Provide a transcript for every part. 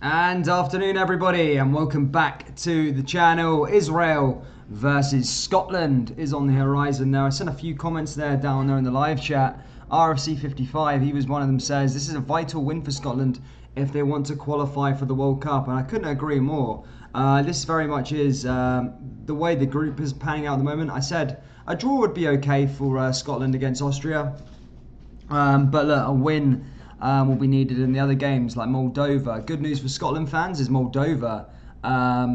And afternoon everybody, and welcome back to the channel. Israel versus Scotland is on the horizon now. I sent a few comments there down there in the live chat. RFC55, he was one of them, says this is a vital win for Scotland if they want to qualify for the World Cup, and I couldn't agree more. This very much is the way the group is panning out at the moment. I said a draw would be okay for Scotland against Austria, but look, a win will be needed in the other games like Moldova. Good news for Scotland fans is Moldova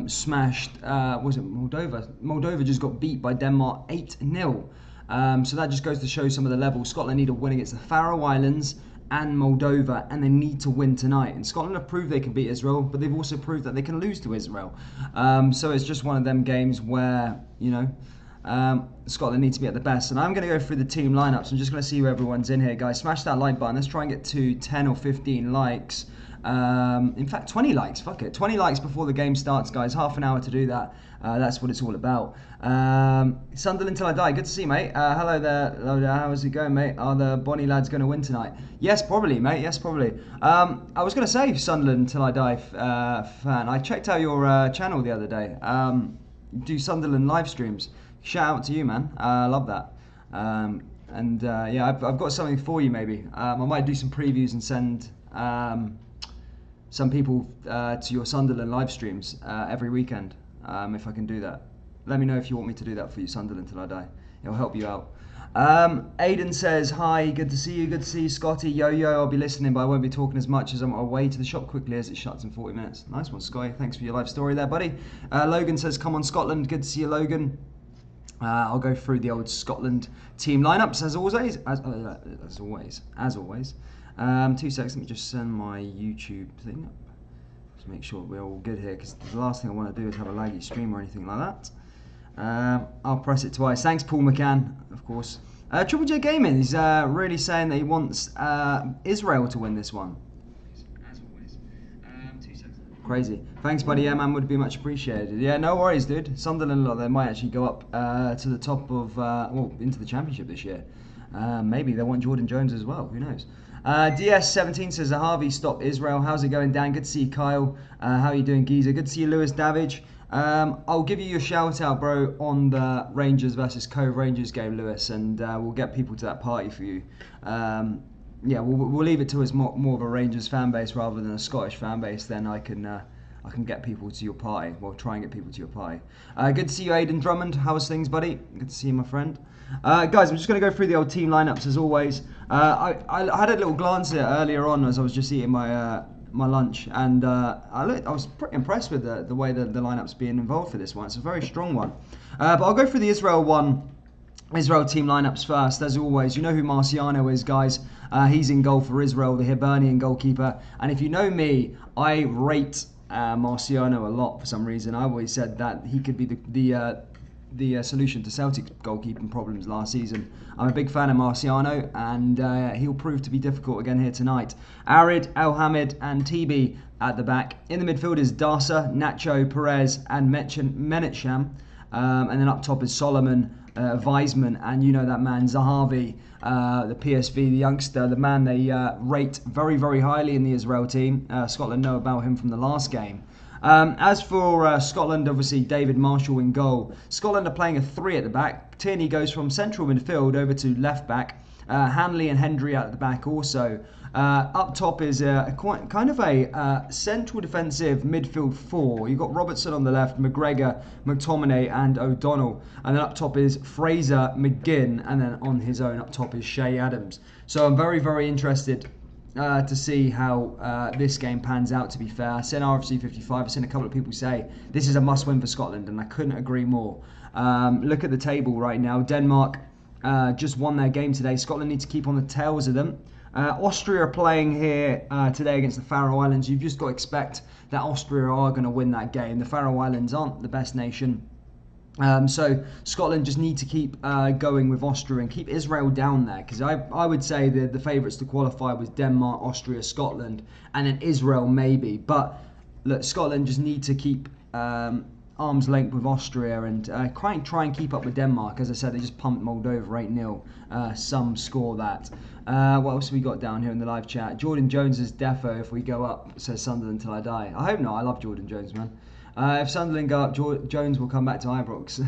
smashed, was it Moldova? Moldova just got beat by Denmark 8-0. So that just goes to show some of the levels. Scotland need a win against the Faroe Islands and Moldova, and they need to win tonight. And Scotland have proved they can beat Israel, but they've also proved that they can lose to Israel. So it's just one of them games where, you know, Scotland need to be at the best. And I'm going to go through the team lineups. I'm just going to see who everyone's in here, guys. Smash that like button. Let's try and get to 10 or 15 likes. In fact, 20 likes. Fuck it. 20 likes before the game starts, guys. Half an hour to do that. That's what it's all about. Sunderland till I die. Good to see you, mate. Hello there. How's it going, mate? Are the Bonnie lads going to win tonight? Yes, probably, mate. Yes, probably. I was going to say Sunderland till I die fan. I checked out your channel the other day. Do Sunderland live streams. Shout out to you, man. I love that. Yeah, I've got something for you, maybe. I might do some previews and send some people to your Sunderland live streams every weekend, if I can do that. Let me know if you want me to do that for you, Sunderland till I die. It'll help you out. Aiden says, hi, good to see you, good to see you, Scotty. Yo, I'll be listening, but I won't be talking as much as I'm away to the shop quickly as it shuts in 40 minutes. Nice one, Scotty. Thanks for your life story there, buddy. Logan says, come on, Scotland. Good to see you, Logan. I'll go through the old Scotland team lineups as always. As always. 2 seconds. Let me just send my YouTube thing up to make sure we're all good here, because the last thing I want to do is have a laggy stream or anything like that. I'll press it twice. Thanks, Paul McCann, of course. Triple J Gaming is really saying that he wants Israel to win this one. As always. 2 seconds. Crazy. Thanks, buddy. Yeah, man, would be much appreciated. Yeah, no worries, dude. Sunderland, they might actually go up to the top of, well, into the championship this year. Maybe they want Jordan Jones as well. Who knows? DS17 says, Harvey, stop Israel. How's it going, Dan? Good to see you, Kyle. How are you doing, Geezer? Good to see you, Lewis Davidge. I'll give you your shout out, bro, on the Rangers versus Cove Rangers game, Lewis, and we'll get people to that party for you. Yeah, we'll leave it to us more of a Rangers fan base rather than a Scottish fan base. Then I can get people to your party. Well, try and get people to your party. Good to see you, Aidan Drummond. How's things, buddy? Good to see you, my friend. Guys, I'm just going to go through the old team lineups as always. I had a little glance at it earlier on as I was just eating my my lunch, and I was pretty impressed with the way that the lineup's being involved for this one. It's a very strong one. But I'll go through the Israel team lineups first, as always. You know who Marciano is, guys. He's in goal for Israel, the Hibernian goalkeeper. And if you know me, I rate Marciano a lot for some reason. I always said that he could be the solution to Celtic's goalkeeping problems last season. I'm a big fan of Marciano, and he'll prove to be difficult again here tonight. Arid, El Hamid, and TB at the back. In the midfield is Darsa, Nacho, Perez, and Menetsham. And then up top is Solomon, Weisman, and you know that man Zahavi, the PSV, the youngster, the man they rate very, very highly in the Israel team. Scotland know about him from the last game. As for Scotland, obviously David Marshall in goal. Scotland are playing a 3 at the back. Tierney goes from central midfield over to left back. Hanley and Hendry out at the back also. Up top is kind of a central defensive midfield 4. You've got Robertson on the left, McGregor, McTominay and O'Donnell. And then up top is Fraser, McGinn, and then on his own up top is Shea Adams. So I'm very, very interested to see how this game pans out, to be fair. I said RFC55, I've seen a couple of people say this is a must-win for Scotland, and I couldn't agree more. Look at the table right now. Denmark just won their game today. Scotland need to keep on the tails of them. Austria are playing here today against the Faroe Islands. You've just got to expect that Austria are going to win that game. The Faroe Islands aren't the best nation. So Scotland just need to keep going with Austria and keep Israel down there, because I would say the favourites to qualify was Denmark, Austria, Scotland, and then Israel maybe. But look, Scotland just need to keep arm's length with Austria and try and keep up with Denmark. As I said, they just pumped Moldova 8-0. Some score that. What else have we got down here in the live chat? Jordan Jones is defo if we go up, says Sunderland till I die. I hope not. I love Jordan Jones, man. If Sunderland go up, Jones will come back to Ibrox.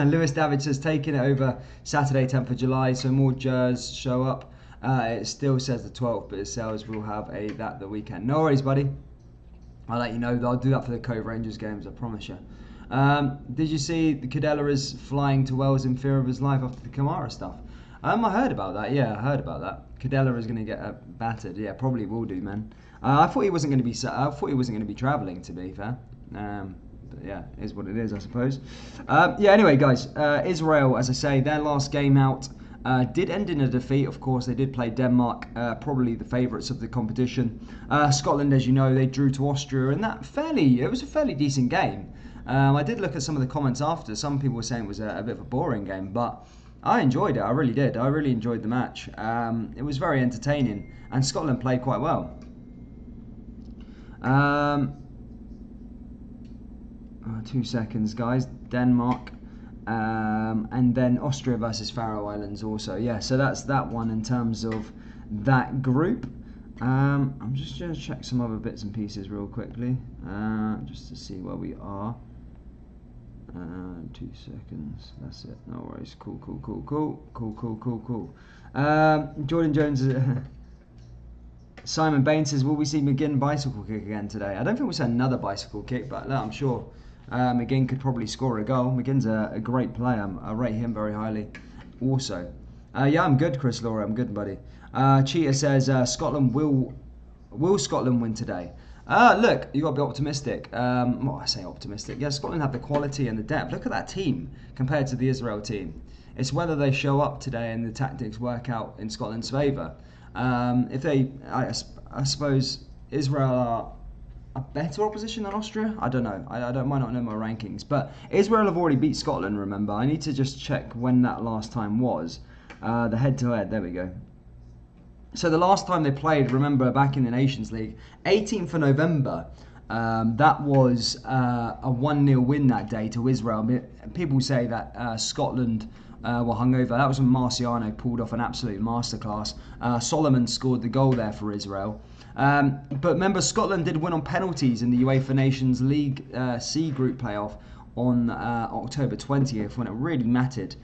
Lewis David says, taking it over Saturday, 10th of July, so more Jers show up. It still says the 12th, but it says we'll have that the weekend. No worries, buddy. I'll let you know. I'll do that for the Cove Rangers games, I promise you. Did you see the Cadella is flying to Wales in fear of his life after the Kamara stuff? I heard about that. Yeah, I heard about that. Cadella is going to get battered. Yeah, probably will do, man. I thought he wasn't going to be. I thought he wasn't going to be travelling. To be fair, but yeah, it is what it is, I suppose. Yeah. Anyway, guys, Israel, as I say, their last game out did end in a defeat. Of course, they did play Denmark, probably the favourites of the competition. Scotland, as you know, they drew to Austria, and it was a fairly decent game. I did look at some of the comments after. Some people were saying it was a bit of a boring game, but I enjoyed it. I really did. I really enjoyed the match. It was very entertaining, and Scotland played quite well. 2 seconds, guys. Denmark, and then Austria versus Faroe Islands also. Yeah, so that's that one in terms of that group. I'm just going to check some other bits and pieces real quickly, just to see where we are. 2 seconds. That's it. No worries. Cool. Jordan Jones. Simon Bain says, will we see McGinn bicycle kick again today? I don't think we'll see another bicycle kick, but I'm sure McGinn could probably score a goal. McGinn's a great player. I rate him very highly also. Yeah, I'm good, Chris Laura. I'm good, buddy. Cheetah says, Scotland will Scotland win today? Look, you got to be optimistic. Well, I say optimistic. Yeah, Scotland have the quality and the depth. Look at that team compared to the Israel team. It's whether they show up today and the tactics work out in Scotland's favour. If they, I suppose Israel are a better opposition than Austria. I don't know. I might not know my rankings, but Israel have already beat Scotland. Remember, I need to just check when that last time was. The head-to-head. There we go. So the last time they played, remember, back in the Nations League, 18th of November, that was a 1-0 win that day to Israel. People say that Scotland were hungover. That was when Marciano pulled off an absolute masterclass. Solomon scored the goal there for Israel. But remember, Scotland did win on penalties in the UEFA Nations League C group playoff on October 20th when it really mattered.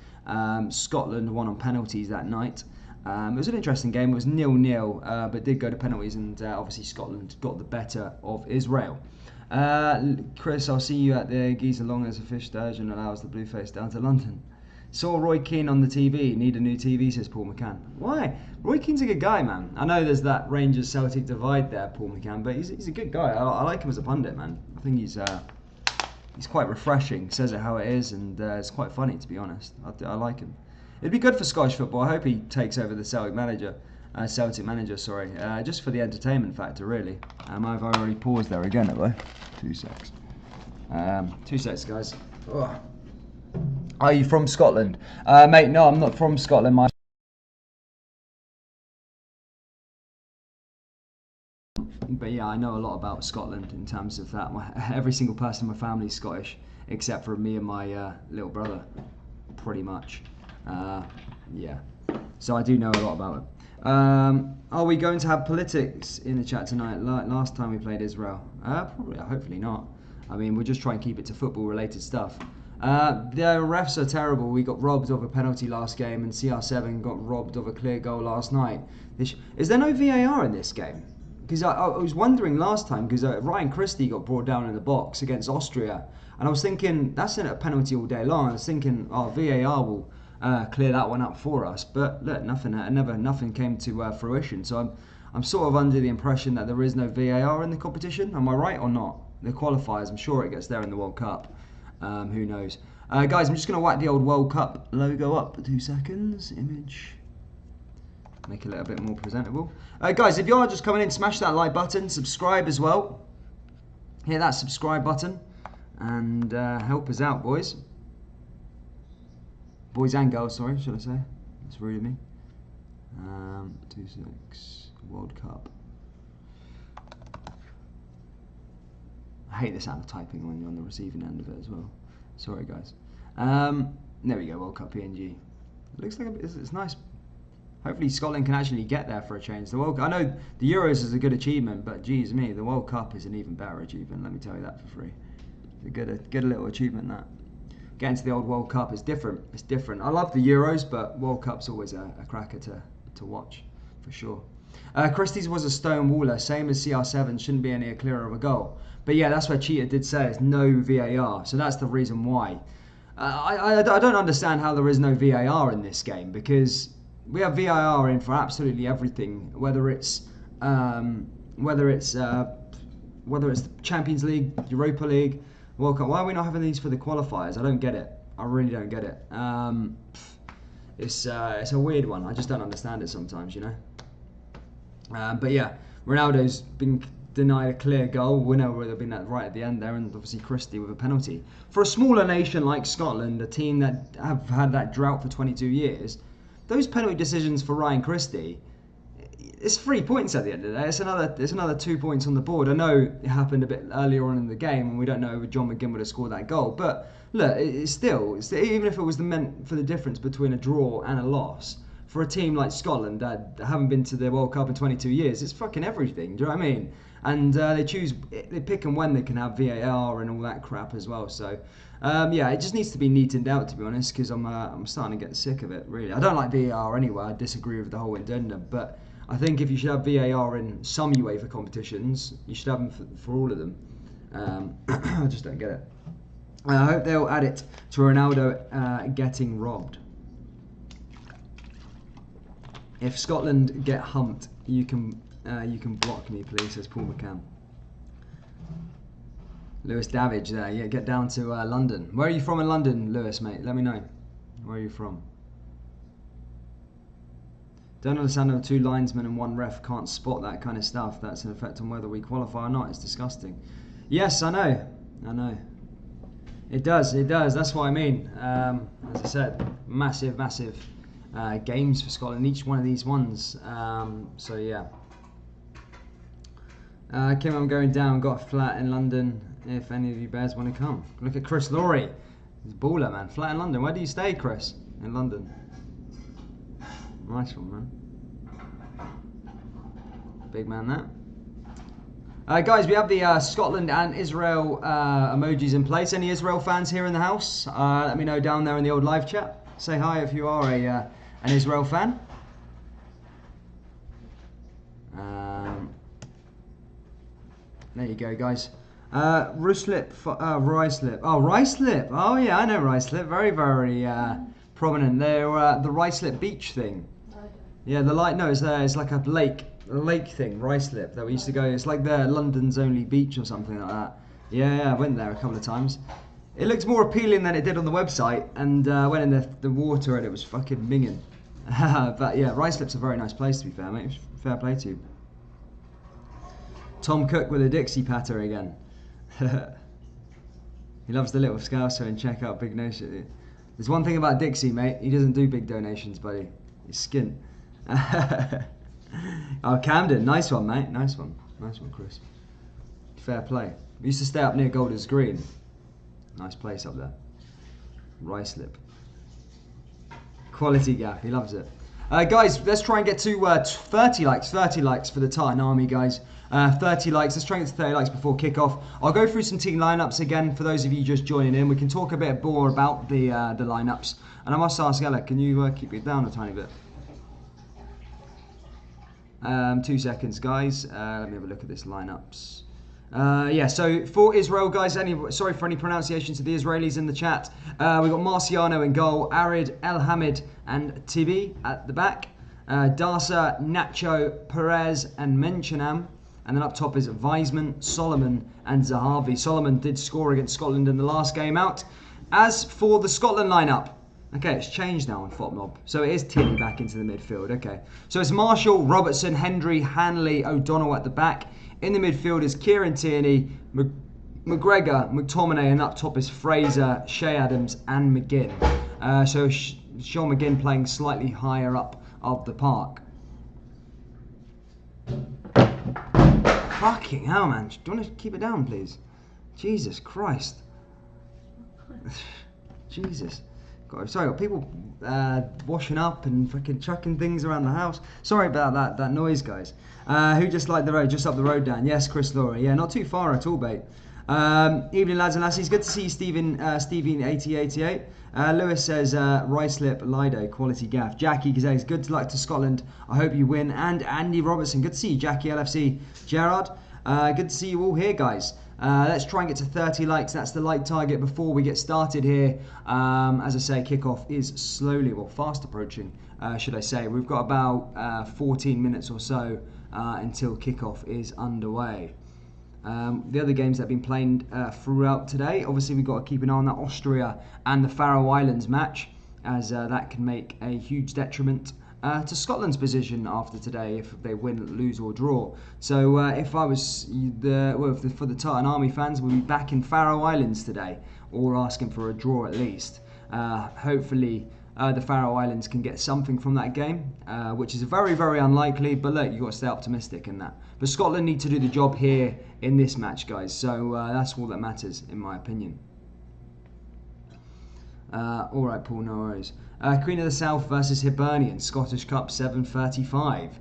Scotland won on penalties that night. It was an interesting game. It was 0-0, but did go to penalties, and obviously Scotland got the better of Israel. Chris, I'll see you at the Geezer long as a fish sturgeon allows the blueface down to London. Saw Roy Keane on the TV. Need a new TV, says Paul McCann. Why? Roy Keane's a good guy, man. I know there's that Rangers-Celtic divide there, Paul McCann, but he's a good guy. I like him as a pundit, man. I think he's quite refreshing. Says it how it is, and it's quite funny, to be honest. I like him. It'd be good for Scottish football. I hope he takes over the Celtic manager, just for the entertainment factor, really. I've already paused there again, have I? 2 secs. 2 secs, guys. Ugh. Are you from Scotland? Mate, no, I'm not from Scotland. But yeah, I know a lot about Scotland in terms of that. Every single person in my family is Scottish, except for me and my little brother, pretty much. Yeah, so I do know a lot about it. Are we going to have politics in the chat tonight? Like last time we played Israel? Probably, hopefully not. I mean, we'll just try and keep it to football-related stuff. The refs are terrible. We got robbed of a penalty last game, and CR7 got robbed of a clear goal last night. Is there no VAR in this game? Because I was wondering last time, because Ryan Christie got brought down in the box against Austria, and I was thinking, that's a penalty all day long. I was thinking, VAR will clear that one up for us, but look, nothing came to fruition. So I'm sort of under the impression that there is no VAR in the competition. Am I right or not? The qualifiers, I'm sure it gets there in the World Cup. Who knows? Guys, I'm just going to whack the old World Cup logo up for 2 seconds. Image. Make it a little bit more presentable. Guys, if you are just coming in, smash that like button. Subscribe as well. Hit that subscribe button. And help us out, boys. Boys and girls, sorry, should I say. That's rude of me. 2-6 World Cup. I hate the sound of typing when you're on the receiving end of it as well. Sorry, guys. There we go, World Cup PNG. Looks like it's nice. Hopefully Scotland can actually get there for a change. I know the Euros is a good achievement, but geez me, the World Cup is an even better achievement. Let me tell you that for free. It's a good little achievement, that. Getting to the old World Cup is different. It's different. I love the Euros, but World Cup's always a cracker to watch, for sure. Christie's was a stone waller, same as CR7, shouldn't be any clearer of a goal. But yeah, that's what Cheetah did say, it's no VAR, so that's the reason why. I don't understand how there is no VAR in this game, because we have VAR in for absolutely everything, whether it's Champions League, Europa League, World Cup. Why are we not having these for the qualifiers? I don't get it. I really don't get it. It's a weird one. I just don't understand it sometimes, you know. But yeah, Ronaldo's been denied a clear goal. Winner would have been that right at the end there, and obviously Christie with a penalty. For a smaller nation like Scotland, a team that have had that drought for 22 years, those penalty decisions for Ryan Christie, it's 3 points at the end of the day. It's another 2 points on the board. I know it happened a bit earlier on in the game, and we don't know if John McGinn would have scored that goal. But look, it's still even if it was meant for the difference between a draw and a loss, for a team like Scotland that haven't been to the World Cup in 22 years, it's fucking everything. Do you know what I mean? And they pick and when they can have VAR and all that crap as well. So yeah, it just needs to be neatened out, to be honest, because I'm starting to get sick of it. Really, I don't like VAR anyway. I disagree with the whole addendum, but I think if you should have VAR in some UEFA competitions, you should have them for all of them. I just don't get it. I hope they'll add it to Ronaldo getting robbed. If Scotland get humped, you can block me, please, says Paul McCann. Lewis Davidge there, yeah, get down to London. Where are you from in London, Lewis, mate? Let me know. Where are you from? Don't understand how 2 linesmen and 1 ref can't spot that kind of stuff. That's an effect on whether we qualify or not. It's disgusting. Yes, I know. It does. That's what I mean. As I said, massive games for Scotland. Each one of these ones. So yeah. Kim, I'm going down. Got a flat in London. If any of you bears want to come, look at Chris Laurie. He's a baller, man. Flat in London. Where do you stay, Chris? In London. Nice one, man. Big man, that. Guys, we have the Scotland and Israel emojis in place. Any Israel fans here in the house? Let me know down there in the old live chat. Say hi if you are an Israel fan. There you go, guys. Ruslip, Ruislip. Oh, Ruislip. Oh, yeah, I know Ruislip. Very prominent. They're the Ruislip beach thing. Yeah, it's like a lake thing, Ruislip, that we used to go. It's like the London's only beach or something like that. Yeah, I went there a couple of times. It looks more appealing than it did on the website, and went in the water and it was fucking minging. But yeah, Ruislip's a very nice place, to be fair, mate. Fair play to you. Tom Cook with a Dixie patter again. He loves the little scouser and check out big donation. There's one thing about Dixie, mate. He doesn't do big donations, buddy. He's skint. Oh, Camden. Nice one, mate. Nice one, Chris. Fair play. We used to stay up near Golders Green. Nice place up there. Ruislip. Quality gap. He loves it. Guys, let's try and get to 30 likes. 30 likes for the Tartan Army, guys. 30 likes. Let's try and get to 30 likes before kickoff. I'll go through some team lineups again for those of you just joining in. We can talk a bit more about the lineups. And I must ask Ella, can you keep it down a tiny bit? 2 seconds, guys. Let me have a look at this lineups. Yeah, so for Israel, guys, sorry for any pronunciations of the Israelis in the chat. We've got Marciano in goal, Arid, El Hamid, and Tibi at the back. Darsa, Nacho, Perez, and Menchenam. And then up top is Weisman, Solomon, and Zahavi. Solomon did score against Scotland in the last game out. As for the Scotland lineup, okay, it's changed now on FOTMob. So it is Tierney back into the midfield. Okay, so it's Marshall, Robertson, Hendry, Hanley, O'Donnell at the back. In the midfield is Kieran Tierney, McGregor, McTominay, and up top is Fraser, Shea Adams, and McGinn. So Sean McGinn playing slightly higher up of the park. Fucking hell, man. Do you want to keep it down, please? Jesus Christ. Jesus. God, sorry, got people washing up and freaking chucking things around the house. Sorry about that noise, guys. Who just liked the road, just up the road, Dan? Yes, Chris Laurie. Yeah, not too far at all, mate. Evening, lads and lassies. Good to see you, Stephen 8088. Lewis says, Ricelip, Lido, quality gaff. Jackie says, good luck to Scotland. I hope you win. And Andy Robertson. Good to see you, Jackie LFC. Gerard, good to see you all here, guys. Let's try and get to 30 likes. That's the like target before we get started here. As I say, kickoff is slowly, well, fast approaching, should I say. We've got about 14 minutes or so until kickoff is underway. The other games that have been played throughout today, obviously we've got to keep an eye on that Austria and the Faroe Islands match, as that can make a huge detriment to Scotland's position after today if they win, lose or draw. So if I was for the Tartan Army fans, we'll be back in Faroe Islands today, or asking for a draw at least. Hopefully the Faroe Islands can get something from that game, which is very, very unlikely, but look, you've got to stay optimistic in that. But Scotland need to do the job here in this match, guys, so that's all that matters, in my opinion. Alright, Paul, no worries. Queen of the South versus Hibernian, Scottish Cup 7:35.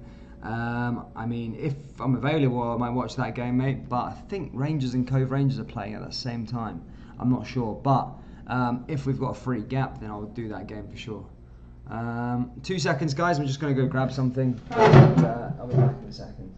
I mean, if I'm available, I might watch that game, mate, but I think Rangers and Cove Rangers are playing at the same time. I'm not sure, but if we've got a free gap, then I'll do that game for sure. 2 seconds, guys. I'm just going to go grab something. And, I'll be back in a second.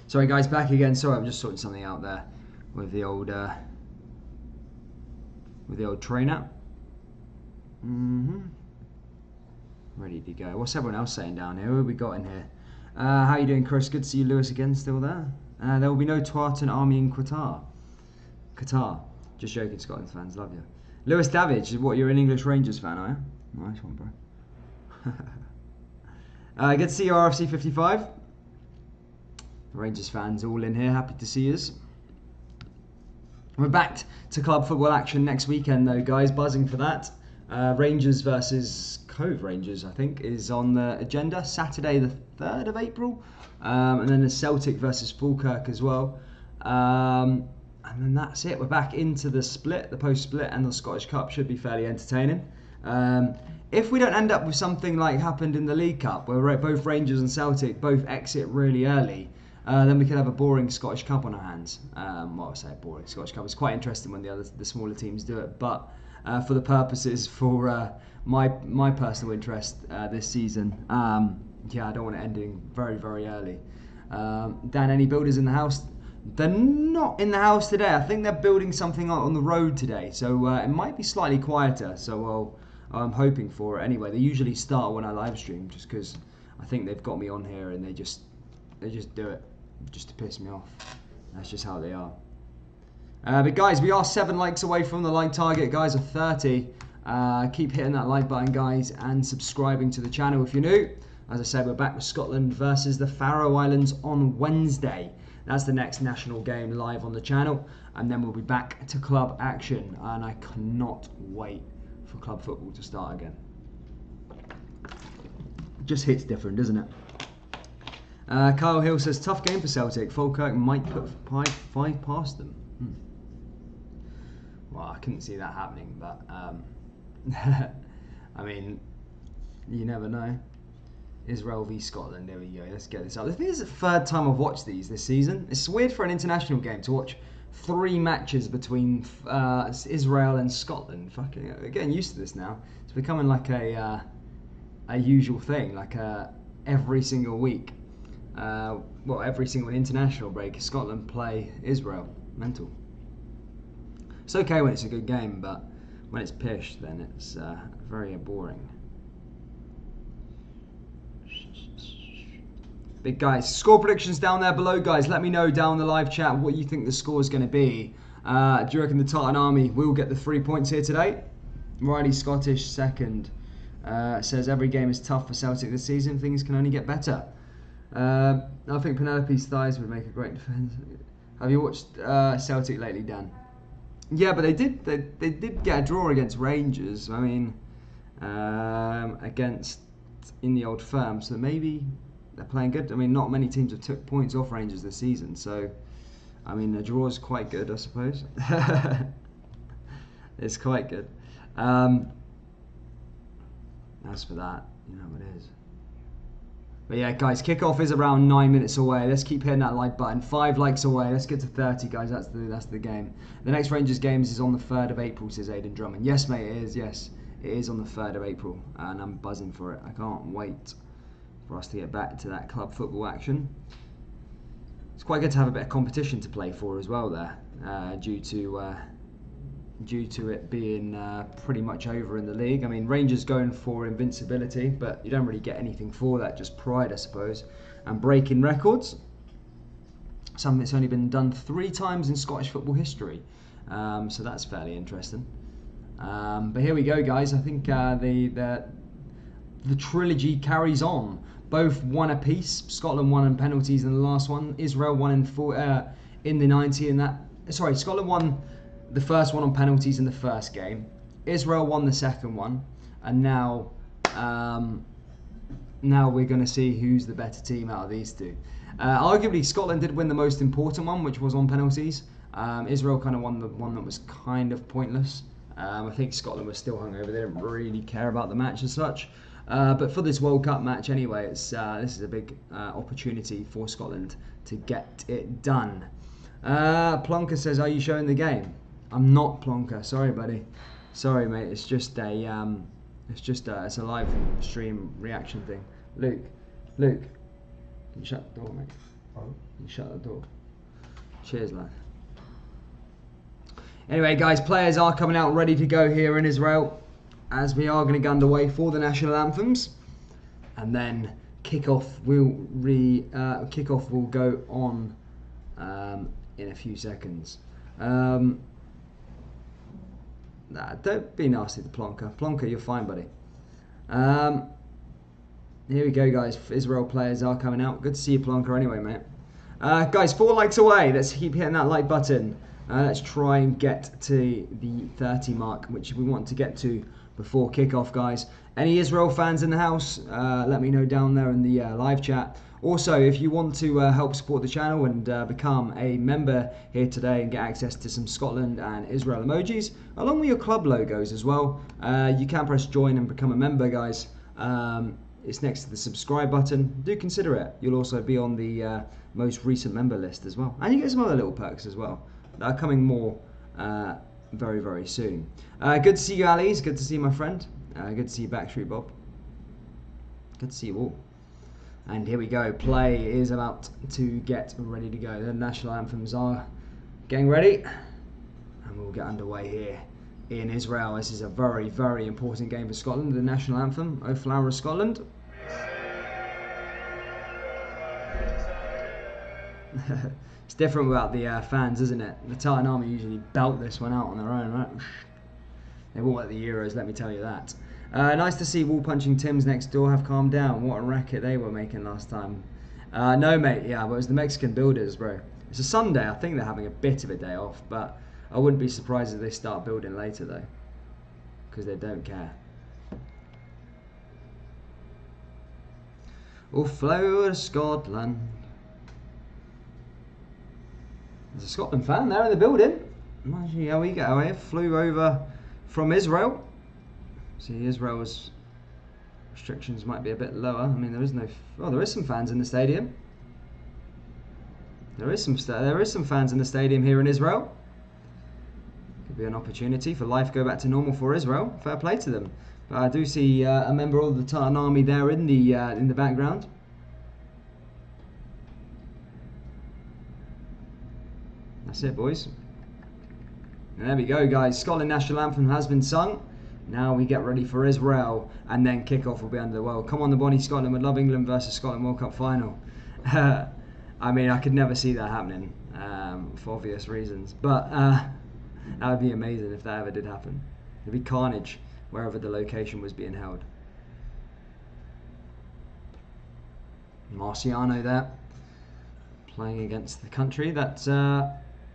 Sorry guys, back again. Sorry, I'm just sorting something out there with the old trainer. Ready to go. What's everyone else saying down here? Who have we got in here? How you doing, Chris? Good to see you, Lewis, again. Still there? There will be no Tartan Army in Qatar. Just joking, Scotland fans. Love you. Lewis Davidge, what? You're an English Rangers fan, are you? Nice one, bro. Good to see you, RFC 55. Rangers fans all in here, happy to see us. We're back to club football action next weekend though, guys, buzzing for that. Rangers versus Cove Rangers, I think, is on the agenda, Saturday the 3rd of April. And then the Celtic versus Falkirk as well. And then that's it, we're back into the split, the post-split, and the Scottish Cup should be fairly entertaining. If we don't end up with something like happened in the League Cup, where both Rangers and Celtic both exit really early, then we could have a boring Scottish Cup on our hands. Well, I say boring Scottish Cup. It's quite interesting when the smaller teams do it, but for the purposes for my personal interest this season, yeah, I don't want it ending very, very early. Dan, any builders in the house? They're not in the house today. I think they're building something on the road today, so it might be slightly quieter. So I'm hoping for it anyway. They usually start when I live stream, just because I think they've got me on here and they just do it just to piss me off. That's just how they are. But guys, we are 7 likes away from the like target, guys, of 30. Keep hitting that like button, guys, and subscribing to the channel if you're new. As I said, we're back with Scotland versus the Faroe Islands on Wednesday. That's the next national game live on the channel, and then we'll be back to club action, and I cannot wait for club football to start again. Just hits different, doesn't it? Kyle Hill says, tough game for Celtic. Falkirk might put 5 past them. Well, I couldn't see that happening, but I mean, you never know. Israel v Scotland, there we go, let's get this up. I think this is the 3rd time I've watched these this season. It's weird for an international game to watch 3 matches between Israel and Scotland. Fucking getting used to this now. It's becoming like a usual thing, like every single week. Well, every single international break, Scotland play Israel. Mental. It's okay when it's a good game, but when it's pish, then it's very boring. Big guys. Score predictions down there below, guys. Let me know down the live chat what you think the score is going to be. Do you reckon the Titan Army will get the 3 points here today? Riley Scottish second. Says every game is tough for Celtic this season. Things can only get better. I think Penelope's thighs would make a great defence. Have you watched Celtic lately, Dan? Yeah, but they did get a draw against Rangers. I mean, against in the Old Firm, so maybe they're playing good. I mean, not many teams have took points off Rangers this season, so I mean the draw is quite good, I suppose. It's quite good. As for that, you know what it is. But yeah, guys, kickoff is around 9 minutes away. Let's keep hitting that like button. 5 likes away. Let's get to 30, guys. That's the game. The next Rangers games is on the 3rd of April, says Aidan Drummond. Yes, mate, it is. Yes, it is on the 3rd of April, and I'm buzzing for it. I can't wait for us to get back to that club football action. It's quite good to have a bit of competition to play for as well there, due to it being pretty much over in the league. I mean, Rangers going for invincibility, but you don't really get anything for that, just pride, I suppose, and breaking records. Something that's only been done 3 times in Scottish football history, so that's fairly interesting. But here we go, guys. I think the trilogy carries on. Both won a piece. Scotland won in penalties in the last one. Israel won in the 90 in that. Sorry, Scotland won the first one on penalties in the first game. Israel won the second one, and now we're going to see who's the better team out of these two. Arguably, Scotland did win the most important one, which was on penalties. Israel kind of won the one that was kind of pointless. I think Scotland was still hungover. They didn't really care about the match as such. But for this World Cup match anyway, this is a big opportunity for Scotland to get it done. Plonker says, are you showing the game? I'm not, Plonker. Sorry, buddy. Sorry, mate. It's just a it's a live stream reaction thing. Luke, can you shut the door, mate? Can you shut the door? Cheers, lad. Anyway, guys, players are coming out ready to go here in Israel, as we are going to get underway for the national anthems, and then kickoff will go on in a few seconds. Don't be nasty to Plonker. Plonker, you're fine, buddy. Here we go, guys. Israel players are coming out. Good to see you, Plonker, anyway, mate. Guys, 4 likes away. Let's keep hitting that like button. Let's try and get to the 30 mark, which we want to get to before kickoff, guys. Any Israel fans in the house, let me know down there in the live chat. Also, if you want to help support the channel and become a member here today and get access to some Scotland and Israel emojis, along with your club logos as well, you can press join and become a member, guys. It's next to the subscribe button. Do consider it. You'll also be on the most recent member list as well. And you get some other little perks as well that are coming more very, very soon. Good to see you, Ali's. Good to see you, my friend. Good to see you, Backstreet Bob. Good to see you all. And here we go. Play is about to get ready to go. The national anthems are getting ready, and we'll get underway here in Israel. This is a very, very important game for Scotland. The national anthem, O Flower of Scotland. It's different without the fans, isn't it? The Titan Army usually belt this one out on their own, right? They won't at the Euros, let me tell you that. Nice to see Wall Punching Tim's next door have calmed down. What a racket they were making last time. No, mate, yeah, but it was the Mexican builders, bro. It's a Sunday. I think they're having a bit of a day off, but I wouldn't be surprised if they start building later, though, because they don't care. Oh, flower of Scotland. There's a Scotland fan there in the building. How we get away? Flew over from Israel. See, Israel's restrictions might be a bit lower. I mean, there is no. Oh, there is some fans in the stadium. There is some fans in the stadium here in Israel. Could be an opportunity for life go back to normal for Israel. Fair play to them. But I do see a member of the Titan Army there in the background. That's it, boys. And there we go, guys. Scotland national anthem has been sung. Now we get ready for Israel, and then kickoff will be underway. Come on, the Bonnie Scotland would love England versus Scotland World Cup final. I mean, I could never see that happening for obvious reasons, but that would be amazing if that ever did happen. It'd be carnage wherever the location was being held. Marciano there, playing against the country that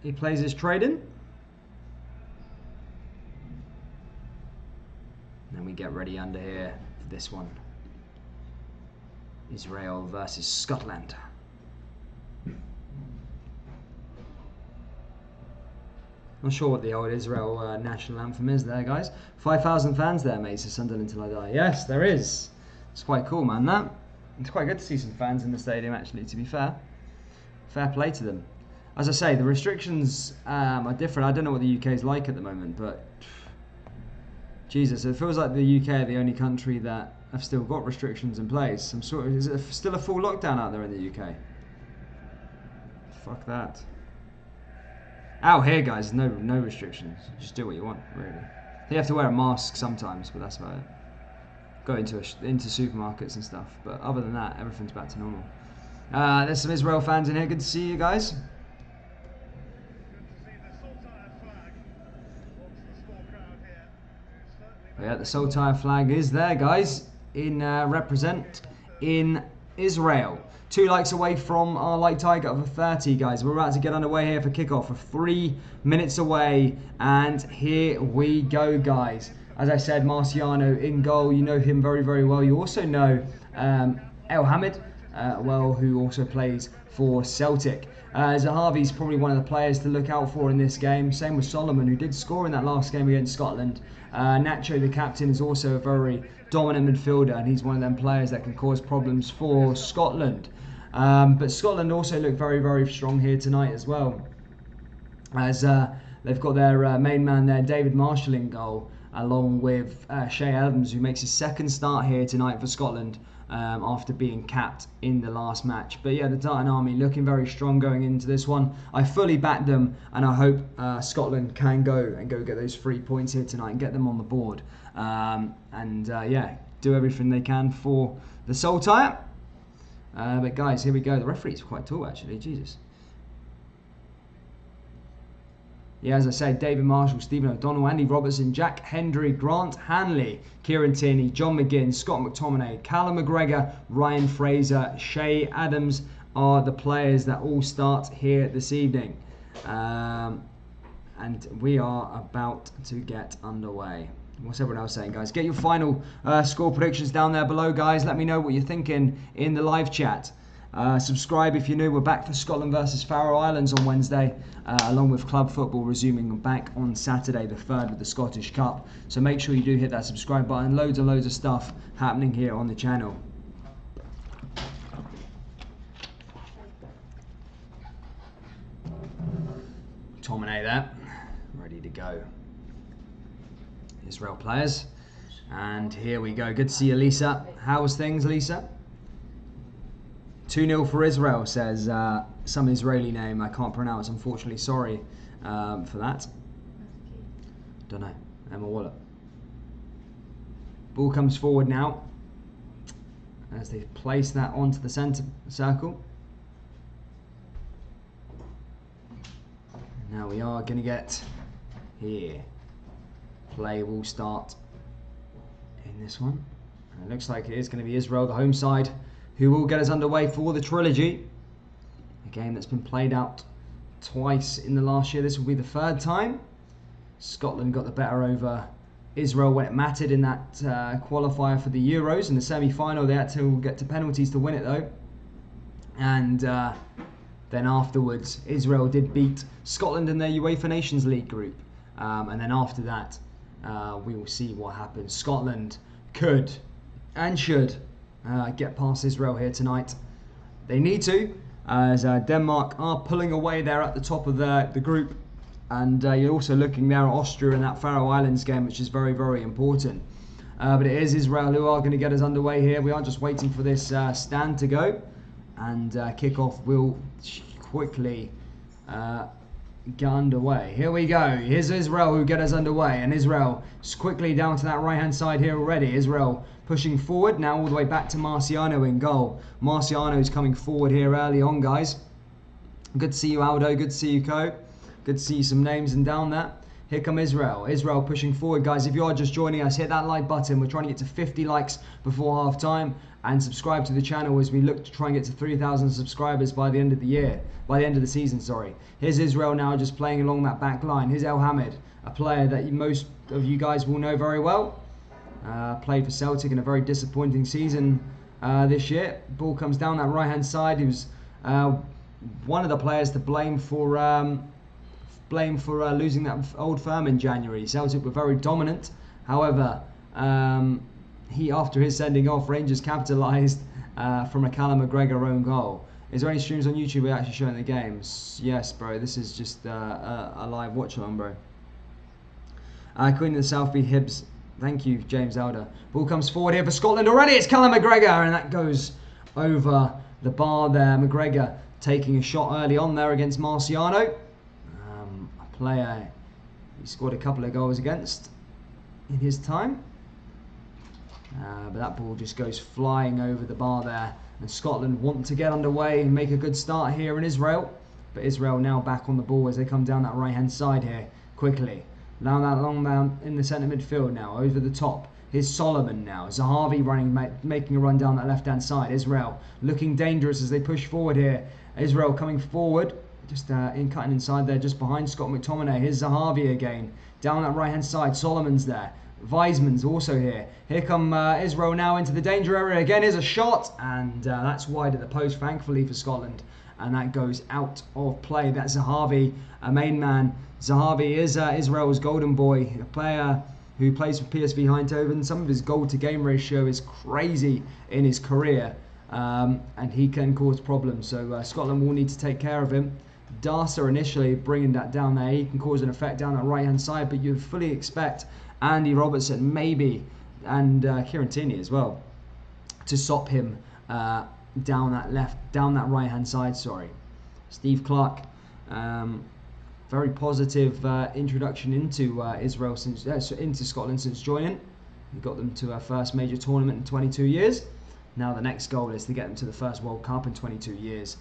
he plays his trade in. And then we get ready under here for this one. Israel versus Scotland. Not sure what the old Israel national anthem is there, guys. 5,000 fans there, mate, says Sunderland Till I Die. Yes, there is. It's quite cool, man, that. It's quite good to see some fans in the stadium, actually, to be fair. Fair play to them. As I say, the restrictions are different. I don't know what the UK is like at the moment, but Jesus, it feels like the UK are the only country that have still got restrictions in place. Is it still a full lockdown out there in the UK? Fuck that. Out here, guys, no restrictions. Just do what you want, really. You have to wear a mask sometimes, but that's about it. Go into supermarkets and stuff, but other than that, everything's back to normal. There's some Israel fans in here. Good to see you guys. Yeah, the Saltire flag is there, guys. Represent in Israel. 2 likes away from our like target of a 30, guys. We're about to get underway here for kickoff. We're 3 minutes away, and here we go, guys. As I said, Marciano in goal. You know him very, very well. You also know El Hamid, who also plays for Celtic. Zahavi's probably one of the players to look out for in this game. Same with Solomon, who did score in that last game against Scotland. Nacho, the captain, is also a very dominant midfielder, and he's one of them players that can cause problems for Scotland. But Scotland also look very, very strong here tonight as well, as they've got their main man there, David Marshall, in goal, along with Shea Adams, who makes his second start here tonight for Scotland after being capped in the last match. But yeah, the Titan Army looking very strong going into this one. I fully back them, and I hope Scotland can go get those 3 points here tonight and get them on the board. Yeah, do everything they can for the Saltire. But guys, here we go. The referee's quite tall, actually. Jesus. Yeah, as I said, David Marshall, Stephen O'Donnell, Andy Robertson, Jack Hendry, Grant Hanley, Kieran Tierney, John McGinn, Scott McTominay, Callum McGregor, Ryan Fraser, Shea Adams are the players that all start here this evening. And we are about to get underway. What's everyone else saying, guys? Get your final score predictions down there below, guys. Let me know what you're thinking in the live chat. Subscribe if you're new. We're back for Scotland versus Faroe Islands on Wednesday, along with club football resuming back on Saturday, the 3rd, with the Scottish Cup. So make sure you do hit that subscribe button. Loads and loads of stuff happening here on the channel. Tominay there, ready to go. Israel players. And here we go. Good to see you, Lisa. How's things, Lisa? 2-0 for Israel, says some Israeli name I can't pronounce, unfortunately. Sorry for that. Don't know. Emma Waller. Ball comes forward now as they place that onto the centre circle. Now we are going to get here. Play will start in this one. And it looks like it is going to be Israel, the home side, who will get us underway for the trilogy. A game that's been played out twice in the last year. This will be the 3rd time. Scotland got the better over Israel when it mattered in that qualifier for the Euros. In the semi-final, they had to get to penalties to win it, though. And then afterwards, Israel did beat Scotland in their UEFA Nations League group. And then after that, we will see what happens. Scotland could and should get past Israel here tonight. They need to, as Denmark are pulling away there at the top of the group. And you're also looking there at Austria in that Faroe Islands game, which is very, very important. But it is Israel who are going to get us underway here. We are just waiting for this stand to go. And kickoff will quickly get underway. Here we go. Here's Israel who get us underway, and Israel is quickly down to that right-hand side here already. Israel pushing forward now all the way back to Marciano in goal. Marciano's coming forward here early on, guys. Good to see you, Aldo. Good to see you, Co. Good to see you, some names and down there. Here come Israel. Israel pushing forward, guys. If you are just joining us, hit that like button. We're trying to get to 50 likes before half time, and subscribe to the channel as we look to try and get to 3,000 subscribers by the end of the year, by the end of the season, sorry. Here's Israel now just playing along that back line. Here's El Hamid, a player that most of you guys will know very well. Played for Celtic in a very disappointing season this year. Ball comes down that right-hand side. He was one of the players to blame for losing that Old Firm in January. Celtic were very dominant. However, after his sending off, Rangers capitalised from a Callum McGregor own goal. Is there any streams on YouTube we're actually showing the games? Yes, bro. This is just a live watch along, bro. Queen of the South B Hibs. Thank you, James Elder. Ball comes forward here for Scotland already. It's Callum McGregor, and that goes over the bar there. McGregor taking a shot early on there against Marciano. A player he scored a couple of goals against in his time. But that ball just goes flying over the bar there. And Scotland want to get underway and make a good start here in Israel. But Israel now back on the ball as they come down that right-hand side here quickly. Now that long down in the centre midfield now, over the top. Here's Solomon now. Zahavi running, making a run down that left-hand side. Israel looking dangerous as they push forward here. Israel coming forward, just cutting inside there, just behind Scott McTominay. Here's Zahavi again. Down that right-hand side, Solomon's there. Weisman's also here. Here come Israel now into the danger area again. Here's a shot, and that's wide at the post, thankfully for Scotland. And that goes out of play. That's Zahavi, a main man. Zahavi is Israel's golden boy, a player who plays for PSV Eindhoven. Some of his goal-to-game ratio is crazy in his career, and he can cause problems. So Scotland will need to take care of him. Darcer initially bringing that down there. He can cause an effect down that right-hand side, but you'd fully expect Andy Robertson, maybe, and Kieran Tierney as well, to stop him down that right-hand side. Sorry, Steve Clark, very positive introduction into Israel into Scotland since joining. He got them to our first major tournament in 22 years. Now the next goal is to get them to the first World Cup in 22 years,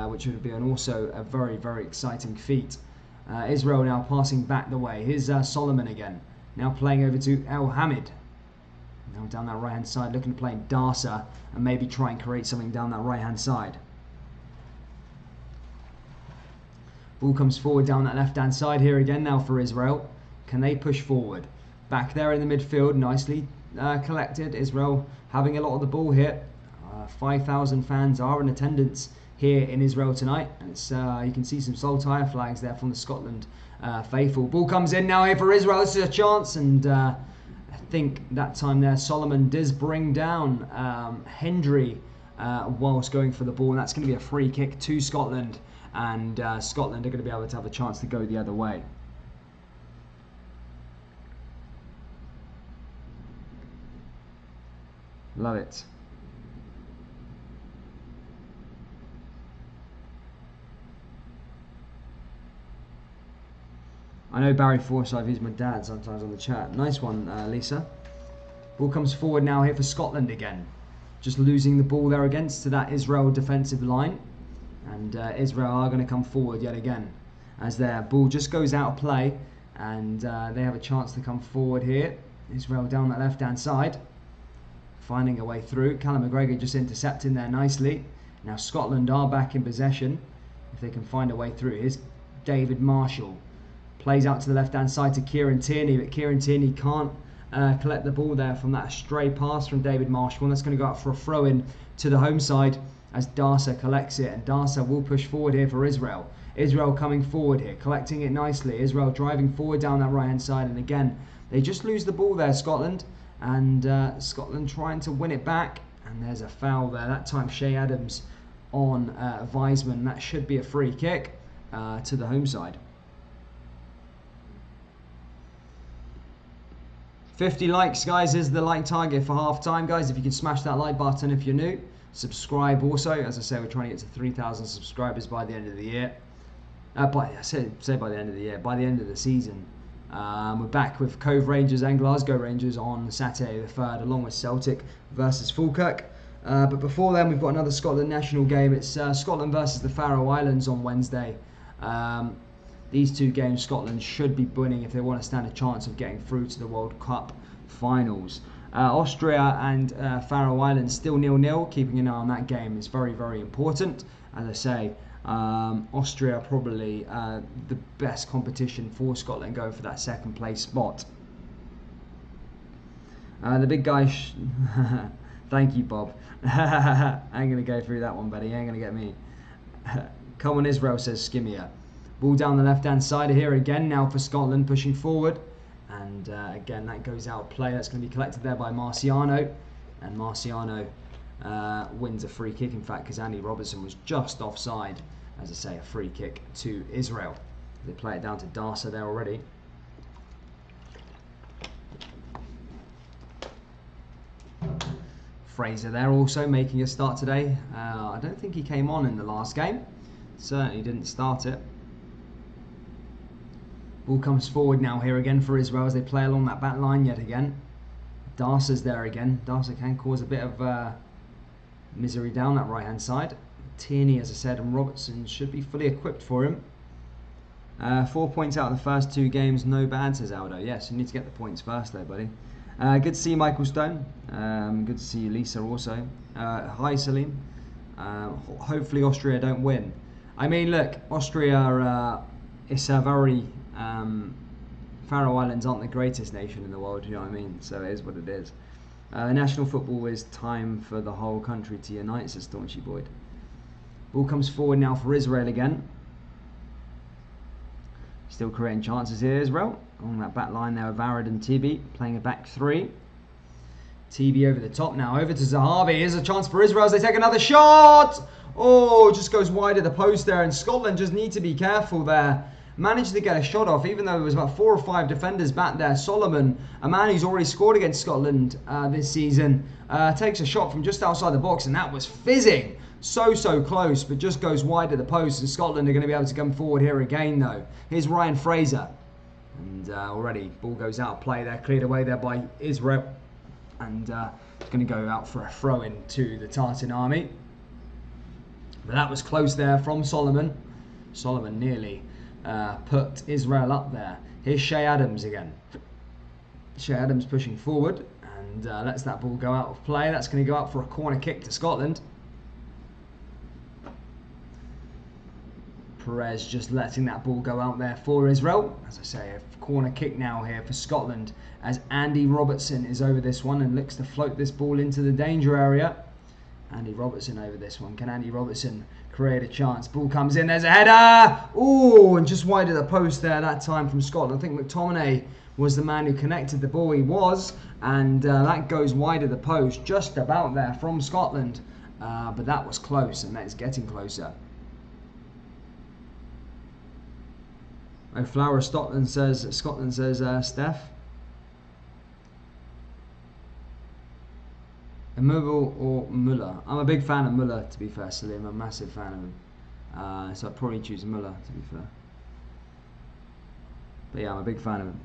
which would be also a very, very exciting feat. Israel now passing back the way. Here's Solomon again. Now playing over to El Hamid. Now down that right-hand side, looking to play Darcer and maybe try and create something down that right-hand side. Ball comes forward down that left-hand side here again now for Israel. Can they push forward? Back there in the midfield, nicely collected. Israel having a lot of the ball here. 5,000 fans are in attendance here in Israel tonight. And it's, you can see some Saltire flags there from the Scotland faithful. Ball comes in now here for Israel. This is a chance, and I think that time there Solomon does bring down Hendry whilst going for the ball, and that's going to be a free kick to Scotland, and Scotland are going to be able to have a chance to go the other way. Love it. I know Barry Forsyth, he's my dad sometimes on the chat. Nice one, Lisa. Ball comes forward now here for Scotland again. Just losing the ball there against to that Israel defensive line. And Israel are going to come forward yet again, as their ball just goes out of play, and they have a chance to come forward here. Israel down that left-hand side, finding a way through. Callum McGregor just intercepting there nicely. Now Scotland are back in possession, if they can find a way through. Here's David Marshall. Plays out to the left-hand side to Kieran Tierney, but Kieran Tierney can't collect the ball there from that stray pass from David Marshall. And that's going to go out for a throw-in to the home side as Darcer collects it. And Darcer will push forward here for Israel. Israel coming forward here, collecting it nicely. Israel driving forward down that right-hand side. And again, they just lose the ball there, Scotland. And Scotland trying to win it back. And there's a foul there. That time Shea Adams on Weisman. That should be a free kick to the home side. 50 likes, guys, is the like target for half time. Guys, if you can smash that like button if you're new. Subscribe also. As I say, we're trying to get to 3,000 subscribers by the end of the year. I say by the end of the year, by the end of the season. We're back with Cove Rangers and Glasgow Rangers on Saturday the 3rd, along with Celtic versus Falkirk. But before then, we've got another Scotland national game. It's Scotland versus the Faroe Islands on Wednesday. These two games Scotland should be winning if they want to stand a chance of getting through to the World Cup finals. Austria and Faroe Islands still 0-0. Keeping an eye on that game is very, very important. As I say, Austria probably the best competition for Scotland going for that second place spot. The big guy... Thank you, Bob. I ain't going to go through that one, buddy. You ain't going to get me. Come on, Israel, says Skimmier. Ball down the left-hand side here again now for Scotland, pushing forward. And again, that goes out of play. That's going to be collected there by Marciano. And Marciano wins a free kick, in fact, because Andy Robertson was just offside. As I say, a free kick to Israel. They play it down to Darsa there already. Fraser there also making a start today. I don't think he came on in the last game. Certainly didn't start it. Ball comes forward now here again for Israel as they play along that back line yet again. Darsa's there again. Darsa can cause a bit of misery down that right hand side. Tierney, as I said, and Robertson should be fully equipped for him. 4 points out of the first 2 games, no bad, says Aldo. Yes, you need to get the points first though, buddy. Good to see you, Michael Stone. Good to see you, Lisa, also. Hi, Salim. Hopefully Austria don't win. I mean, look, Austria, it's a very... Faroe Islands aren't the greatest nation in the world, you know what I mean? So it is what it is. National football is time for the whole country to unite, says Staunchy Boyd. Ball comes forward now for Israel again. Still creating chances here, Israel. Along that back line there with Varad and Tibi, playing a back 3. Tibi over the top now, over to Zahavi. Here's a chance for Israel as they take another shot! Oh, just goes wide of the post there, and Scotland just need to be careful there. Managed to get a shot off, even though there was about 4 or 5 defenders back there. Solomon, a man who's already scored against Scotland this season, takes a shot from just outside the box, and that was fizzing. So close, but just goes wide of the post, and Scotland are going to be able to come forward here again, though. Here's Ryan Fraser. And already, ball goes out of play there, cleared away there by Israel. And it's going to go out for a throw-in to the Tartan Army. But that was close there from Solomon. Solomon nearly put Israel up there. Here's Shea Adams again. Shea Adams pushing forward and lets that ball go out of play. That's going to go out for a corner kick to Scotland. Perez just letting that ball go out there for Israel. As I say, a corner kick now here for Scotland as Andy Robertson is over this one and looks to float this ball into the danger area. Andy Robertson over this one. Can Andy Robertson create a chance? Ball comes in. There's a header. Ooh, and just wide of the post there that time from Scotland. I think McTominay was the man who connected the ball. He was. And that goes wide of the post. Just about there from Scotland. But that was close, and that is getting closer. Oh, Flower Scotland says Steph. Immobile or Muller? I'm a big fan of Muller, to be fair, Salim. I'm a massive fan of him. So I'd probably choose Muller, to be fair. But yeah, I'm a big fan of him.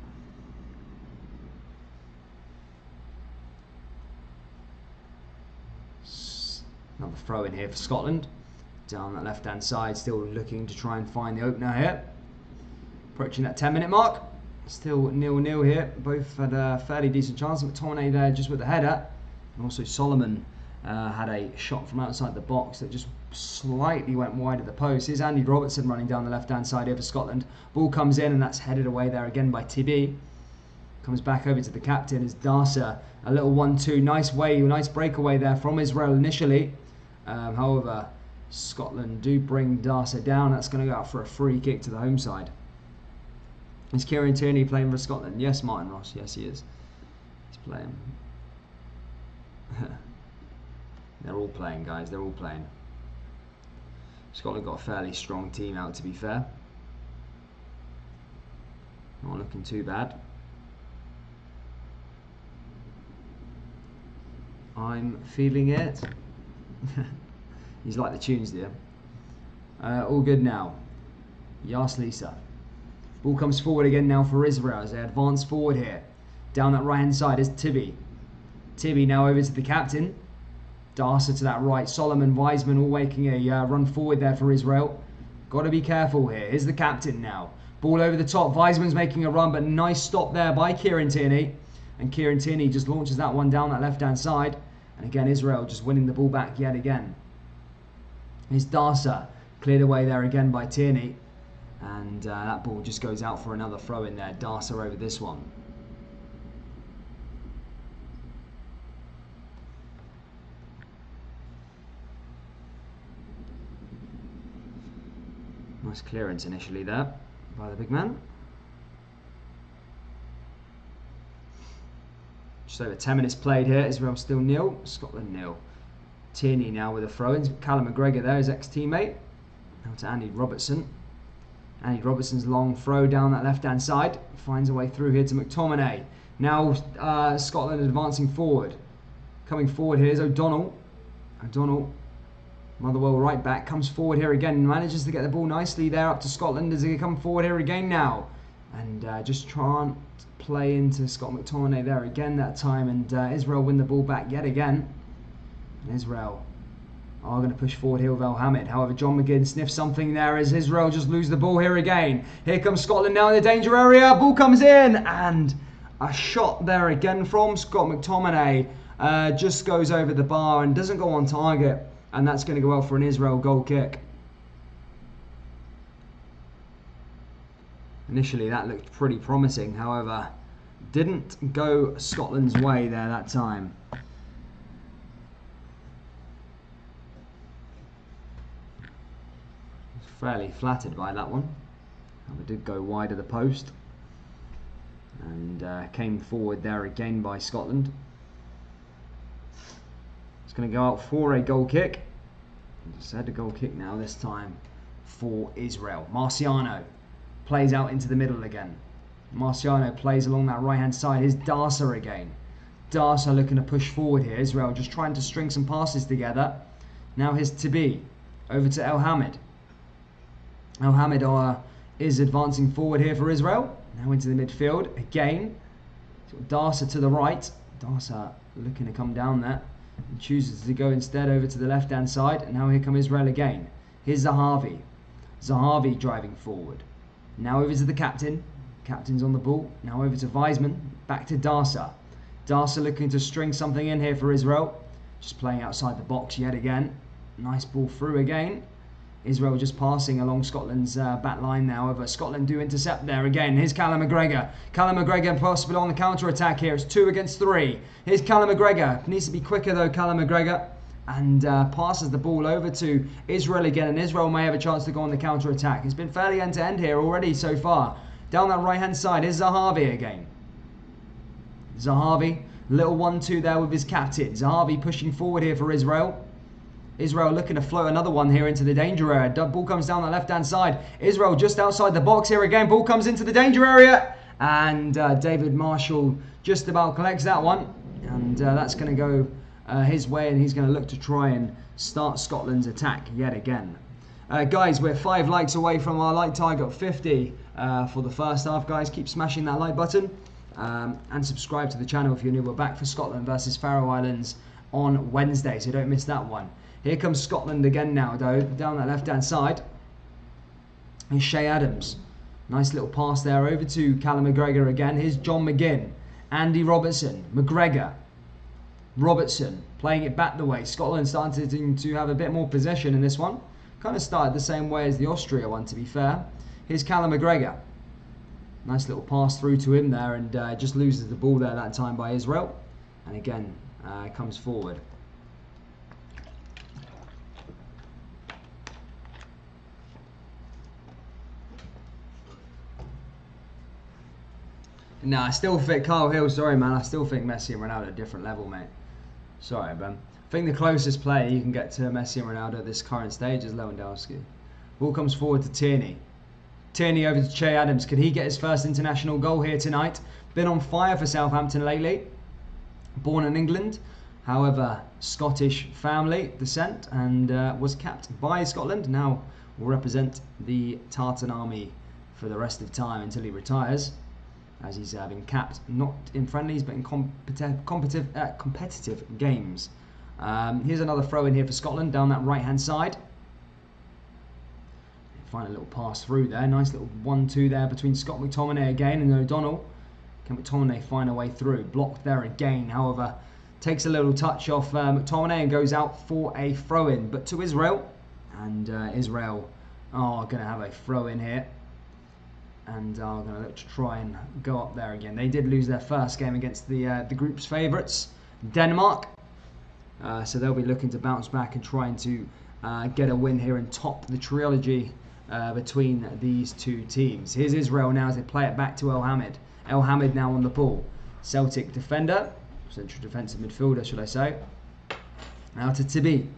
Another throw in here for Scotland. Down that left-hand side, still looking to try and find the opener here. Approaching that 10-minute mark. Still 0-0 here. Both had a fairly decent chance. McTominay there just with the header. And also Solomon had a shot from outside the box that just slightly went wide of the post. Here's Andy Robertson running down the left-hand side here for Scotland. Ball comes in and that's headed away there again by Tibi. Comes back over to the captain is Darsa. A little 1-2. Nice breakaway there from Israel initially. However, Scotland do bring Darsa down. That's going to go out for a free kick to the home side. Is Kieran Tierney playing for Scotland? Yes, Martin Ross. Yes, he is. He's playing. They're all playing, guys. They're all playing. Scotland got a fairly strong team out, to be fair. Not looking too bad. I'm feeling it. He's like the tunes there. All good now. Lisa. Ball comes forward again now for Israel as they advance forward here. Down that right hand side is Tibby. Tibby now over to the captain. Darcer to that right. Solomon, Wiseman all making a run forward there for Israel. Got to be careful here. Here's the captain now. Ball over the top. Wiseman's making a run, but nice stop there by Kieran Tierney. And Kieran Tierney just launches that one down that left-hand side. And again, Israel just winning the ball back yet again. Here's Darcer. Cleared away there again by Tierney. And that ball just goes out for another throw in there. Darcer over this one. Nice clearance initially there by the big man. Just over 10 minutes played here. Israel still nil. Scotland nil. Tierney now with a throw-in. Callum McGregor there, his ex-teammate. Now to Andy Robertson. Andy Robertson's long throw down that left-hand side. Finds a way through here to McTominay. Now Scotland advancing forward. Coming forward here is O'Donnell. O'Donnell, Motherwell right back, comes forward here again. Manages to get the ball nicely there up to Scotland as they come forward here again now. And just can't play into Scott McTominay there again that time. And Israel win the ball back yet again. And Israel are going to push forward here with El Hamid. However, John McGinn sniffs something there as Israel just lose the ball here again. Here comes Scotland now in the danger area. Ball comes in and a shot there again from Scott McTominay. Just goes over the bar and doesn't go on target. And that's going to go out for an Israel goal kick. Initially that looked pretty promising. However, didn't go Scotland's way there that time. Fairly flattered by that one. It did go wide of the post and came forward there again by Scotland. It's going to go out for a goal kick. Just had a goal kick now, this time for Israel. Marciano plays out into the middle again. Marciano plays along that right hand side. Here's Darcer again. Darcer looking to push forward here. Israel just trying to string some passes together. Now here's Tibi over to El Hamid. El Hamid is advancing forward here for Israel. Now into the midfield again. Darcer to the right. Darcer looking to come down there. And chooses to go instead over to the left hand side. And now here come Israel again. Here's Zahavi. Zahavi driving forward. Now over to the captain. Captain's on the ball. Now over to Wiseman. Back to Darcer. Darcer looking to string something in here for Israel. Just playing outside the box yet again. Nice ball through again. Israel just passing along Scotland's back line now. Over Scotland do intercept there again. Here's Callum McGregor. Callum McGregor possibly on the counter attack here. It's 2 against 3. Here's Callum McGregor. Needs to be quicker though, Callum McGregor. And passes the ball over to Israel again. And Israel may have a chance to go on the counter attack. It's been fairly end to end here already so far. Down that right hand side is Zahavi again. Zahavi, little 1-2 there with his captain. Zahavi pushing forward here for Israel. Israel looking to float another one here into the danger area. Ball comes down the left-hand side. Israel just outside the box here again. Ball comes into the danger area. And David Marshall just about collects that one. And that's going to go his way. And he's going to look to try and start Scotland's attack yet again. Guys, we're 5 likes away from our like target of 50 for the first half. Guys, keep smashing that like button. And subscribe to the channel if you're new. We're back for Scotland versus Faroe Islands on Wednesday. So don't miss that one. Here comes Scotland again now, though, down that left-hand side. Here's Shay Adams. Nice little pass there over to Callum McGregor again. Here's John McGinn. Andy Robertson. McGregor. Robertson playing it back the way. Scotland starting to have a bit more possession in this one. Kind of started the same way as the Austria one, to be fair. Here's Callum McGregor. Nice little pass through to him there and just loses the ball there that time by Israel. And again, comes forward. No, I still think Carl Hill, sorry man, I still think Messi and Ronaldo are a different level, mate. Sorry, Ben. I think the closest player you can get to Messi and Ronaldo at this current stage is Lewandowski. Ball comes forward to Tierney. Tierney over to Che Adams. Could he get his first international goal here tonight? Been on fire for Southampton lately. Born in England. However, Scottish family descent and was capped by Scotland. Now will represent the Tartan army for the rest of time until he retires, as he's been capped not in friendlies but in competitive games. Here's another throw in here for Scotland down that right hand side. Find a little pass through there, nice little 1-2 there between Scott McTominay again and O'Donnell. Can McTominay find a way through? Blocked there again, however, takes a little touch off McTominay and goes out for a throw in, but to Israel. And Israel are going to have a throw in here and are going to look to try and go up there again. They did lose their first game against the group's favourites, Denmark, so they'll be looking to bounce back and trying to get a win here and top the trilogy between these two teams. Here's Israel now as they play it back to El Hamid. El Hamid now on the ball. Celtic defender, central defensive midfielder should I say. Now to Tibi.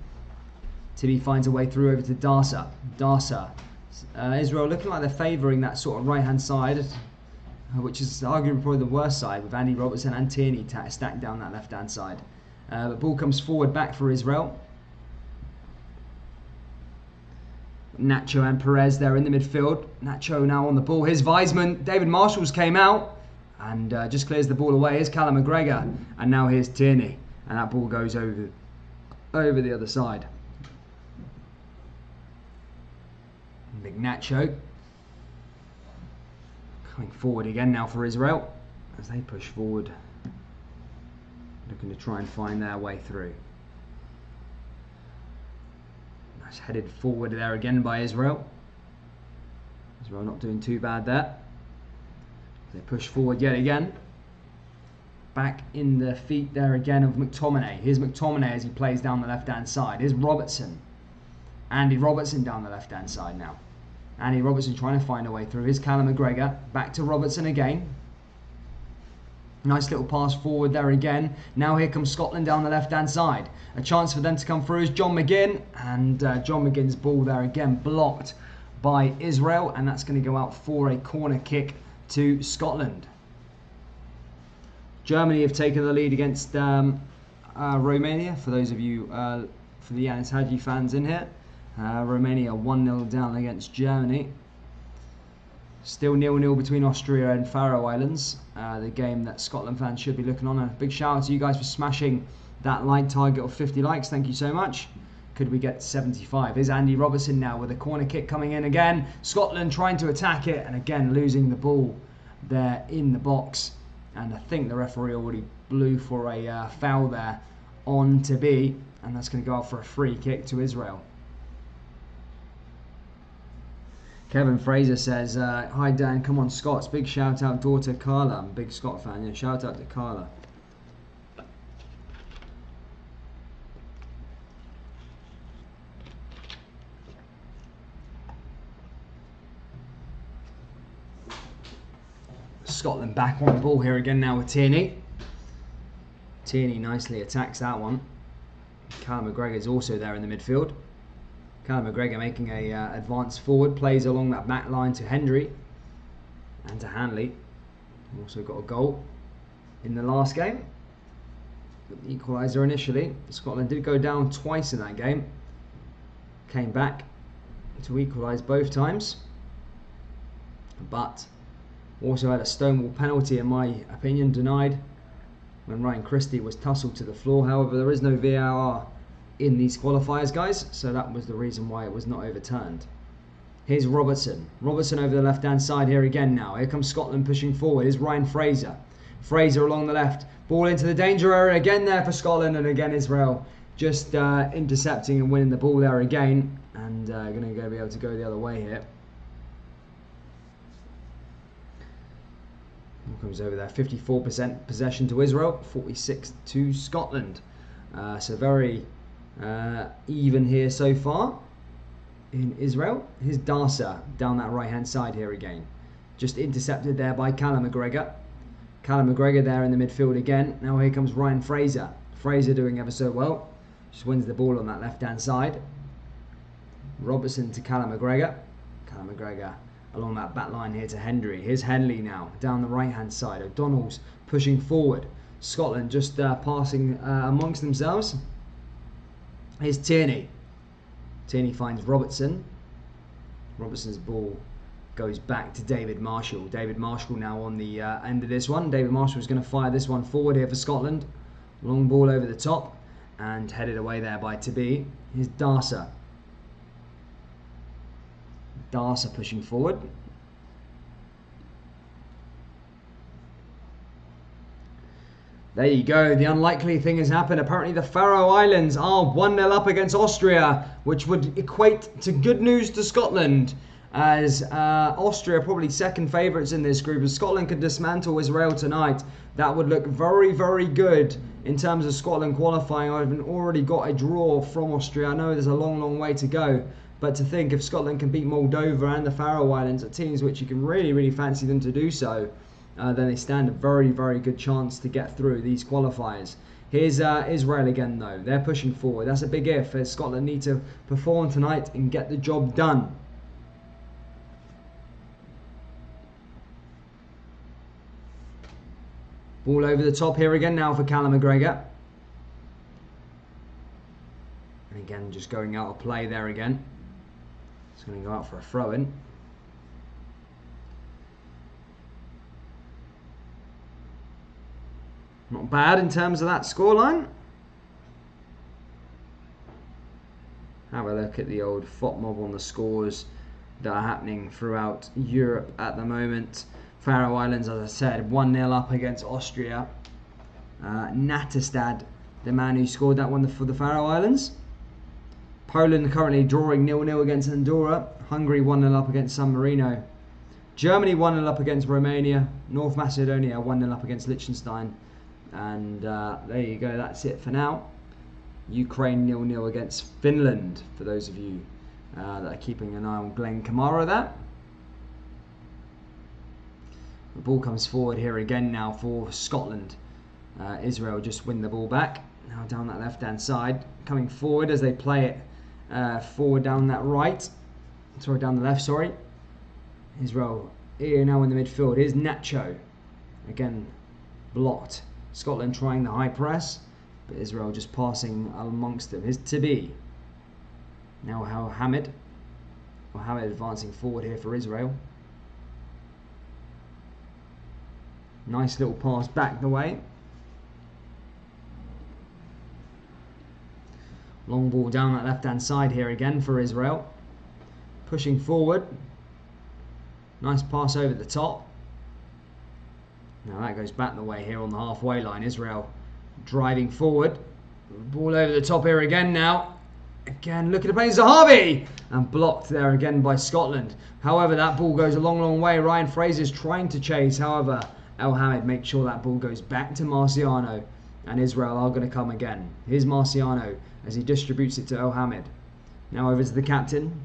Tibi finds a way through over to Darsa. Darsa. Israel looking like they're favouring that sort of right hand side, which is arguably probably the worst side, with Andy Robertson and Tierney stacked down that left hand side. But ball comes forward back for Israel. Nacho and Perez there in the midfield. Nacho now on the ball. Here's Wiseman. David Marshalls came out and just clears the ball away. Here's Callum McGregor. And now here's Tierney. And that ball goes over the other side. Big Nacho. Coming forward again now for Israel as they push forward. Looking to try and find their way through. Nice headed forward there again by Israel. Israel not doing too bad there. They push forward yet again. Back in the feet there again of McTominay. Here's McTominay as he plays down the left hand side. Here's Robertson. Andy Robertson down the left hand side now. Andy Robertson trying to find a way through. Here's Callum McGregor. Back to Robertson again. Nice little pass forward there again. Now here comes Scotland down the left hand side. A chance for them to come through is John McGinn. And John McGinn's ball there again blocked by Israel. And that's going to go out for a corner kick to Scotland. Germany have taken the lead against Romania. For those of you, for the Yanis Hadji fans in here. Romania 1-0 down against Germany. Still 0-0 between Austria and Faroe Islands. The game that Scotland fans should be looking on. A big shout out to you guys for smashing that like target of 50 likes. Thank you so much. Could we get 75? Here's Andy Robertson now with a corner kick coming in again. Scotland trying to attack it and again losing the ball there in the box. And I think the referee already blew for a foul there on Tibi. And that's going to go out for a free kick to Israel. Kevin Fraser says, hi Dan, come on Scots. Big shout out daughter Carla. I'm a big Scot fan. Yeah, shout out to Carla. Scotland back on the ball here again now with Tierney. Tierney nicely attacks that one. Callum McGregor is also there in the midfield. Callum McGregor making a advance forward, plays along that back line to Hendry and to Hanley. Also got a goal in the last game. The equaliser initially. Scotland did go down twice in that game. Came back to equalise both times. But also had a stonewall penalty, in my opinion, denied when Ryan Christie was tussled to the floor. However, there is no VAR in these qualifiers, guys, so that was the reason why it was not overturned. Here's Robertson. Robertson over the left-hand side here again now. Here comes Scotland pushing forward. Here's Ryan Fraser. Fraser along the left. Ball into the danger area again there for Scotland, and again Israel just intercepting and winning the ball there again, and going to be able to go the other way here. Ball comes over there. 54% possession to Israel, 46 to Scotland. So very even here so far in Israel. Here's Darsa down that right hand side here again. Just intercepted there by Callum McGregor. Callum McGregor there in the midfield again. Now here comes Ryan Fraser. Fraser doing ever so well. Just wins the ball on that left hand side. Robertson to Callum McGregor. Callum McGregor along that back line here to Hendry. Here's Henley now down the right hand side. O'Donnell's pushing forward. Scotland just passing amongst themselves. Here's Tierney. Tierney finds Robertson. Robertson's ball goes back to David Marshall. David Marshall now on the end of this one. David Marshall is going to fire this one forward here for Scotland. Long ball over the top and headed away there by Tabi. Here's Darsa. Darsa pushing forward. There you go. The unlikely thing has happened. Apparently the Faroe Islands are 1-0 up against Austria, which would equate to good news to Scotland, as Austria are probably second favourites in this group. If Scotland could dismantle Israel tonight, that would look very, very good in terms of Scotland qualifying. I've already got a draw from Austria. I know there's a long, long way to go, but to think if Scotland can beat Moldova and the Faroe Islands, are teams which you can really, really fancy them to do so, then they stand a very, very good chance to get through these qualifiers. Here's Israel again, though. They're pushing forward. That's a big if, as Scotland need to perform tonight and get the job done. Ball over the top here again now for Callum McGregor. And again, just going out of play there again. It's going to go out for a throw-in. Not bad in terms of that scoreline. Have a look at the old FOTMob on the scores that are happening throughout Europe at the moment. Faroe Islands, as I said, 1-0 up against Austria. Natastad, the man who scored that one for the Faroe Islands. Poland currently drawing 0-0 against Andorra. Hungary 1-0 up against San Marino. Germany 1-0 up against Romania. North Macedonia 1-0 up against Liechtenstein. And there you go, that's it for now. Ukraine 0-0 against Finland, for those of you that are keeping an eye on Glenn Kamara there. The ball comes forward here again now for Scotland. Israel just win the ball back. Now down that left-hand side, coming forward as they play it forward down that right. Sorry, down the left, sorry. Israel here now in the midfield. Here's Nacho. Again, blocked. Scotland trying the high press, but Israel just passing amongst them. Here's Tabi. Now Hamid. Hamid advancing forward here for Israel. Nice little pass back the way. Long ball down that left-hand side here again for Israel. Pushing forward. Nice pass over the top. Now that goes back the way here on the halfway line. Israel driving forward. Ball over the top here again now. Again, look at the play, Zahavi! And blocked there again by Scotland. However, that ball goes a long, long way. Ryan Fraser's trying to chase. However, El Hamid makes sure that ball goes back to Marciano. And Israel are going to come again. Here's Marciano as he distributes it to El Hamid. Now over to the captain.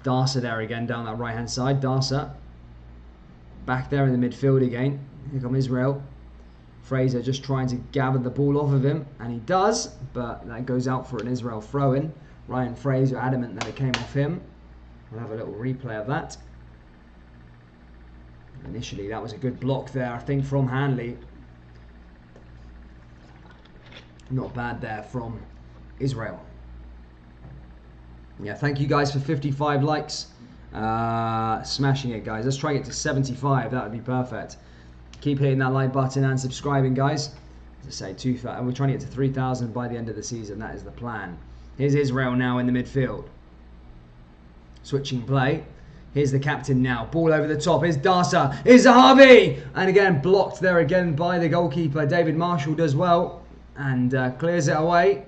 Darsa there again down that right-hand side. Darsa. Back there in the midfield again. Here come Israel. Fraser just trying to gather the ball off of him, and he does, but that goes out for an Israel throw-in. Ryan Fraser adamant that it came off him. We'll have a little replay of that. Initially, that was a good block there, I think, from Hanley. Not bad there from Israel. Yeah, thank you guys for 55 likes. Smashing it, guys. Let's try and get to 75. That would be perfect. Keep hitting that like button and subscribing, guys. As I say, we're trying to get to 3,000 by the end of the season. That is the plan. Here's Israel now in the midfield. Switching play. Here's the captain now. Ball over the top. Here's Darsa. Here's Zahavi! And again, blocked there again by the goalkeeper. David Marshall does well and clears it away.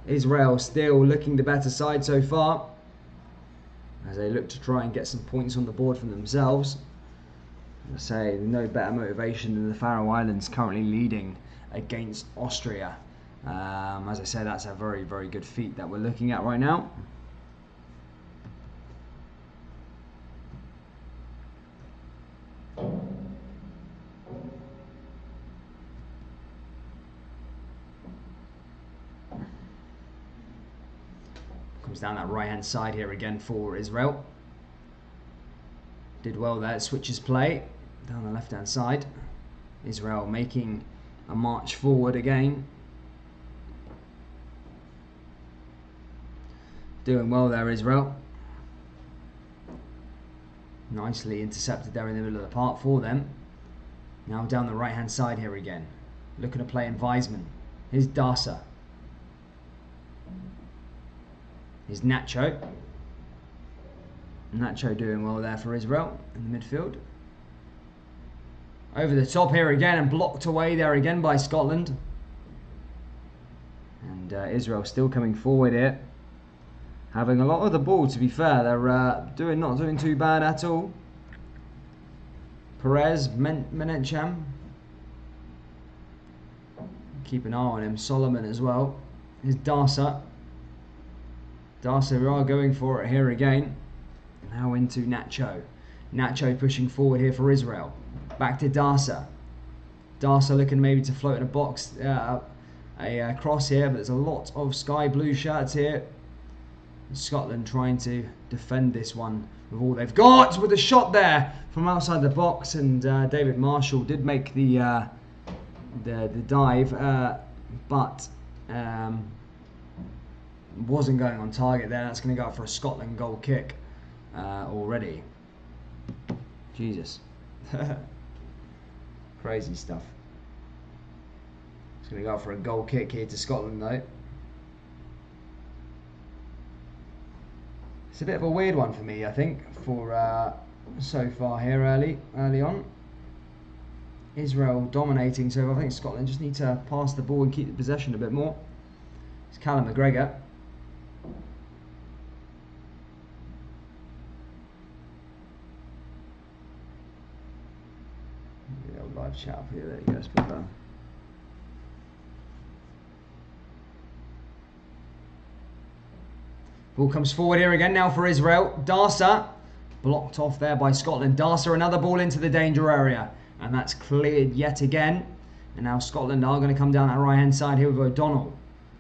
Israel still looking the better side so far, as they look to try and get some points on the board for themselves. As I say, no better motivation than the Faroe Islands currently leading against Austria. As I say, that's a very, very good feat that we're looking at right now. Comes down that right-hand side here again for Israel. Did well there, switches play down the left-hand side. Israel making a march forward again. Doing well there, Israel. Nicely intercepted there in the middle of the park for them. Now down the right hand side here again. Looking to play in Wiseman. Here's Darsa. Here's Nacho. Nacho doing well there for Israel in the midfield. Over the top here again and blocked away there again by Scotland. And Israel still coming forward here. Having a lot of the ball, to be fair. They're not doing too bad at all. Perez, Menecham. Keep an eye on him. Solomon as well. Here's Darsa. Darsa, we are going for it here again. Now into Nacho. Nacho pushing forward here for Israel. Back to Darsa. Darsa looking maybe to float in a box, a cross here, but there's a lot of sky blue shirts here. Scotland trying to defend this one with all they've got, with a shot there from outside the box, and David Marshall did make the dive, but wasn't going on target there. That's going to go out for a Scotland goal kick already. Jesus. Crazy stuff. It's going to go out for a goal kick here to Scotland though. It's a bit of a weird one for me, I think, for so far here early on. Israel dominating, so I think Scotland just need to pass the ball and keep the possession a bit more. It's Callum McGregor. Live chat up here, there you go, let's put that. Ball comes forward here again now for Israel. Darsa blocked off there by Scotland. Darsa, another ball into the danger area, and that's cleared yet again. And now Scotland are going to come down that right hand side here with O'Donnell.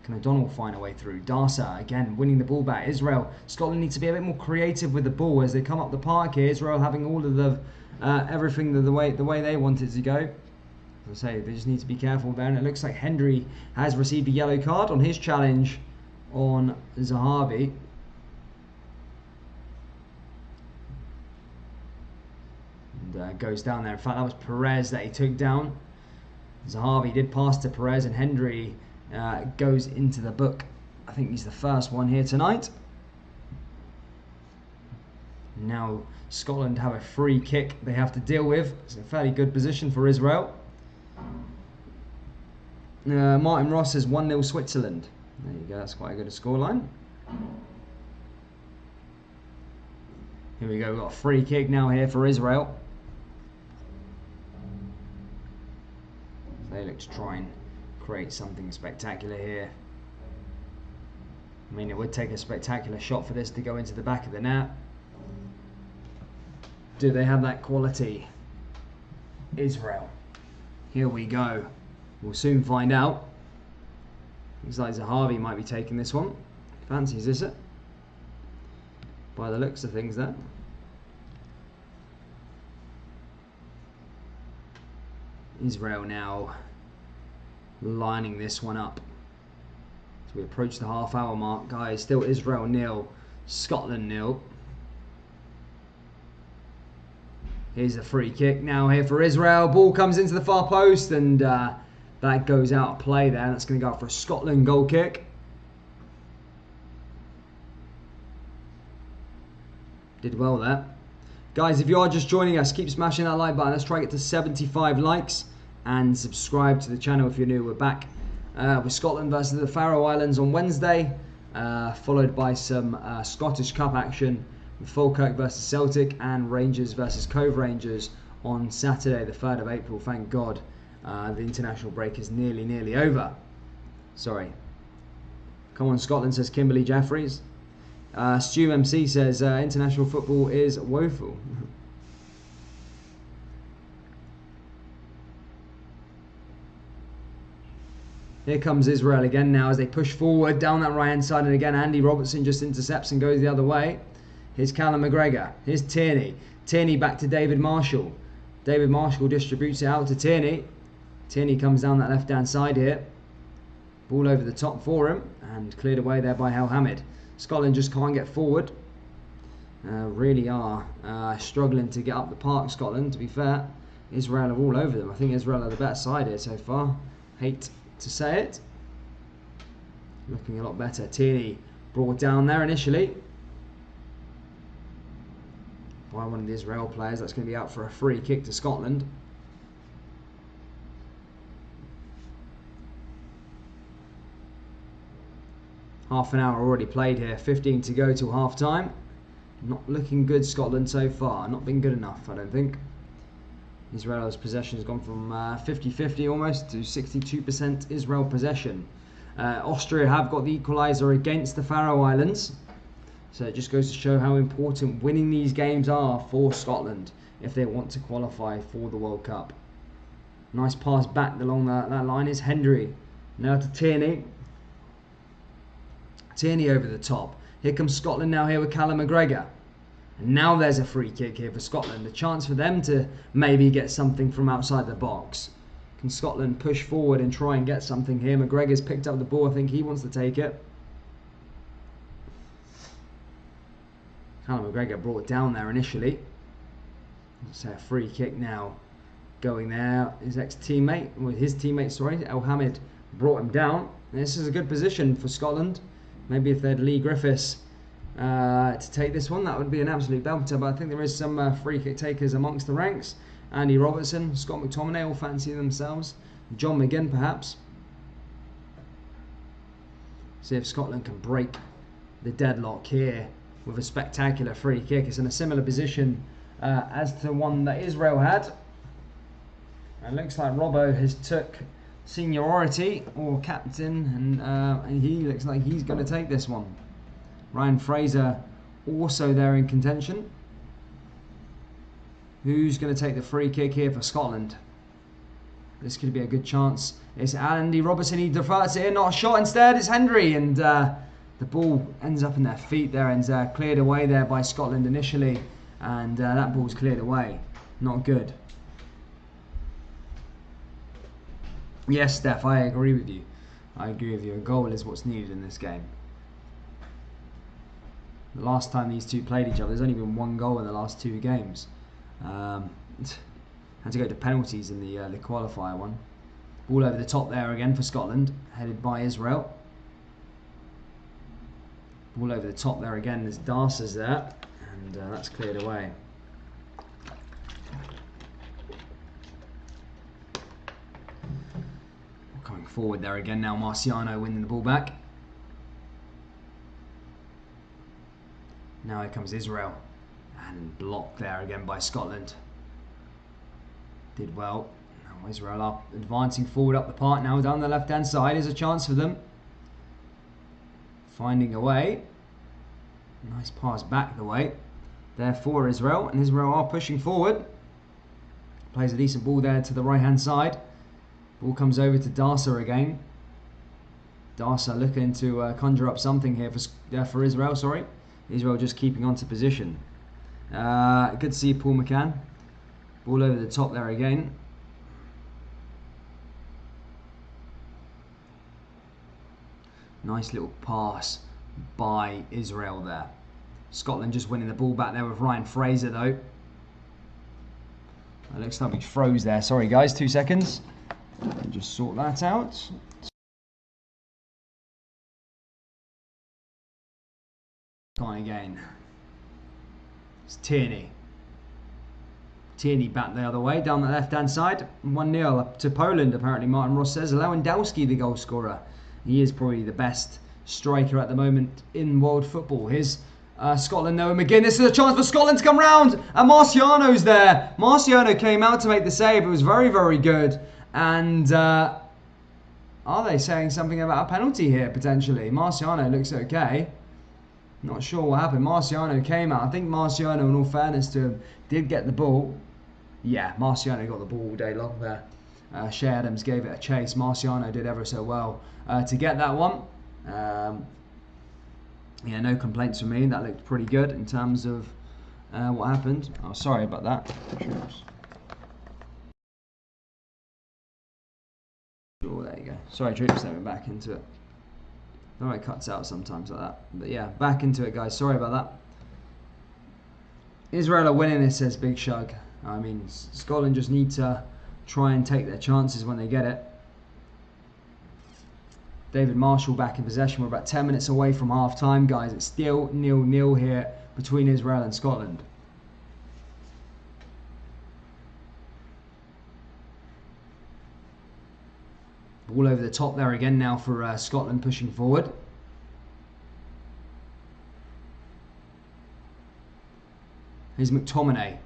Can O'Donnell find a way through? Darsa again winning the ball back. Israel, Scotland need to be a bit more creative with the ball as they come up the park here. Israel having all of the everything the way they wanted to go. As I say, they just need to be careful there. And it looks like Hendry has received a yellow card on his challenge on Zahavi. And goes down there. In fact, that was Perez that he took down. Zahavi did pass to Perez, and Hendry goes into the book. I think he's the first one here tonight. Now Scotland have a free kick they have to deal with. It's a fairly good position for Israel. Martin Ross says 1-0 Switzerland. There you go, that's quite a good scoreline. Here we go, we've got a free kick now here for Israel. They look to try and create something spectacular here. I mean, it would take a spectacular shot for this to go into the back of the net. Do they have that quality? Israel. Here we go. We'll soon find out. Looks like Zahavi might be taking this one. Fancies, is it? By the looks of things there. Israel now lining this one up. As we approach the half-hour mark, guys, still Israel 0, Scotland 0. Here's the free kick now here for Israel. Ball comes into the far post, and that goes out of play there. That's going to go out for a Scotland goal kick. Did well there. Guys, if you are just joining us, keep smashing that like button. Let's try to get to 75 likes. And subscribe to the channel if you're new. We're back with Scotland versus the Faroe Islands on Wednesday. Followed by some Scottish Cup action with Falkirk versus Celtic and Rangers versus Cove Rangers on Saturday the 3rd of April. Thank God the international break is nearly over. Sorry. Come on Scotland, says Kimberly Jeffries. Stu MC says international football is woeful. Here comes Israel again now as they push forward down that right hand side, and again Andy Robertson just intercepts and goes the other way. Here's Callum McGregor. Here's Tierney. Tierney back to David Marshall. David Marshall distributes it out to Tierney. Tierney comes down that left hand side here. Ball over the top for him and cleared away there by Hal Hamid. Scotland just can't get forward. Really are struggling to get up the park, Scotland, to be fair. Israel are all over them. I think Israel are the better side here so far. Hate to say it. Looking a lot better. Tierney brought down there initially by one of the Israel players. That's going to be out for a free kick to Scotland. Half an hour already played here. 15 to go till half time. Not looking good, Scotland, so far. Not been good enough, I don't think. Israel's possession has gone from 50-50 almost to 62% Israel possession. Austria have got the equaliser against the Faroe Islands. So it just goes to show how important winning these games are for Scotland if they want to qualify for the World Cup. Nice pass back along that line is Hendry. Now to Tierney. Tierney over the top. Here comes Scotland now here with Callum McGregor. And now there's a free kick here for Scotland. A chance for them to maybe get something from outside the box. Can Scotland push forward and try and get something here? McGregor's picked up the ball. I think he wants to take it. Callum McGregor brought down there initially. Let's say a free kick now. Going there. His ex-teammate, well, his teammate, sorry, El Hamid brought him down. And this is a good position for Scotland. Maybe if they had Lee Griffiths to take this one, that would be an absolute belter. But I think there is some free kick takers amongst the ranks. Andy Robertson, Scott McTominay all fancy themselves. John McGinn perhaps. See if Scotland can break the deadlock here with a spectacular free kick. It's in a similar position as to one that Israel had. It looks like Robbo has took seniority or captain, and he looks like he's going to take this one. Ryan Fraser also there in contention. Who's going to take the free kick here for Scotland? This could be a good chance. It's Andy Robertson. He diverts it in, not a shot. Instead, it's Hendry, and the ball ends up in their feet there and cleared away there by Scotland initially, and that ball's cleared away. Not good. Yes, Steph, I agree with you. I agree with you. A goal is what's needed in this game. The last time these two played each other, there's only been one goal in the last two games. Had to go to penalties in the qualifier one. Ball over the top there again for Scotland, headed by Israel. Ball over the top there again. There's Darcer's there, and that's cleared away. Coming forward there again now. Marciano winning the ball back. Now here comes Israel, and blocked there again by Scotland. Did well. Now Israel up, advancing forward up the park now down the left hand side. Is a chance for them. Finding a way. Nice pass back the way there for Israel, and Israel are pushing forward. Plays a decent ball there to the right hand side. Ball comes over to Darcer again. Darcer looking to conjure up something here for Israel. Sorry, Israel just keeping on to position. Good to see Paul McCann. Ball over the top there again. Nice little pass by Israel there. Scotland just winning the ball back there with Ryan Fraser though. It looks like we froze there. Sorry guys, 2 seconds. Just sort that out. Try again. It's Tierney. Tierney back the other way, down the left-hand side. 1-0 up to Poland, apparently, Martin Ross says. Lewandowski, the goal scorer. He is probably the best striker at the moment in world football. Here's Scotland, Noah McGinn. This is a chance for Scotland to come round. And Marciano's there. Marciano came out to make the save. It was very, very good. And are they saying something about a penalty here, potentially? Marciano looks okay. Not sure what happened. Marciano came out. I think Marciano, in all fairness to him, did get the ball. Yeah, Marciano got the ball all day long there. Shea Adams gave it a chase. Marciano did ever so well to get that one. Yeah, no complaints from me. That looked pretty good in terms of what happened. Oh, sorry about that. Oh, there you go. Sorry, troops, let me back into it. All right, cuts out sometimes like that. But yeah, back into it, guys. Sorry about that. Israel are winning this, says Big Shug. I mean, Scotland just need to try and take their chances when they get it. David Marshall back in possession. We're about 10 minutes away from half time, guys. It's still 0-0 here between Israel and Scotland. Ball over the top there again now for Scotland pushing forward. Here's McTominay.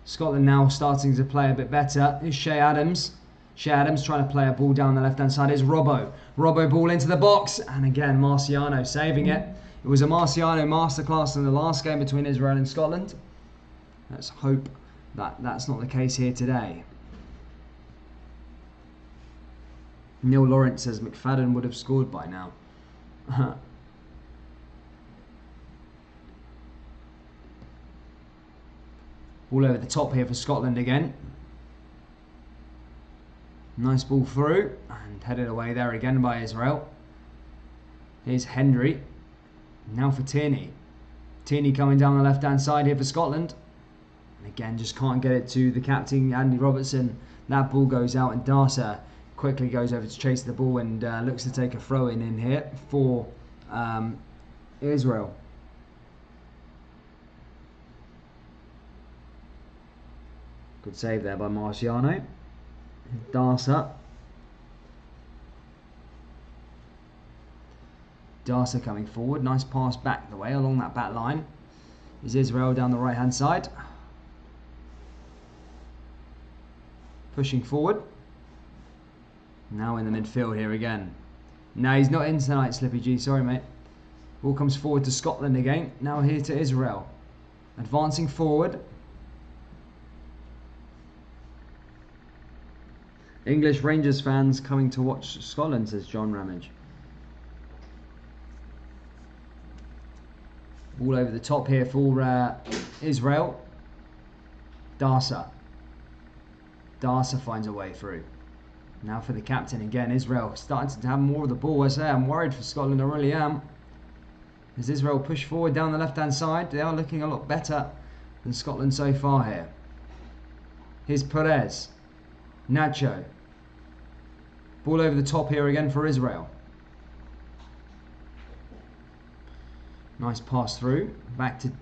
Scotland now starting to play a bit better. Here's Shea Adams. Shea Adams trying to play a ball down the left-hand side. Here's Robbo. Robbo ball into the box. And again, Marciano saving it. It was a Marciano masterclass in the last game between Israel and Scotland. Let's hope that that's not the case here today. Neil Lawrence says McFadden would have scored by now. All over the top here for Scotland again. Nice ball through and headed away there again by Israel. Here's Hendry. Now for Tierney. Tierney coming down the left-hand side here for Scotland. And again, just can't get it to the captain, Andy Robertson. That ball goes out and Darcer quickly goes over to chase the ball and looks to take a throw-in in here for Israel. Good save there by Marciano. Darcer. Darcer coming forward. Nice pass back the way along that back line. Is Israel down the right hand side. Pushing forward. Now in the midfield here again. No, he's not in tonight, Slippy G. Sorry, mate. Ball comes forward to Scotland again. Now here to Israel. Advancing forward. English Rangers fans coming to watch Scotland, says John Ramage. Ball over the top here for Israel. Darcer. Darcer finds a way through. Now for the captain again. Israel starting to have more of the ball. I say I'm worried for Scotland, I really am. As Israel push forward down the left-hand side, they are looking a lot better than Scotland so far here. Here's Perez. Nacho. Ball over the top here again for Israel. Nice pass through. Back to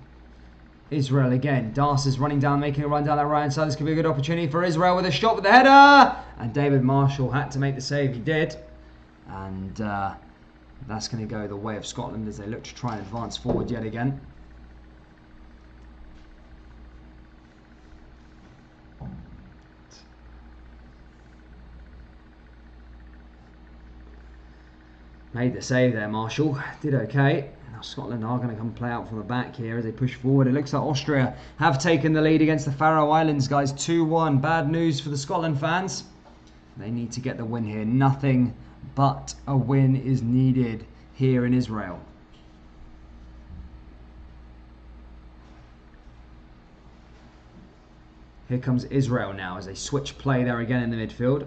Israel again. Darcer's running down, making a run down that right hand side. This could be a good opportunity for Israel with a shot with the header. And David Marshall had to make the save. He did. And that's going to go the way of Scotland as they look to try and advance forward yet again. Made the save there, Marshall. Did okay. Now Scotland are going to come play out from the back here as they push forward. It looks like Austria have taken the lead against the Faroe Islands, guys. 2-1. Bad news for the Scotland fans. They need to get the win here. Nothing but a win is needed here in Israel. Here comes Israel now as they switch play there again in the midfield.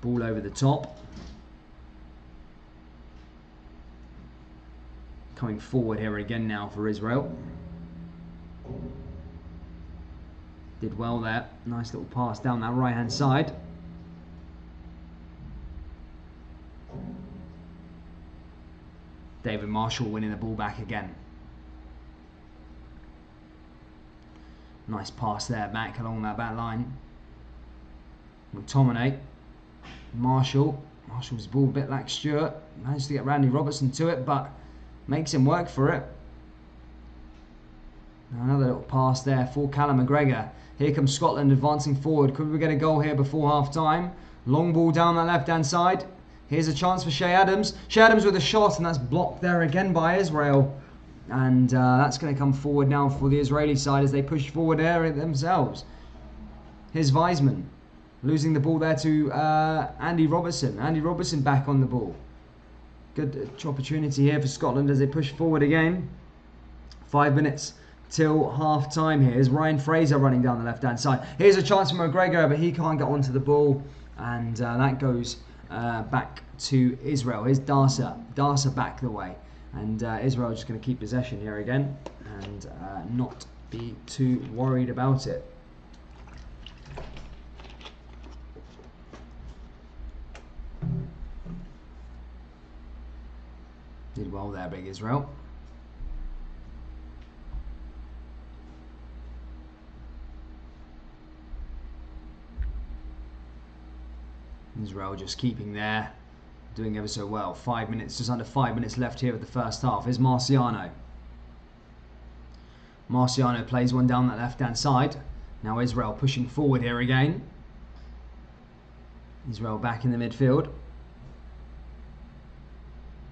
Ball over the top. Coming forward here again now for Israel. Did well there. Nice little pass down that right hand side. David Marshall winning the ball back again. Nice pass there back along that back line. McTominay. Marshall's ball a bit like Stewart. Managed to get Randy Robertson to it, but makes him work for it. Now another little pass there for Callum McGregor. Here comes Scotland advancing forward. Could we get a goal here before half time? Long ball down that left hand side. Here's a chance for Shea Adams. Shea Adams with a shot, and that's blocked there again by Israel. And that's going to come forward now for the Israeli side as they push forward there themselves. Here's Wiseman. Losing the ball there to Andy Robertson. Andy Robertson back on the ball. Good opportunity here for Scotland as they push forward again. 5 minutes till half time here. Here's Ryan Fraser running down the left hand side. Here's a chance for McGregor, but he can't get onto the ball. And that goes back to Israel. Here's Darsa. Darsa back the way. And Israel just going to keep possession here again and not be too worried about it. Did well there, big Israel. Israel just keeping there, doing ever so well. 5 minutes, just under 5 minutes left here of the first half. Here's Marciano. Marciano plays one down that left-hand side. Now Israel pushing forward here again. Israel back in the midfield.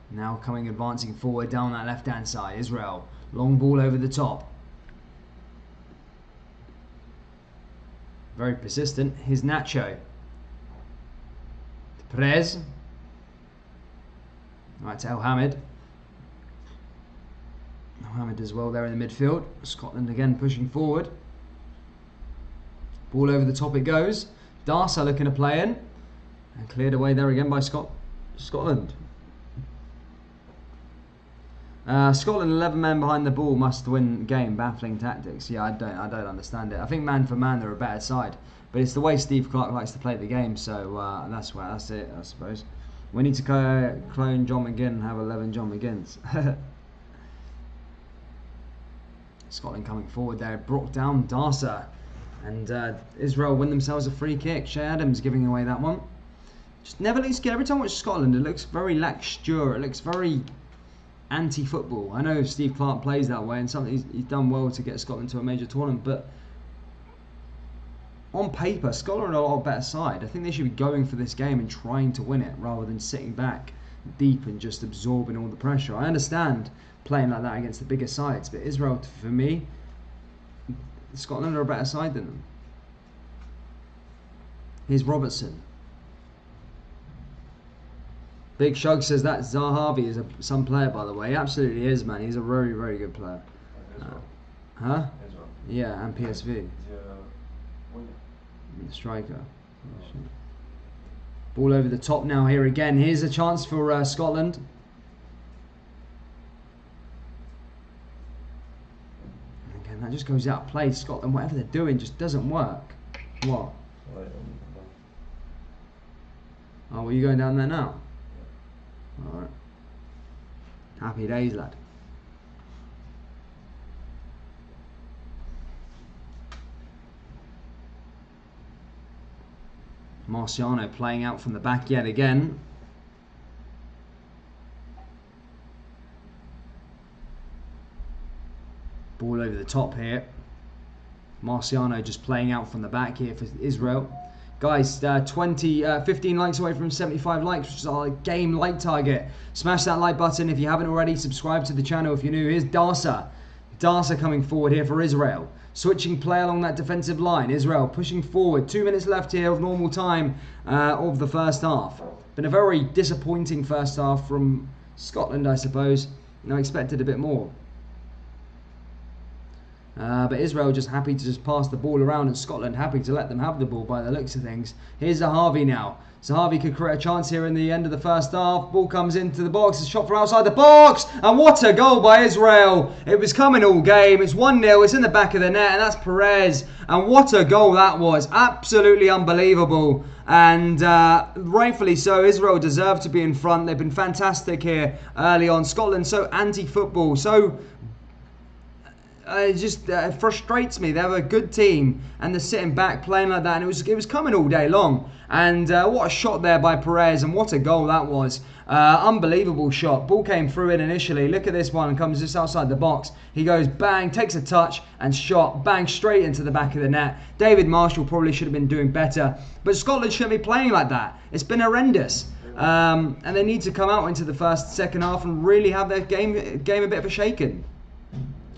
Now advancing forward down that left-hand side. Israel, long ball over the top. Very persistent. Here's Nacho. Perez. Right to El Hamid. El Hamid as well there in the midfield. Scotland again pushing forward. Ball over the top it goes. Darsa looking to play in. And cleared away there again by Scotland. Scotland 11 men behind the ball must win game. Baffling tactics. Yeah, I don't understand it. I think man for man they're a better side. But it's the way Steve Clarke likes to play the game, so that's it, I suppose. We need to clone John McGinn and have 11 John McGinns. Scotland coming forward there, brought down Darsa. And Israel win themselves a free kick. Shea Adams giving away that one. Just never looks good. Every time I watch Scotland, it looks very lacklustre. It looks very anti-football. I know Steve Clarke plays that way, and something he's done well to get Scotland to a major tournament, but on paper, Scotland are a lot better side. I think they should be going for this game and trying to win it rather than sitting back deep and just absorbing all the pressure. I understand playing like that against the bigger sides, but Israel, for me, Scotland are a better side than them. Here's Robertson. Big Shug says that Zahavi is some player, by the way. He absolutely is, man. He's a very, very good player. Huh? Yeah, and PSV. Striker. Ball over the top now here again. Here's a chance for Scotland. And again, that just goes out of play. Scotland, whatever they're doing, just doesn't work. What? Oh, well, you going down there now? Alright. Happy days, lad. Marciano playing out from the back yet again. Ball over the top here. Marciano just playing out from the back here for Israel. Guys, 15 likes away from 75 likes, which is our game like target. Smash that like button if you haven't already. Subscribe to the channel if you're new. Here's Darsa. Darsa coming forward here for Israel. Switching play along that defensive line. Israel pushing forward. 2 minutes left here of normal time of the first half. Been a very disappointing first half from Scotland, I suppose. I expected a bit more. But Israel just happy to just pass the ball around, and Scotland happy to let them have the ball by the looks of things. Here's Zahavi now. Zahavi could create a chance here in the end of the first half. Ball comes into the box. It's shot from outside the box. And what a goal by Israel. It was coming all game. It's 1-0. It's in the back of the net. And that's Perez. And what a goal that was. Absolutely unbelievable. And rightfully so. Israel deserved to be in front. They've been fantastic here early on. Scotland so anti-football. So it just frustrates me. They have a good team and they're sitting back playing like that, and it was coming all day long. And what a shot there by Perez, and what a goal that was. Unbelievable shot. Ball came through in initially. Look at this one, comes just outside the box. He goes bang, takes a touch and shot, bang, straight into the back of the net. David Marshall probably should have been doing better, but Scotland shouldn't be playing like that. It's been horrendous. And they need to come out into the second half and really have their game a bit of a shaking.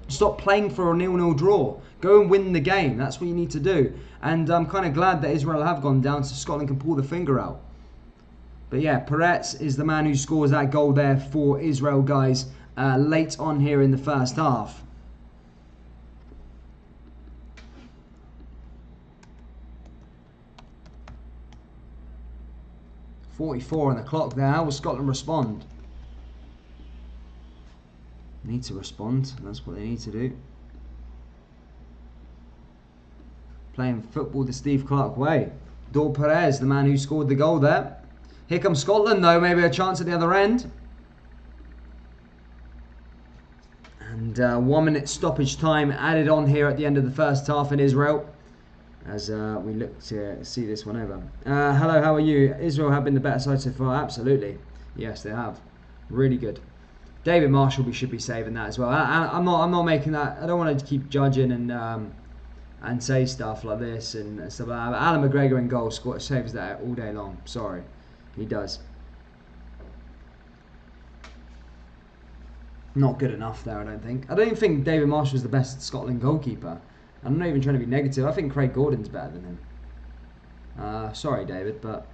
Stop playing for a 0-0 draw. Go and win the game. That's what you need to do. And I'm kind of glad that Israel have gone down so Scotland can pull the finger out. But yeah, Perez is the man who scores that goal there for Israel, guys, late on here in the first half. 44 on the clock there. How will Scotland respond? Need to respond. That's what they need to do. Playing football the Steve Clark way. Dor Perez, the man who scored the goal there. Here comes Scotland though, maybe a chance at the other end. And 1 minute stoppage time added on here at the end of the first half in Israel. As we look to see this one over. Hello, how are you? Israel have been the better side so far. Absolutely. Yes, they have. Really good. David Marshall should be saving that as well. I'm not making that. I don't want to keep judging and say stuff like this and stuff like that. But Alan McGregor in goal saves that all day long. Sorry, he does. Not good enough there, I don't think. I don't even think David Marshall is the best Scotland goalkeeper. I'm not even trying to be negative. I think Craig Gordon's better than him. Sorry, David, but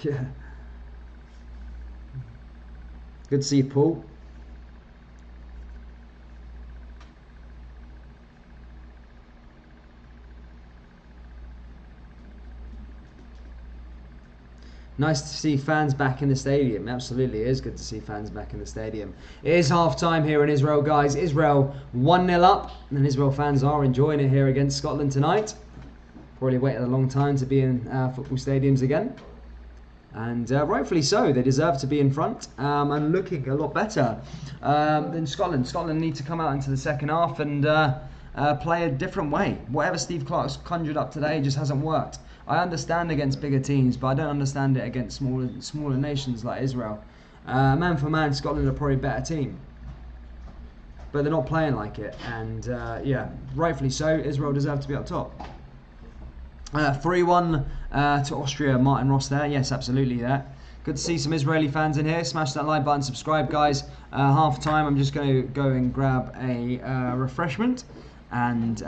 yeah. Good to see you, Paul. Nice to see fans back in the stadium. Absolutely, it is good to see fans back in the stadium. It is half time here in Israel, guys. Israel 1-0 up, and Israel fans are enjoying it here against Scotland tonight. Probably waited a long time to be in football stadiums again. And rightfully so, they deserve to be in front and looking a lot better than Scotland. Scotland need to come out into the second half and play a different way. Whatever Steve Clark's conjured up today just hasn't worked. I understand against bigger teams, but I don't understand it against smaller nations like Israel. Man for man, Scotland are probably a better team. But they're not playing like it. And yeah, rightfully so, Israel deserve to be up top. 3-1 to Austria, Martin Ross there. Yes, absolutely there. Good to see some Israeli fans in here. Smash that like button, subscribe, guys. Half time, I'm just going to go and grab a refreshment. And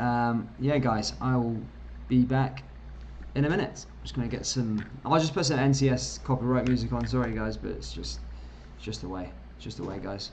yeah, guys, I will be back in a minute. I'm just going to get some. I'll just put some NCS copyright music on. Sorry, guys, but it's just the way. It's just the way, guys.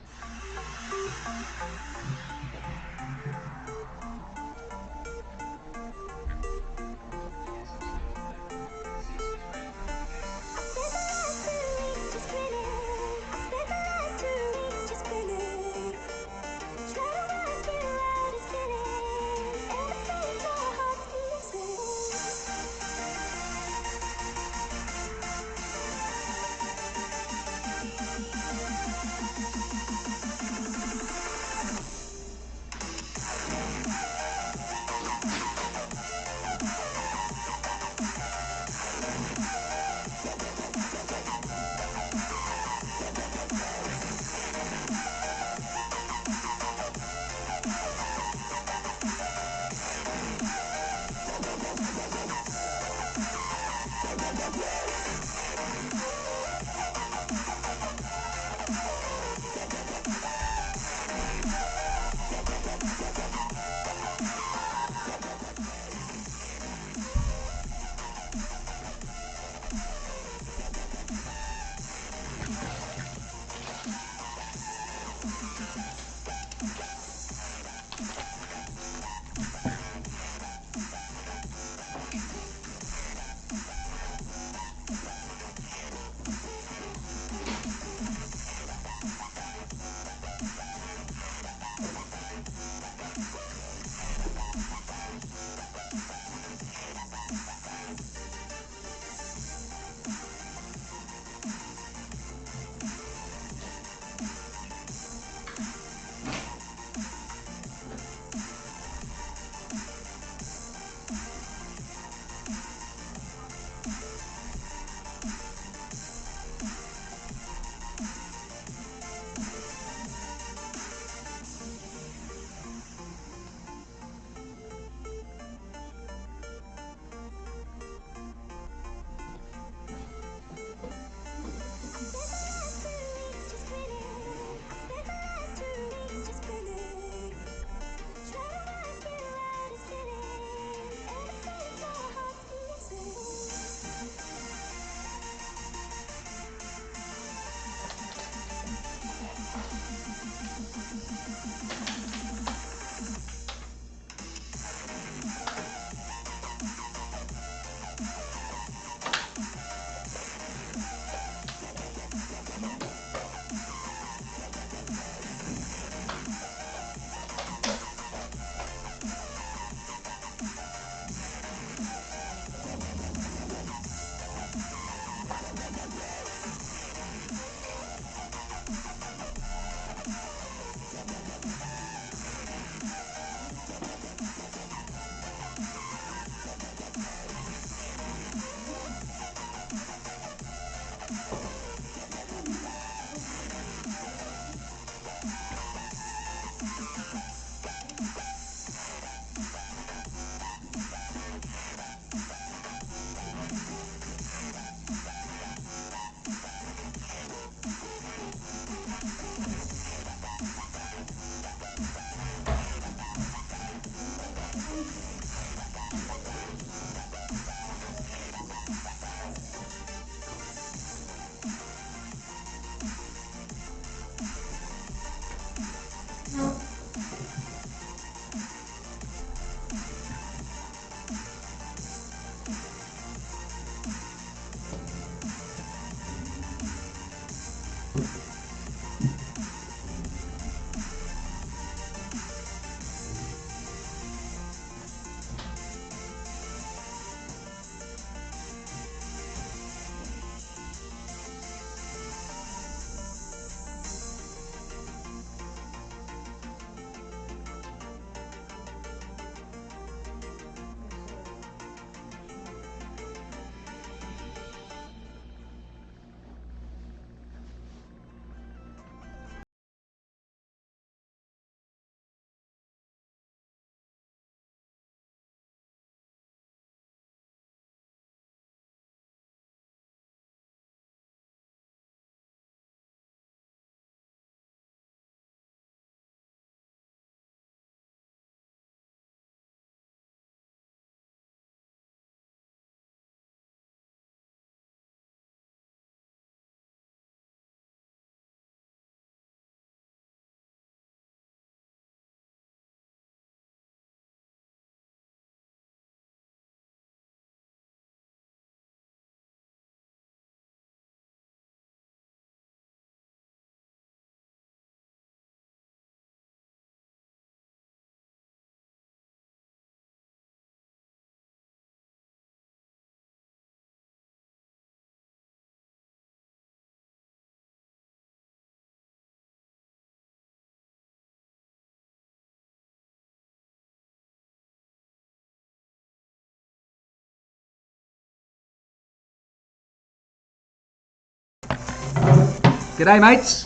G'day mates,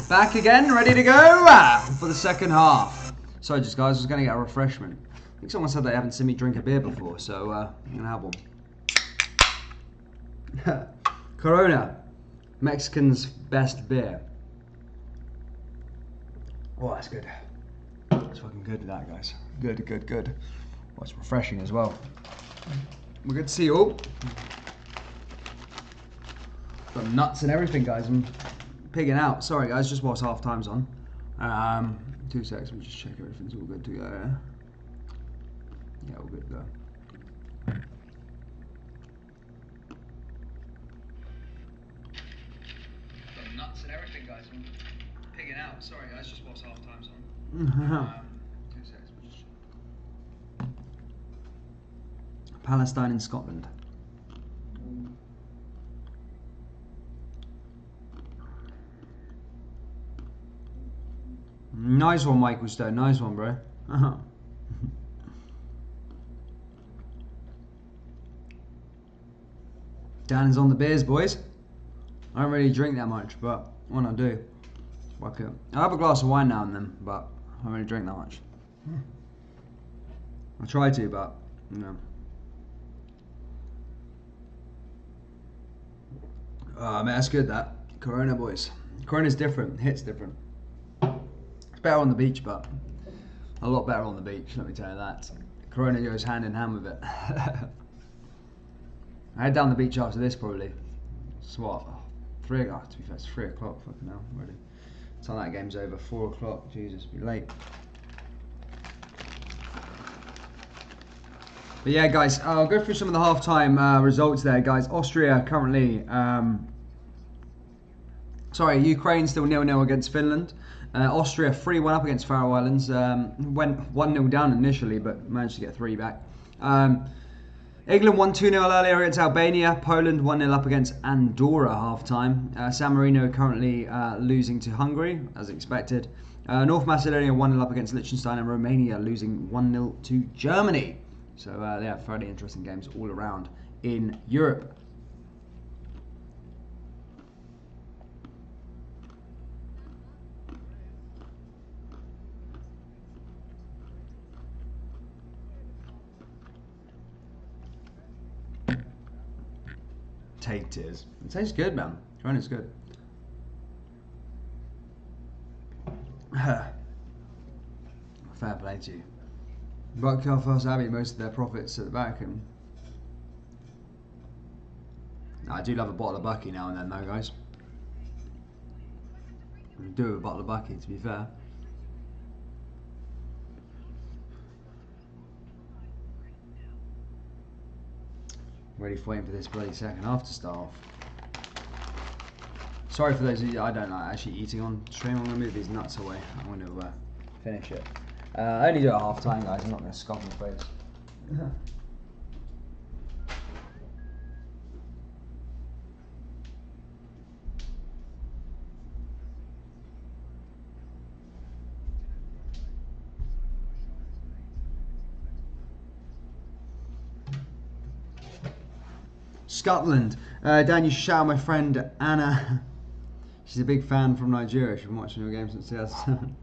back again, ready to go for the second half. Sorry just guys, I was going to get a refreshment. I think someone said they haven't seen me drink a beer before, so I'm going to have one. Corona, Mexican's best beer. Oh, that's good. It's fucking good, that guys. Good, good, good. Oh, it's refreshing as well. We're good to see you all. Got nuts and everything, guys. I'm pigging out. Sorry, guys, just whilst half time's on. 2 seconds, we'll just check everything's all good to go. Yeah, all good to go. Got nuts and everything, guys. I'm pigging out. Sorry, guys, just whilst half time's on. 2 seconds, we'll just check. Palestine and Scotland. Nice one, Michael Stone. Nice one, bro. Dan's on the beers, boys. I don't really drink that much, but when I do, fuck it. I have a glass of wine now and then, but I don't really drink that much. I try to, but you know. Man, that's good. That Corona, boys. Corona's different. Hits different. Better on the beach, but a lot better on the beach, let me tell you that. Corona goes hand in hand with it. I head down the beach after this probably. It's what? 3 o'clock, to be fair, it's 3 o'clock, fucking hell, already. Time that game's over, 4 o'clock, Jesus, be late. But yeah, guys, I'll go through some of the halftime results there, guys. Austria currently, Ukraine still 0-0 against Finland. Austria 3-1 up against Faroe Islands. Went 1-0 down initially, but managed to get 3 back. England won 2-0 earlier against Albania. Poland 1-0 up against Andorra half-time. San Marino currently losing to Hungary, as expected. North Macedonia 1-0 up against Liechtenstein, and Romania losing 1-0 to Germany. So they have fairly interesting games all around in Europe. Take tears. It tastes good, man. Corona's good. Fair play to you. But Belfast Abbey, most of their profits at the back. And I do love a bottle of Bucky now and then, though, guys. I do have a bottle of Bucky, to be fair. Ready for waiting for this bloody second half to start off. Sorry for those of you I don't like actually eating on stream. I'm going to move these nuts away. I want to finish it. I only do it at half time, guys. I'm not going to scoff in the face. Scotland. Dan, you should shout out my friend Anna. She's a big fan from Nigeria. She's been watching your games since 2007.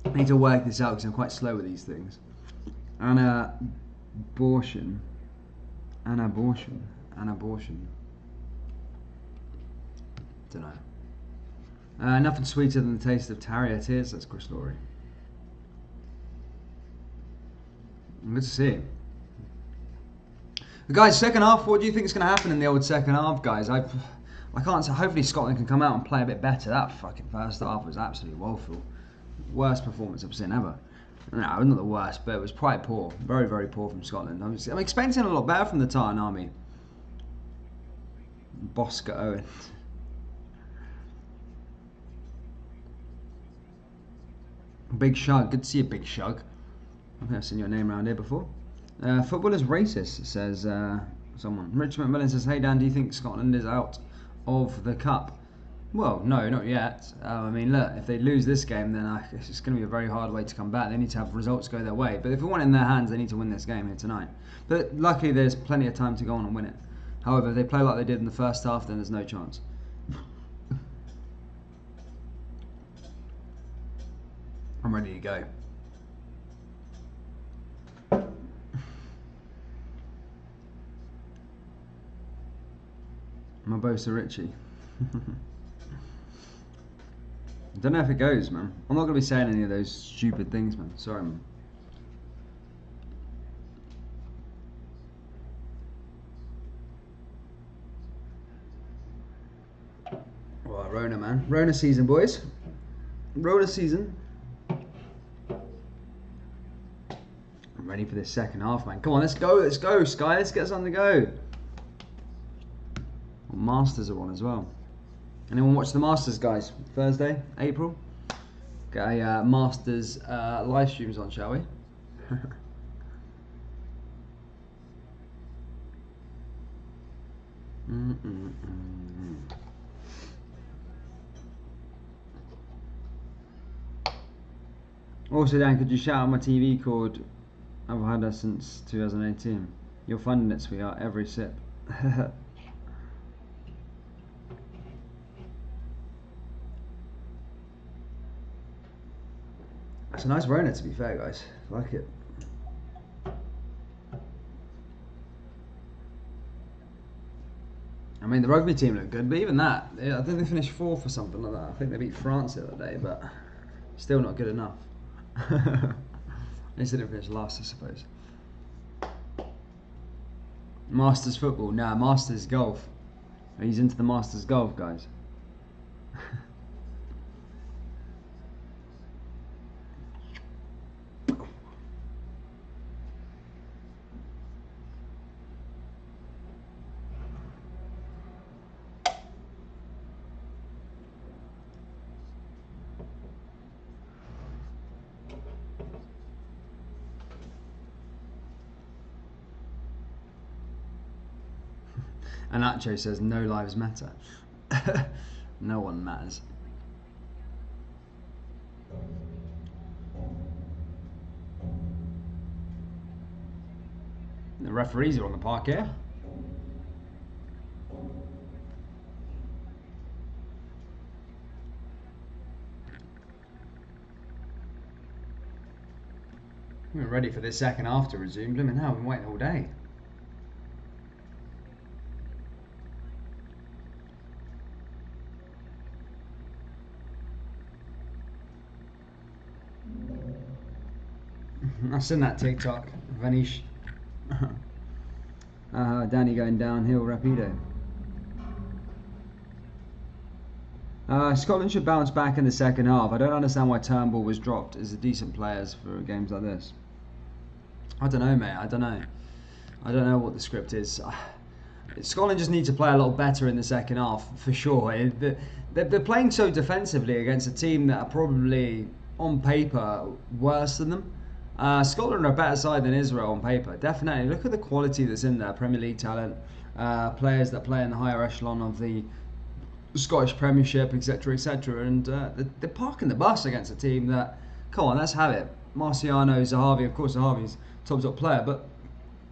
I need to work this out because I'm quite slow with these things. Anna Abortion. Anna Abortion. Anna Abortion. Don't know. Nothing sweeter than the taste of Tarrier tears. That's Chris Laurie. Good to see you. But guys, second half, what do you think is going to happen in the old second half, guys? I can't say. Hopefully Scotland can come out and play a bit better. That fucking first half was absolutely woeful. Worst performance I've seen ever. No, not the worst, but it was quite poor. Very, very poor from Scotland. I'm expecting a lot better from the Tartan Army. Bosca Owen. Big Shug. Good to see you, Big Shug. I think I've seen your name around here before. Football is racist, says someone. Richard McMillan says, hey Dan, do you think Scotland is out of the cup? Well, no, not yet. I mean, look, if they lose this game, then it's just going to be a very hard way to come back. They need to have results go their way. But if we want it in their hands, they need to win this game here tonight. But luckily, there's plenty of time to go on and win it. However, if they play like they did in the first half, then there's no chance. I'm ready to go. Mabosa Richie. I don't know if it goes, man. I'm not going to be saying any of those stupid things, man. Sorry, man. Well, Rona, man. Rona season, boys. Rona season. I'm ready for this second half, man. Come on, let's go, Sky. Let's get us on the go. Masters are on as well. Anyone watch the Masters, guys? Thursday, April. Get a Masters live streams on, shall we? Also, Dan, could you shout out my TV cord? I've had her since 2018. You're funding it, sweetheart. Every sip. It's a nice Rona, to be fair, guys. I like it. I mean, the rugby team looked good, but even that, I think they finished fourth or something like that. I think they beat France the other day, but still not good enough. They didn't finish last, I suppose. Masters football? Nah, Masters golf. He's into the Masters golf, guys. And Nacho says, no lives matter. No one matters. The referees are on the park here. We're ready for this second half to resume. Blimmin' hell, we've been waiting all day. I've seen that TikTok. Vanish. Danny going downhill, rapido. Scotland should bounce back in the second half. I don't understand why Turnbull was dropped as a decent players for games like this. I don't know, mate. I don't know. I don't know what the script is. Scotland just need to play a lot better in the second half, for sure. They're playing so defensively against a team that are probably, on paper, worse than them. Scotland are a better side than Israel on paper, definitely. Look at the quality that's in there. Premier League talent, players that play in the higher echelon of the Scottish Premiership, etc., etc. And they're parking the bus against a team that, come on, let's have it. Marciano, Zahavi, of course, Zahavi's top player, but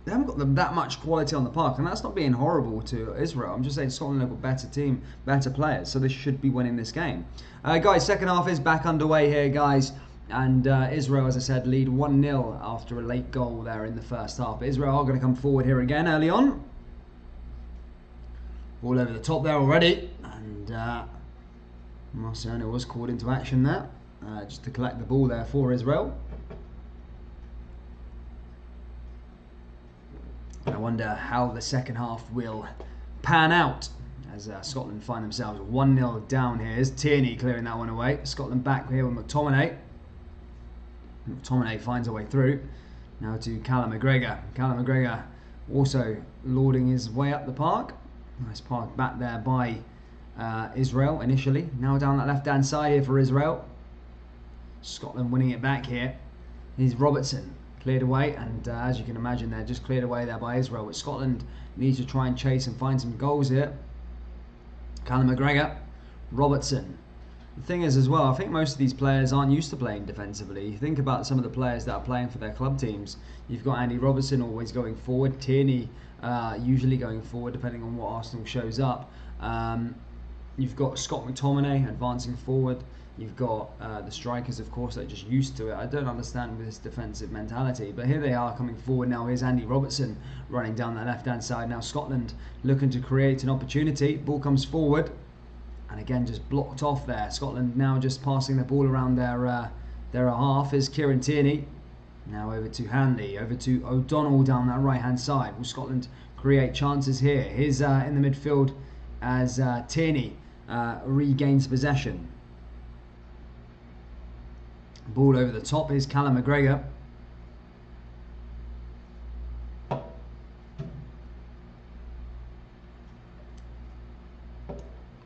they haven't got that much quality on the park, and that's not being horrible to Israel. I'm just saying Scotland have a better team, better players, so they should be winning this game. Guys, second half is back underway here, guys, and Israel, as I said, lead 1-0 after a late goal there in the first half. But Israel are going to come forward here again early on. All over the top there already, and Marciano was called into action there, just to collect the ball there for Israel. I wonder how the second half will pan out as Scotland find themselves 1-0 down here. Here's Tierney clearing that one away. Scotland back here with McTominay. McTominay finds a way through. Now to Callum McGregor. Callum McGregor also lording his way up the park. Nice park back there by Israel initially. Now down that left-hand side here for Israel. Scotland winning it back here. Here's Robertson. Cleared away, and as you can imagine, they're just cleared away there by Israel. But Scotland needs to try and chase and find some goals here. Callum McGregor, Robertson. The thing is as well, I think most of these players aren't used to playing defensively. You think about some of the players that are playing for their club teams. You've got Andy Robertson always going forward, Tierney usually going forward depending on what Arsenal shows up. You've got Scott McTominay advancing forward. You've got the strikers, of course, that are just used to it. I don't understand this defensive mentality, but here they are coming forward now. Here's Andy Robertson running down that left-hand side. Now Scotland looking to create an opportunity. Ball comes forward, and again just blocked off there. Scotland now just passing the ball around their half. Is Kieran Tierney. Now over to Hanley, over to O'Donnell down that right-hand side. Will Scotland create chances here? Here's in the midfield as Tierney regains possession. Ball over the top is Callum McGregor.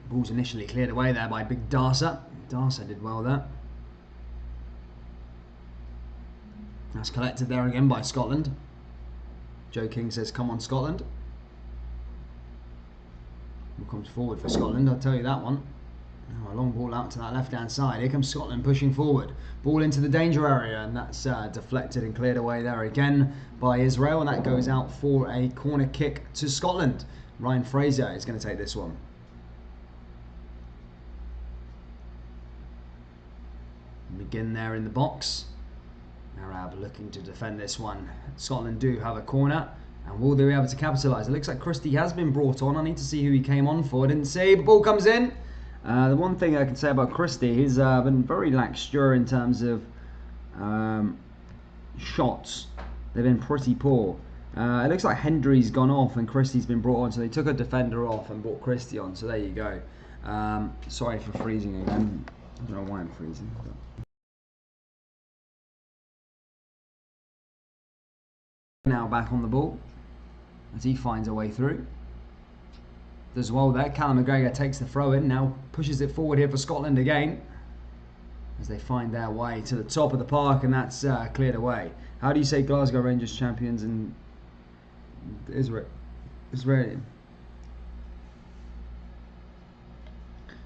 Ball's initially cleared away there by Big Darcer. Darcer did well there. That's collected there again by Scotland. Joe King says, come on Scotland. Who comes forward for Scotland, I'll tell you that one. Oh, a long ball out to that left-hand side. Here comes Scotland pushing forward. Ball into the danger area, and that's deflected and cleared away there again by Israel, and that goes out for a corner kick to Scotland. Ryan Fraser is going to take this one. Begin there in the box. Arab looking to defend this one. Scotland do have a corner, and will they be able to capitalise? It looks like Christie has been brought on. I need to see who he came on for. Didn't see, but ball comes in. The one thing I can say about Christie, he's been very lacklustre in terms of shots. They've been pretty poor. It looks like Hendry's gone off and Christie's been brought on, so they took a defender off and brought Christie on, so there you go. Sorry for freezing again. I don't know why I'm freezing. But. Now back on the ball as he finds a way through. Does well there. Callum McGregor takes the throw in, now pushes it forward here for Scotland again as they find their way to the top of the park, and that's cleared away. How do you say Glasgow Rangers champions in Israeli?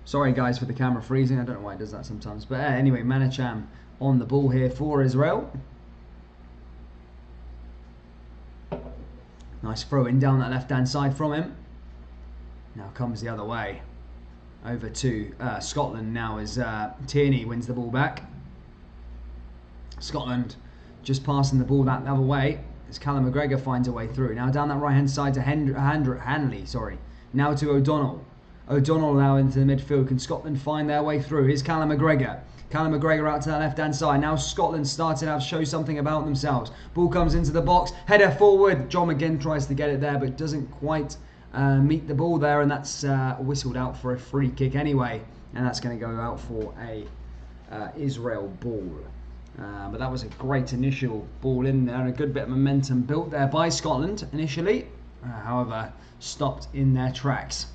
Sorry guys for the camera freezing, I don't know why it does that sometimes, but anyway, Manicham on the ball here for Israel. Nice throw in down that left hand side from him. Now comes the other way over to Scotland now as Tierney wins the ball back. Scotland just passing the ball that other way as Callum McGregor finds a way through. Now down that right hand side to Hanley, sorry. Now to O'Donnell. O'Donnell now into the midfield. Can Scotland find their way through? Here's Callum McGregor. Callum McGregor out to that left-hand side. Now Scotland starting to show something about themselves. Ball comes into the box. Header forward. John McGinn tries to get it there, but doesn't quite meet the ball there, and that's whistled out for a free kick anyway. And that's going to go out for a Israel ball. But that was a great initial ball in there, and a good bit of momentum built there by Scotland initially. However, stopped in their tracks.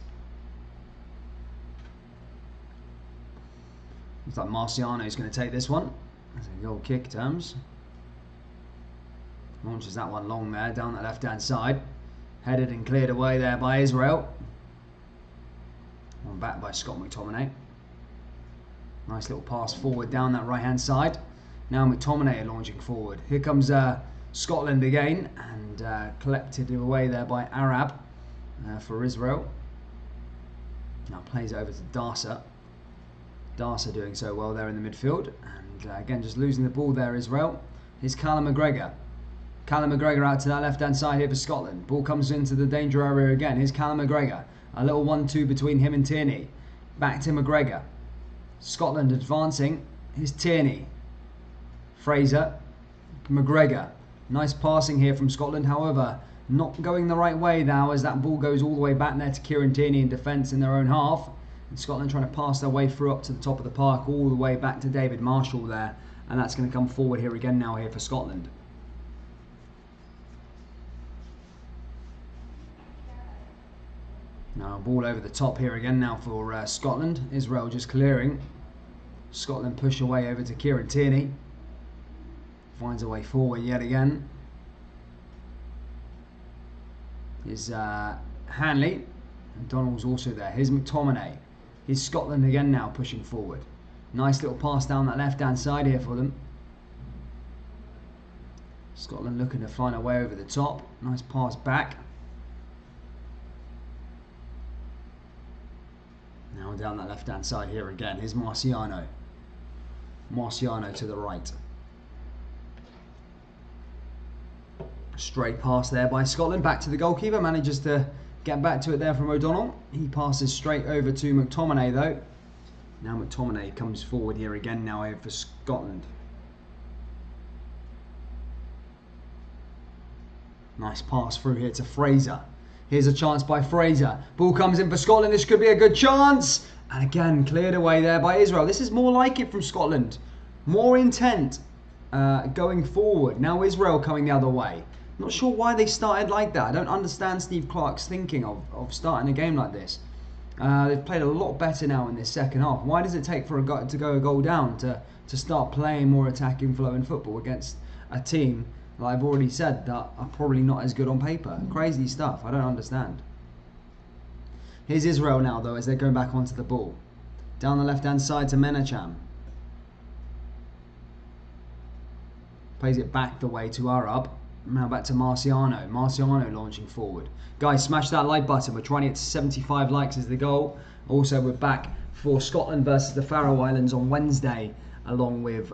Looks like Marciano is going to take this one. That's a goal kick terms. Launches that one long there, down the left-hand side. Headed and cleared away there by Israel. One back by Scott McTominay. Nice little pass forward down that right-hand side. Now McTominay launching forward. Here comes Scotland again, and collected away there by Arab for Israel. Now plays it over to Darcer. Darcer doing so well there in the midfield, and again just losing the ball there, Israel. Here's Callum McGregor. Callum McGregor out to that left-hand side here for Scotland. Ball comes into the danger area again. Here's Callum McGregor. A little 1-2 between him and Tierney. Back to McGregor. Scotland advancing. Here's Tierney. Fraser. McGregor. Nice passing here from Scotland. However, not going the right way now, as that ball goes all the way back there to Kieran Tierney in defence in their own half. And Scotland trying to pass their way through up to the top of the park, all the way back to David Marshall there. And that's going to come forward here again now here for Scotland. Now ball over the top here again now for Scotland. Israel just clearing. Scotland push away over to Kieran Tierney. Finds a way forward yet again. Here's Hanley. And Donald's also there. Here's McTominay. Here's Scotland again now pushing forward. Nice little pass down that left-hand side here for them. Scotland looking to find a way over the top. Nice pass back. Now down that left-hand side here again. Here's Marciano. Marciano to the right. Straight pass there by Scotland. Back to the goalkeeper. Manages to get back to it there from O'Donnell. He passes straight over to McTominay though. Now McTominay comes forward here again now here for Scotland. Nice pass through here to Fraser. Here's a chance by Fraser. Ball comes in for Scotland. This could be a good chance. And again, cleared away there by Israel. This is more like it from Scotland. More intent going forward. Now Israel coming the other way. Not sure why they started like that. I don't understand Steve Clarke's thinking of starting a game like this. They've played a lot better now in this second half. Why does it take for to go a goal down to start playing more attacking flowing football against a team, like I've already said, that are probably not as good on paper? Crazy stuff. I don't understand. Here's Israel now though, as they're going back onto the ball. Down the left hand side to Menacham. Plays it back the way to Arab. Now back to Marciano. Marciano launching forward. Guys, smash that like button. We're trying to get to 75 likes as the goal. Also, we're back for Scotland versus the Faroe Islands on Wednesday, along with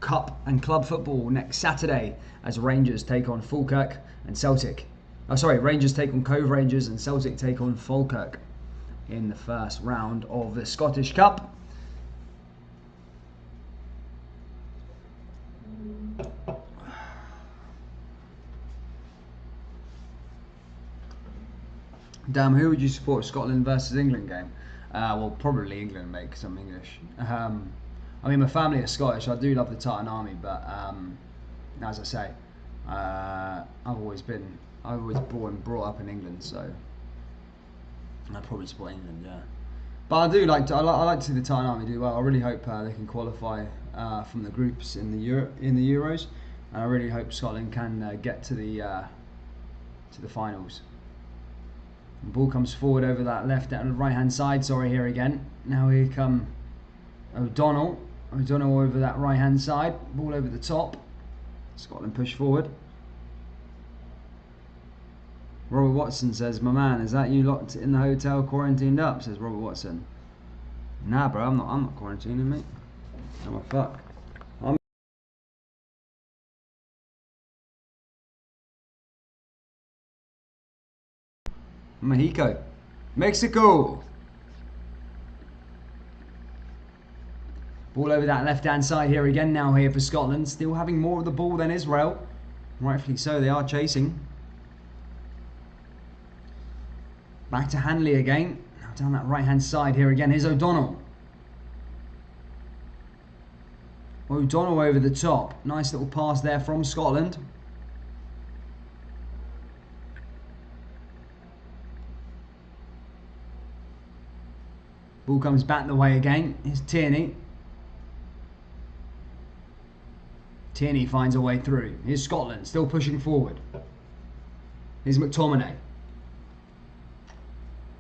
Cup and Club football next Saturday, as Rangers take on Falkirk and Celtic. Oh, sorry, Rangers take on Cove Rangers and Celtic take on Falkirk in the first round of the Scottish Cup. Damn, who would you support, Scotland versus England game? Well, probably England, mate, because I'm English. I mean, my family is Scottish. I do love the Titan Army, but as I say, I've always born and brought up in England, so I'd probably support England, yeah. But I do like I like to see the Titan Army do well. I really hope they can qualify from the groups in the Euros, and I really hope Scotland can get to the finals. The ball comes forward over that left and right hand side. Sorry, here again. Now here come O'Donnell. O'Donnell over that right hand side. Ball over the top. Scotland push forward. Robert Watson says, "My man, is that you locked in the hotel quarantined up?" Says Robert Watson. Nah, bro, I'm not quarantining, mate. I'm a fuck. Mexico. Mexico. Ball over that left-hand side here again now here for Scotland. Still having more of the ball than Israel. Rightfully so, they are chasing. Back to Hanley again. Now down that right-hand side here again. Here's O'Donnell. O'Donnell over the top. Nice little pass there from Scotland. Ball comes back the way again. Here's Tierney. Tierney finds a way through. Here's Scotland, still pushing forward. Here's McTominay.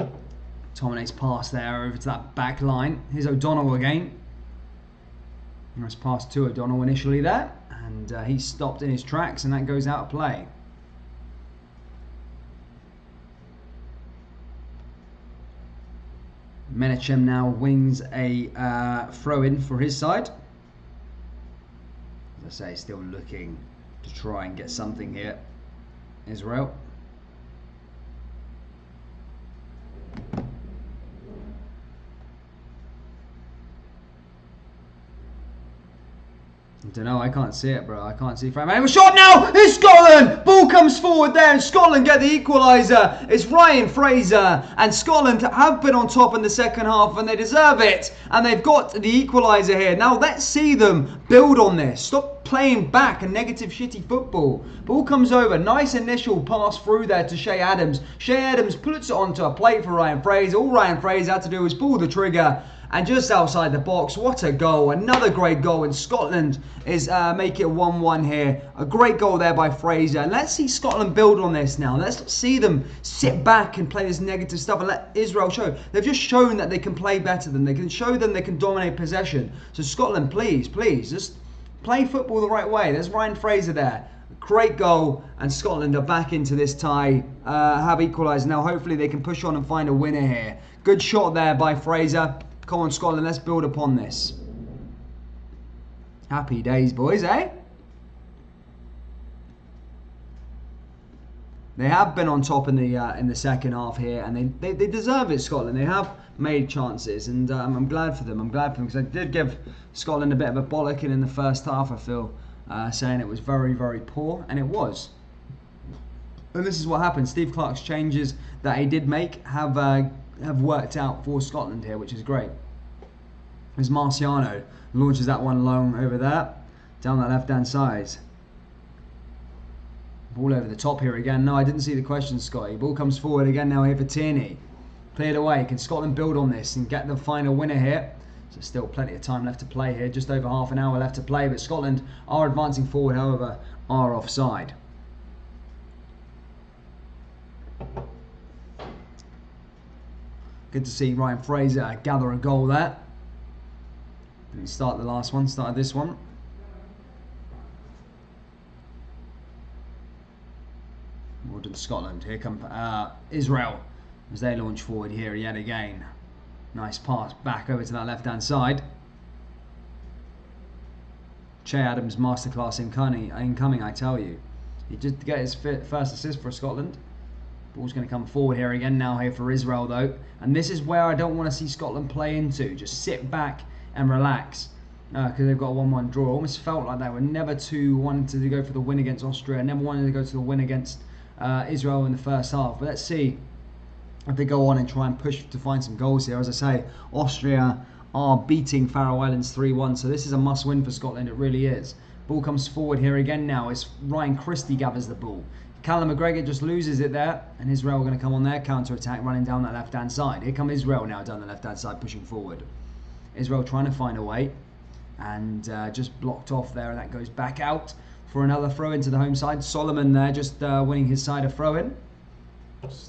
McTominay's pass there over to that back line. Here's O'Donnell again. Nice pass to O'Donnell initially there. And he's stopped in his tracks and that goes out of play. Menachem now wins a throw-in for his side. As I say, still looking to try and get something here. Israel. I don't know, I can't see it, bro. I can't see Frank. And shot now! It's Scotland! Ball comes forward there and Scotland get the equaliser. It's Ryan Fraser and Scotland have been on top in the second half and they deserve it. And they've got the equaliser here. Now let's see them build on this. Stop playing back a negative shitty football. Ball comes over. Nice initial pass through there to Shea Adams. Shea Adams puts it onto a plate for Ryan Fraser. All Ryan Fraser had to do was pull the trigger. And just outside the box, what a goal. Another great goal, and Scotland is make it 1-1 here. A great goal there by Fraser. And let's see Scotland build on this now. Let's see them sit back and play this negative stuff and let Israel show. They've just shown that they can play better than they can show them they can dominate possession. So Scotland, please, just play football the right way. There's Ryan Fraser there. Great goal, and Scotland are back into this tie, have equalised. Now hopefully they can push on and find a winner here. Good shot there by Fraser. Come on, Scotland, let's build upon this. Happy days, boys, eh? They have been on top in the second half here, and they deserve it, Scotland. They have made chances, and I'm glad for them. I'm glad for them, because I did give Scotland a bit of a bollocking in the first half, I feel, saying it was very, very poor, and it was. And this is what happened. Steve Clarke's changes that he did make have worked out for Scotland here, which is great. As Marciano launches that one long over there, down that left-hand side. Ball over the top here again. No, I didn't see the question, Scotty. Ball comes forward again now here for Tierney. Cleared away. Can Scotland build on this and get the final winner here? So still plenty of time left to play here. Just over half an hour left to play, but Scotland are advancing forward, however, are offside. Good to see Ryan Fraser gather a goal there. Didn't start the last one, started this one. More to Scotland. Here come Israel as they launch forward here yet again. Nice pass back over to that left-hand side. Che Adams masterclass incoming, I tell you. He did get his first assist for Scotland. Ball's going to come forward here again now here for Israel though. And this is where I don't want to see Scotland play into. Just sit back and relax. Because they've got a 1-1 draw. Almost felt like they were never too wanted to go for the win against Austria. Never wanted to go to the win against Israel in the first half. But let's see if they go on and try and push to find some goals here. As I say, Austria are beating Faroe Islands 3-1. So this is a must-win for Scotland. It really is. Ball comes forward here again now as Ryan Christie gathers the ball. Callum McGregor just loses it there, and Israel are going to come on their counter-attack, running down that left-hand side. Here come Israel now down the left-hand side, pushing forward. Israel trying to find a way, and just blocked off there, and that goes back out for another throw into the home side. Solomon there just winning his side a throw-in.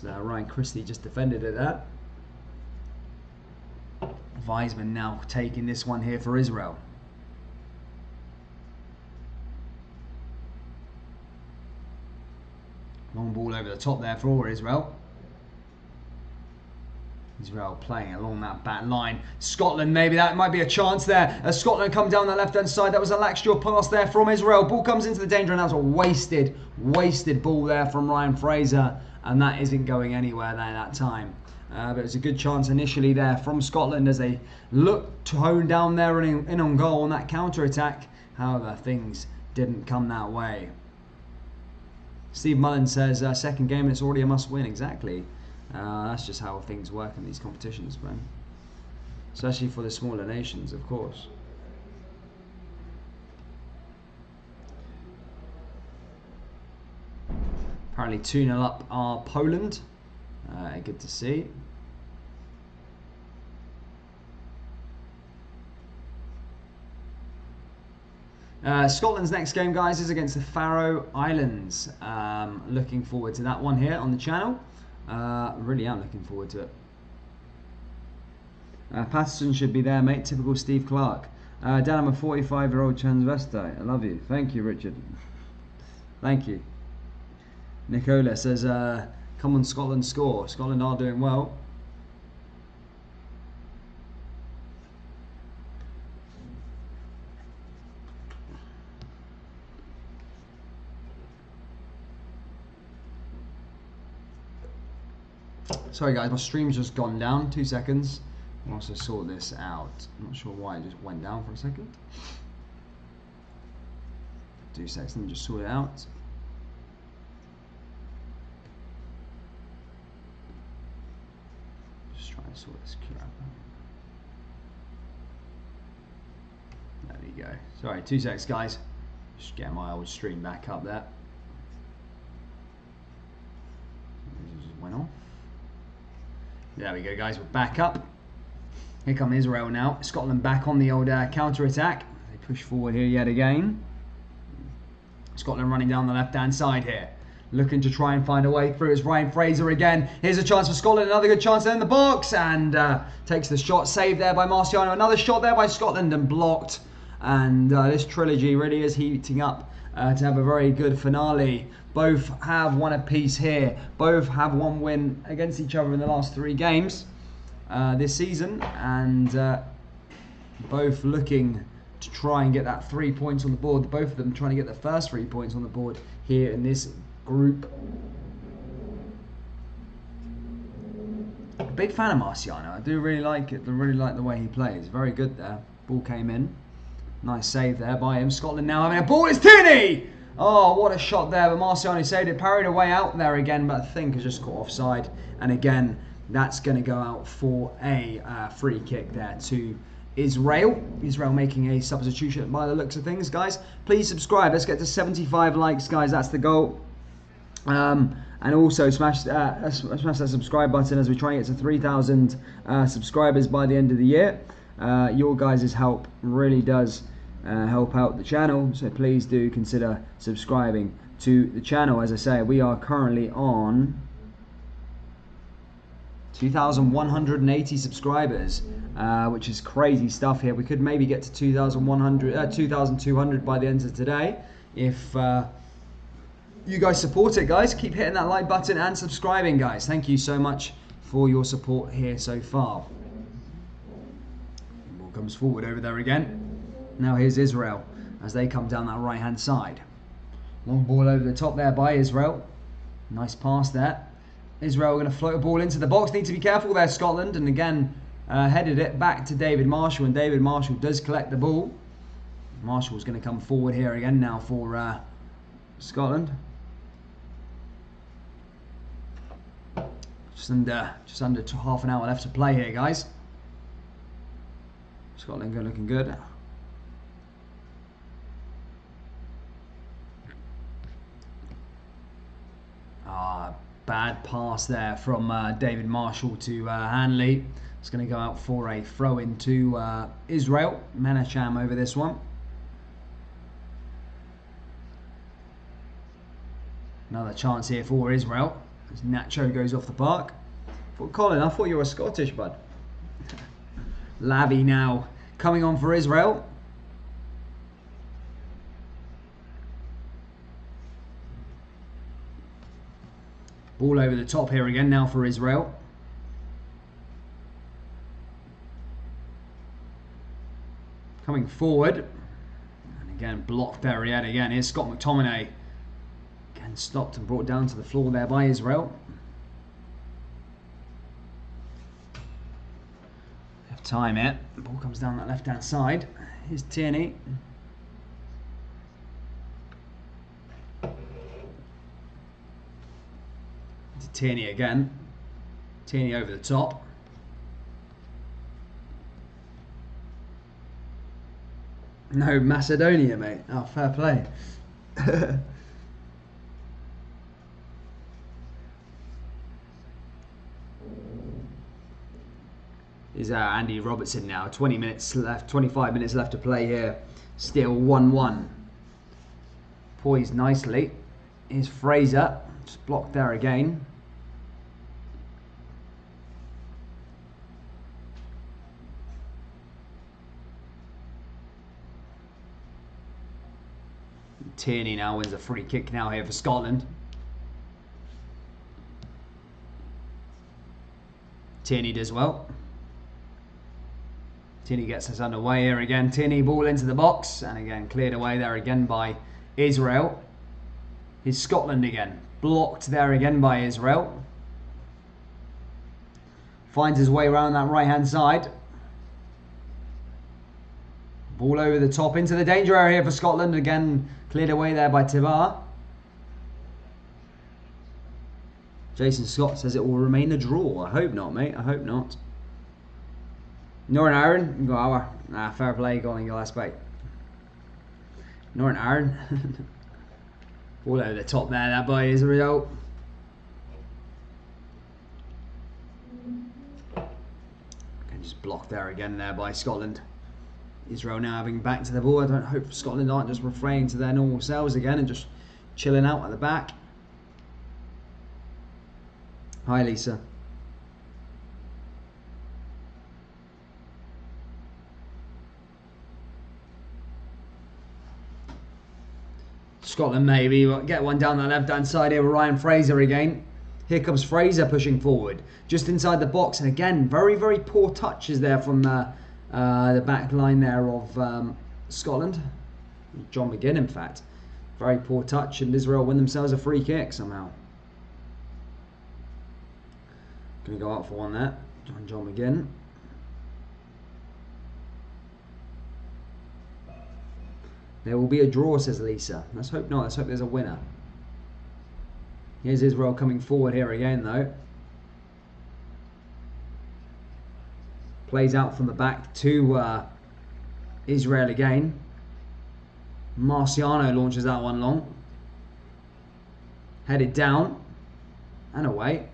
Ryan Christie just defended it there. Wiseman now taking this one here for Israel. Long ball over the top there for Israel. Israel playing along that back line. Scotland, maybe that might be a chance there. As Scotland come down the left-hand side, that was a lackstraw pass there from Israel. Ball comes into the danger, and that was a wasted ball there from Ryan Fraser. And that isn't going anywhere there that time. But it was a good chance initially there from Scotland as they looked to hone down there in on goal on that counter-attack. However, things didn't come that way. Steve Mullen says, second game and it's already a must-win. Exactly. That's just how things work in these competitions, man. Especially for the smaller nations, of course. Apparently 2-0 up are Poland. Good to see. Scotland's next game, guys, is against the Faroe Islands. Looking forward to that one here on the channel. Really am looking forward to it. Patterson should be there, mate. Typical Steve Clark. Dan, I'm a 45-year-old transvestite. I love you. Thank you, Richard. Thank you. Nicola says, come on, Scotland, score. Scotland are doing well. Sorry guys, my stream's just gone down. 2 seconds. I'll also sort this out. I'm not sure why it just went down for a second. 2 seconds, let me just sort it out. Just trying to sort this crap out. There we go. Sorry, 2 seconds guys. Just get my old stream back up there. It just went off. There we go guys, we're back up. Here come Israel now. Scotland back on the old counter-attack. They push forward here yet again. Scotland running down the left-hand side here. Looking to try and find a way through. It's Ryan Fraser again. Here's a chance for Scotland. Another good chance in the box. And takes the shot. Saved there by Marciano. Another shot there by Scotland and blocked. And this trilogy really is heating up to have a very good finale. Both have one apiece here. Both have one win against each other in the last 3 games this season. And both looking to try and get that 3 points on the board. Both of them trying to get the first 3 points on the board here in this group. Big fan of Marciano. I do really like it. I really like the way he plays. Very good there. Ball came in. Nice save there by him. Scotland now having a ball. It's Tierney! Oh, what a shot there. But Marciano saved it. Parried away out there again. But I think has just caught offside. And again, that's going to go out for a free kick there to Israel. Israel making a substitution by the looks of things, guys. Please subscribe. Let's get to 75 likes, guys. That's the goal. And also smash that subscribe button as we try and get to 3,000 subscribers by the end of the year. Your guys' help really does help out the channel, so please do consider subscribing to the channel. As I say, we are currently on 2,180 subscribers, which is crazy stuff here. We could maybe get to 2,200 by the end of today if you guys support it, guys. Keep hitting that like button and subscribing, guys. Thank you so much for your support here so far. Ball comes forward over there again. Now here's Israel as they come down that right hand side. Long ball over the top there by Israel. Nice pass there. Israel going to float a ball into the box. Need to be careful there, Scotland. And again, headed it back to David Marshall. And David Marshall does collect the ball. Marshall's going to come forward here again now for Scotland. Just under half an hour left to play here, guys. Scotland looking good. Bad pass there from David Marshall to Hanley. It's going to go out for a throw into Israel. Menacham over this one. Another chance here for Israel as Nacho goes off the park. For Colin, I thought you were Scottish, bud. Lavy now coming on for Israel. Ball over the top here again now for Israel. Coming forward. And again, blocked there yet again. Here's Scott McTominay. Again, stopped and brought down to the floor there by Israel. time it. The ball comes down that left-hand side. Here's Tierney. To Tierney again. Tierney over the top. No, Macedonia, mate. Oh, fair play. Is Andy Robertson now. 20 minutes left, 25 minutes left to play here. Still 1-1. Poised nicely. Here's Fraser. Just blocked there again. Tierney now wins a free kick now here for Scotland. Tierney does well. Tierney gets us underway here again. Tierney ball into the box and again cleared away there again by Israel. Here's Scotland again. Blocked there again by Israel. Finds his way around that right hand side. Ball over the top into the danger area for Scotland. Again cleared away there by Tibar. Jason Scott says it will remain a draw. I hope not, mate. I hope not. Northern Ireland, go our. Nah, fair play, going Gillespie. Northern Ireland. All over the top there, that by Israel. Okay, just blocked there again there by Scotland. Israel now having back to the ball. I don't hope Scotland aren't just refraining to their normal selves again and just chilling out at the back. Hi, Lisa. Scotland maybe get one down the left hand side here with Ryan Fraser again. Here comes Fraser pushing forward just inside the box, and again very poor touches there from the back line there of Scotland. John McGinn, in fact. Very poor touch, and Israel win themselves a free kick somehow. Gonna go out for one there. John McGinn. There will be a draw, says Lisa. Let's hope not. Let's hope there's a winner. Here's Israel coming forward here again, though. Plays out from the back to Israel again. Marciano launches that one long. Headed down and away.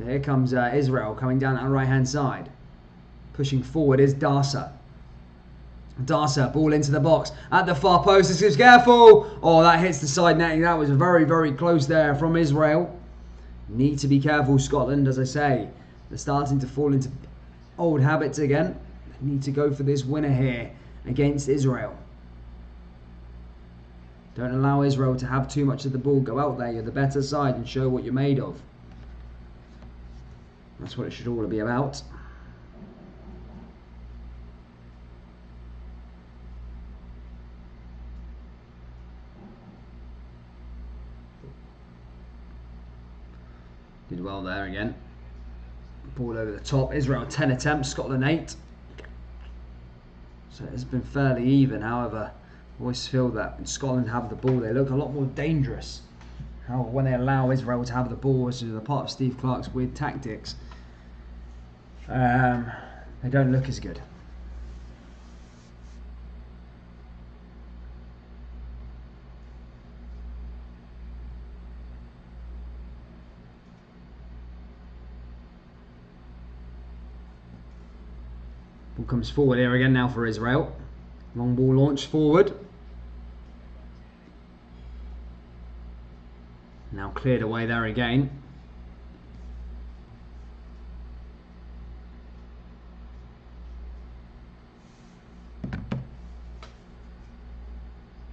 Here comes Israel coming down that right-hand side. Pushing forward is Darsa. Darsa, ball into the box at the far post. This is careful. Oh, that hits the side netting. That was very close there from Israel. Need to be careful, Scotland, as I say. They're starting to fall into old habits again. They need to go for this winner here against Israel. Don't allow Israel to have too much of the ball. Go out there, you're the better side, and show what you're made of. That's what it should all be about. Did well there again. Ball over the top. Israel 10 attempts, Scotland 8. So it's been fairly even. However, I always feel that when Scotland have the ball, they look a lot more dangerous. However, when they allow Israel to have the ball, which is a part of Steve Clarke's weird tactics, they don't look as good. Ball comes forward here again now for Israel. Long ball launched forward. Now cleared away there again.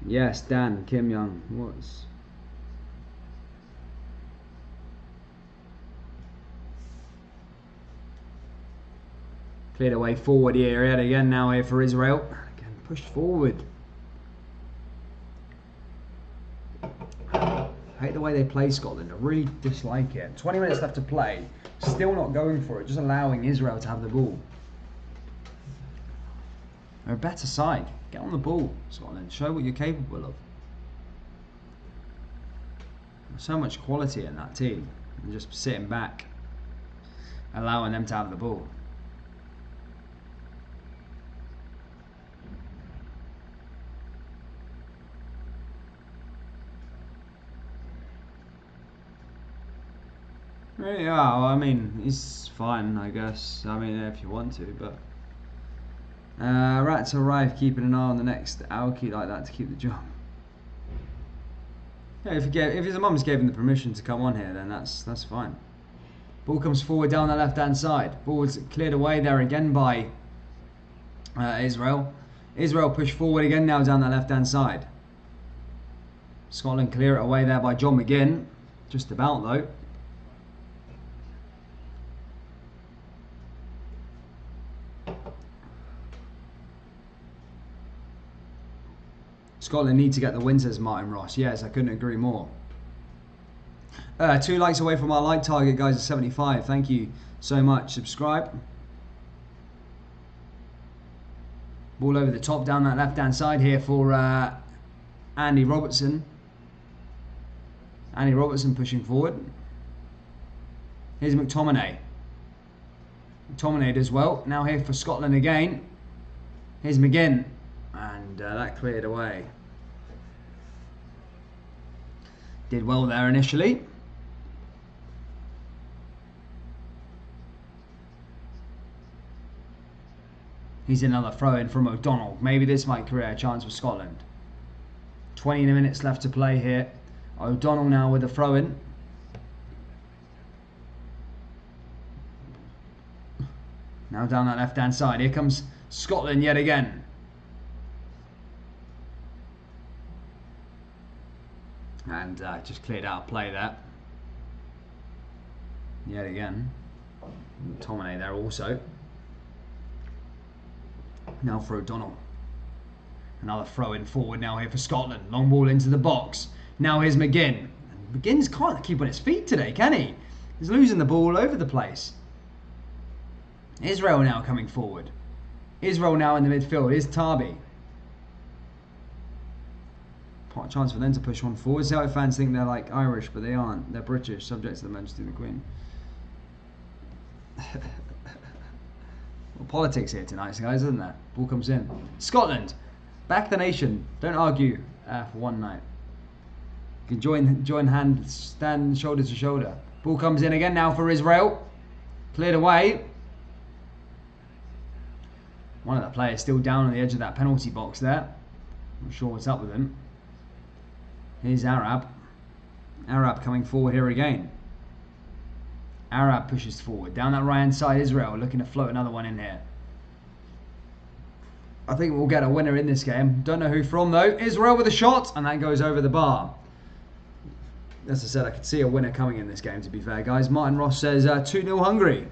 Yes, Dan, Kim Young was. Cleared away forward here yet again now here for Israel. Again, pushed forward. I hate the way they play Scotland. I really dislike it. 20 minutes left to play. Still not going for it. Just allowing Israel to have the ball. They're a better side. Get on the ball, Scotland. Show what you're capable of. There's so much quality in that team. And just sitting back, allowing them to have the ball. Yeah, well, I mean, he's fine, I guess. I mean, if you want to, but Rats arrive, keeping an eye on the next Alki like that to keep the job. Yeah, if his mum's gave him the permission to come on here, then that's fine. Ball comes forward down the left-hand side. Ball's cleared away there again by Israel. Israel push forward again now down the left-hand side. Scotland clear it away there by John McGinn. Just about, though. Scotland need to get the win, says Martin Ross. Yes, I couldn't agree more. 2 likes away from our like target, guys, at 75. Thank you so much. Subscribe. Ball over the top down that left-hand side here for Andy Robertson. Andy Robertson pushing forward. Here's McTominay. McTominay does well. Now here for Scotland again. Here's McGinn. And that cleared away. Did well there initially. Here's another throw-in from O'Donnell. Maybe this might create a chance for Scotland. 20 minutes left to play here. O'Donnell now with a throw-in. Now down that left-hand side. Here comes Scotland yet again. And just cleared out of play there. Yet again. McTominay there also. Now for O'Donnell. Another throw in forward now here for Scotland. Long ball into the box. Now here's McGinn. McGinn's can't keep on his feet today, can he? He's losing the ball all over the place. Israel now coming forward. Israel now in the midfield. Here's Tarby. Quite a chance for them to push one forward. Celtic fans think they're like Irish, but they aren't. They're British, subject to the Majesty of the Queen. Well, politics here tonight, guys, isn't there? Ball comes in. Scotland, back the nation. Don't argue for one night. You can join hands, stand shoulder to shoulder. Ball comes in again now for Israel. Cleared away. One of the players still down on the edge of that penalty box there. Not sure what's up with him. Here's Arab. Arab coming forward here again. Arab pushes forward. Down that right-hand side, Israel looking to float another one in here. I think we'll get a winner in this game. Don't know who from, though. Israel with a shot, and that goes over the bar. As I said, I could see a winner coming in this game, to be fair, guys. Martin Ross says 2-0 Hungary.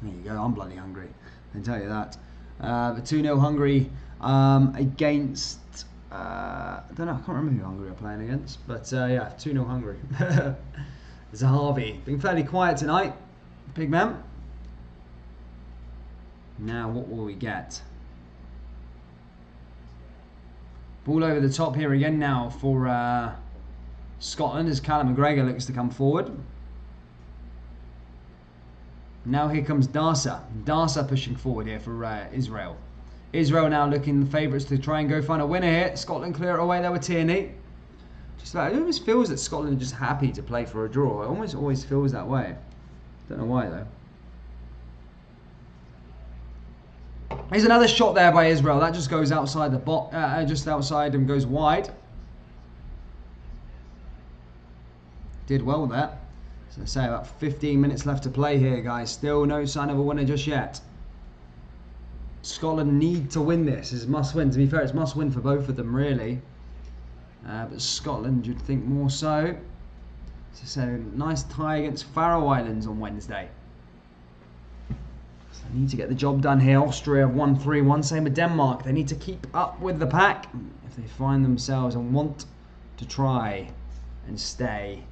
There you go. I'm bloody hungry. I can tell you that. The 2-0 Hungary against... I don't know. I can't remember who Hungary are playing against. But, yeah, 2-0 Hungary. Zahavi. Been fairly quiet tonight. Big man. Now, what will we get? Ball over the top here again now for Scotland as Callum McGregor looks to come forward. Now here comes Darsa. Darsa pushing forward here for Israel. Israel now looking the favourites to try and go find a winner here. Scotland clear it away there with Tierney. Just about, it always feels that Scotland are just happy to play for a draw. It almost always feels that way. Don't know why though. Here's another shot there by Israel. That just goes outside the box, just outside and goes wide. Did well there. As I say, about 15 minutes left to play here, guys. Still no sign of a winner just yet. Scotland need to win this. It's a must win. To be fair, it's must win for both of them, really. But Scotland, you'd think more so. So, nice tie against Faroe Islands on Wednesday. So they need to get the job done here. Austria 1-3-1. Same with Denmark. They need to keep up with the pack if they find themselves and want to to try and stay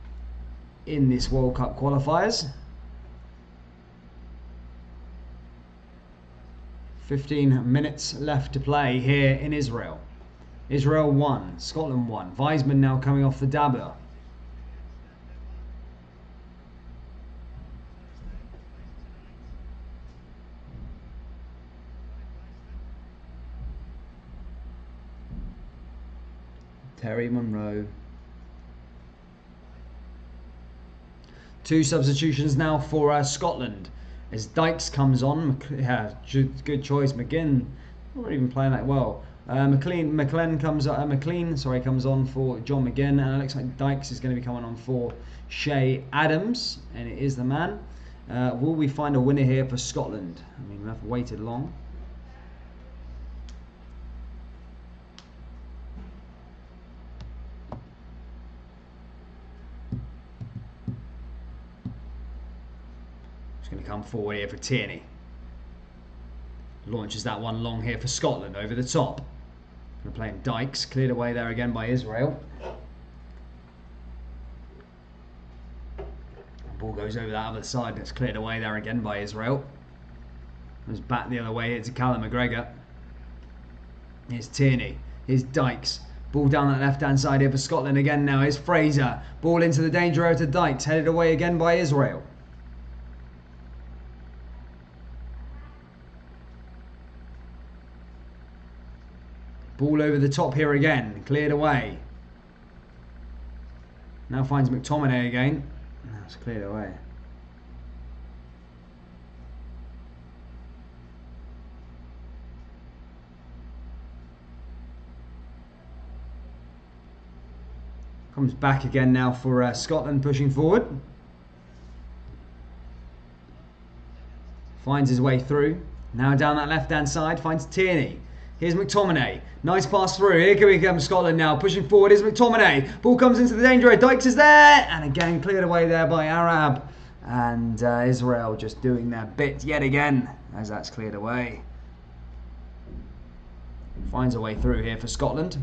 in this World Cup qualifiers. 15 minutes left to play here in Israel. Israel 1, Scotland 1. Wiseman now coming off the dabber. Terry Monroe. 2 substitutions now for Scotland as Dykes comes on. Good choice. McGinn not even playing that well. McLean comes on for John McGinn, and it looks like Dykes is going to be coming on for Shay Adams, and it is the man. Will we find a winner here for Scotland? I mean, we have waited long. Going to come forward here for Tierney. Launches that one long here for Scotland over the top. We're playing Dykes, cleared away there again by Israel. Ball goes over that other side, and it's cleared away there again by Israel. Comes back the other way here to Callum McGregor. Here's Tierney. Here's Dykes. Ball down that left-hand side here for Scotland again now. Here's Fraser. Ball into the danger area to Dykes. Headed away again by Israel. Ball over the top here again, cleared away. Now finds McTominay again. That's cleared away. Comes back again now for Scotland, pushing forward. Finds his way through. Now down that left-hand side, finds Tierney. Here's McTominay. Nice pass through. Here we come, Scotland now. Pushing forward. Here's McTominay. Ball comes into the danger area. Dykes is there. And again, cleared away there by Arab. And Israel just doing their bit yet again as that's cleared away. Finds a way through here for Scotland.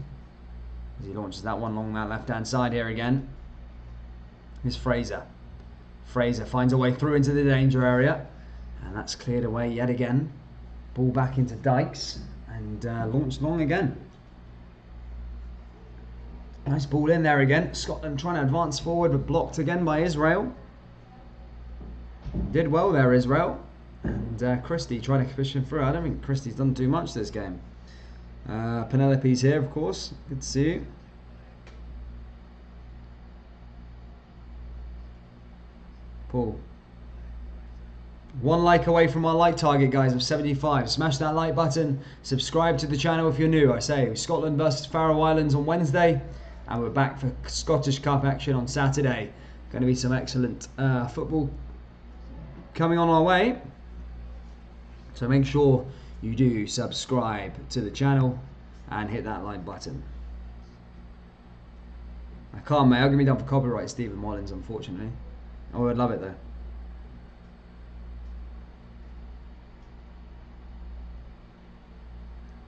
As he launches that one along that left-hand side here again. Here's Fraser. Fraser finds a way through into the danger area. And that's cleared away yet again. Ball back into Dykes. And launched long again. Nice ball in there again. Scotland trying to advance forward, but blocked again by Israel. Did well there, Israel. And Christie trying to push him through. I don't think Christie's done too much this game. Penelope's here, of course. Good to see you. Paul. 1 like away from our like target, guys, of 75. Smash that like button. Subscribe to the channel if you're new. I say Scotland versus Faroe Islands on Wednesday, and we're back for Scottish Cup action on Saturday. Going to be some excellent football coming on our way. So make sure you do subscribe to the channel and hit that like button. I can't, mate. I'll give me down for copyright, Stephen Mullins, unfortunately. Oh, I'd love it though.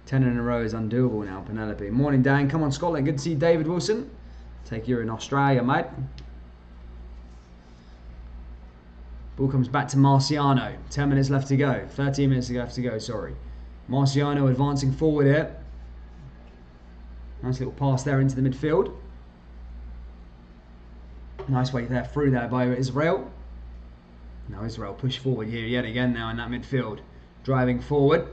10 in a row is undoable now, Penelope. Morning, Dan. Come on, Scotland. Good to see David Wilson. Take you in Australia, mate. Ball comes back to Marciano. 10 minutes left to go. 13 minutes left to go, sorry. Marciano advancing forward here. Nice little pass there into the midfield. Nice way there through there by Israel. Now Israel push forward here yet again now in that midfield. Driving forward.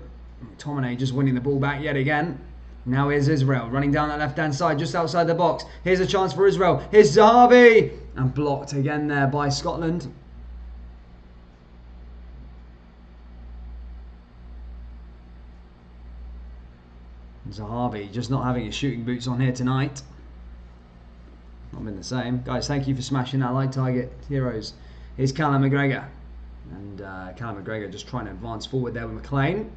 McTominay just winning the ball back yet again. Now here's Israel running down that left-hand side just outside the box. Here's a chance for Israel. Here's Zahavi. And blocked again there by Scotland. Zahavi just not having his shooting boots on here tonight. Not been the same. Guys, thank you for smashing that like target. Heroes. Here's Callum McGregor. And Callum McGregor just trying to advance forward there with McLean.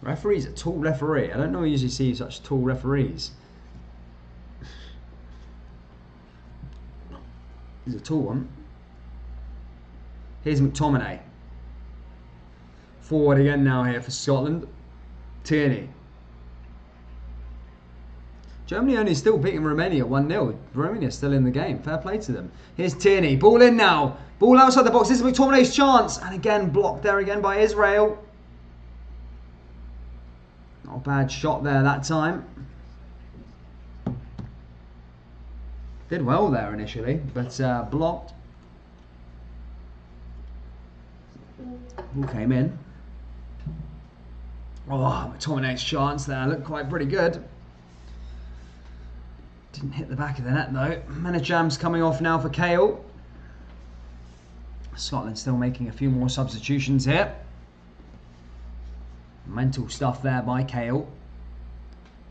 Referee's a tall referee. I don't know usually see such tall referees. He's a tall one. Here's McTominay. Forward again now here for Scotland. Tierney. Germany only still beating Romania 1-0. Romania still in the game. Fair play to them. Here's Tierney. Ball in now. Ball outside the box. This is McTominay's chance. And again, blocked there again by Israel. Not a bad shot there that time. Did well there initially, but blocked. Ball came in. Oh, McTominay's chance there. Looked pretty good. Didn't hit the back of the net though. Menacham's coming off now for Kale. Scotland still making a few more substitutions here. Mental stuff there by Kale.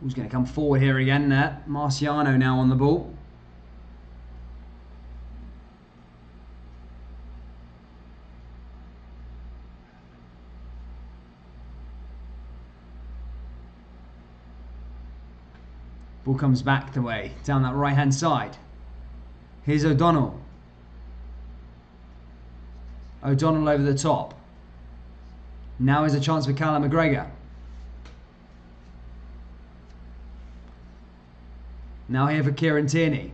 Who's going to come forward here again there? Marciano now on the ball. Ball comes back the way, down that right-hand side. Here's O'Donnell. O'Donnell over the top. Now is a chance for Callum McGregor. Now here for Kieran Tierney.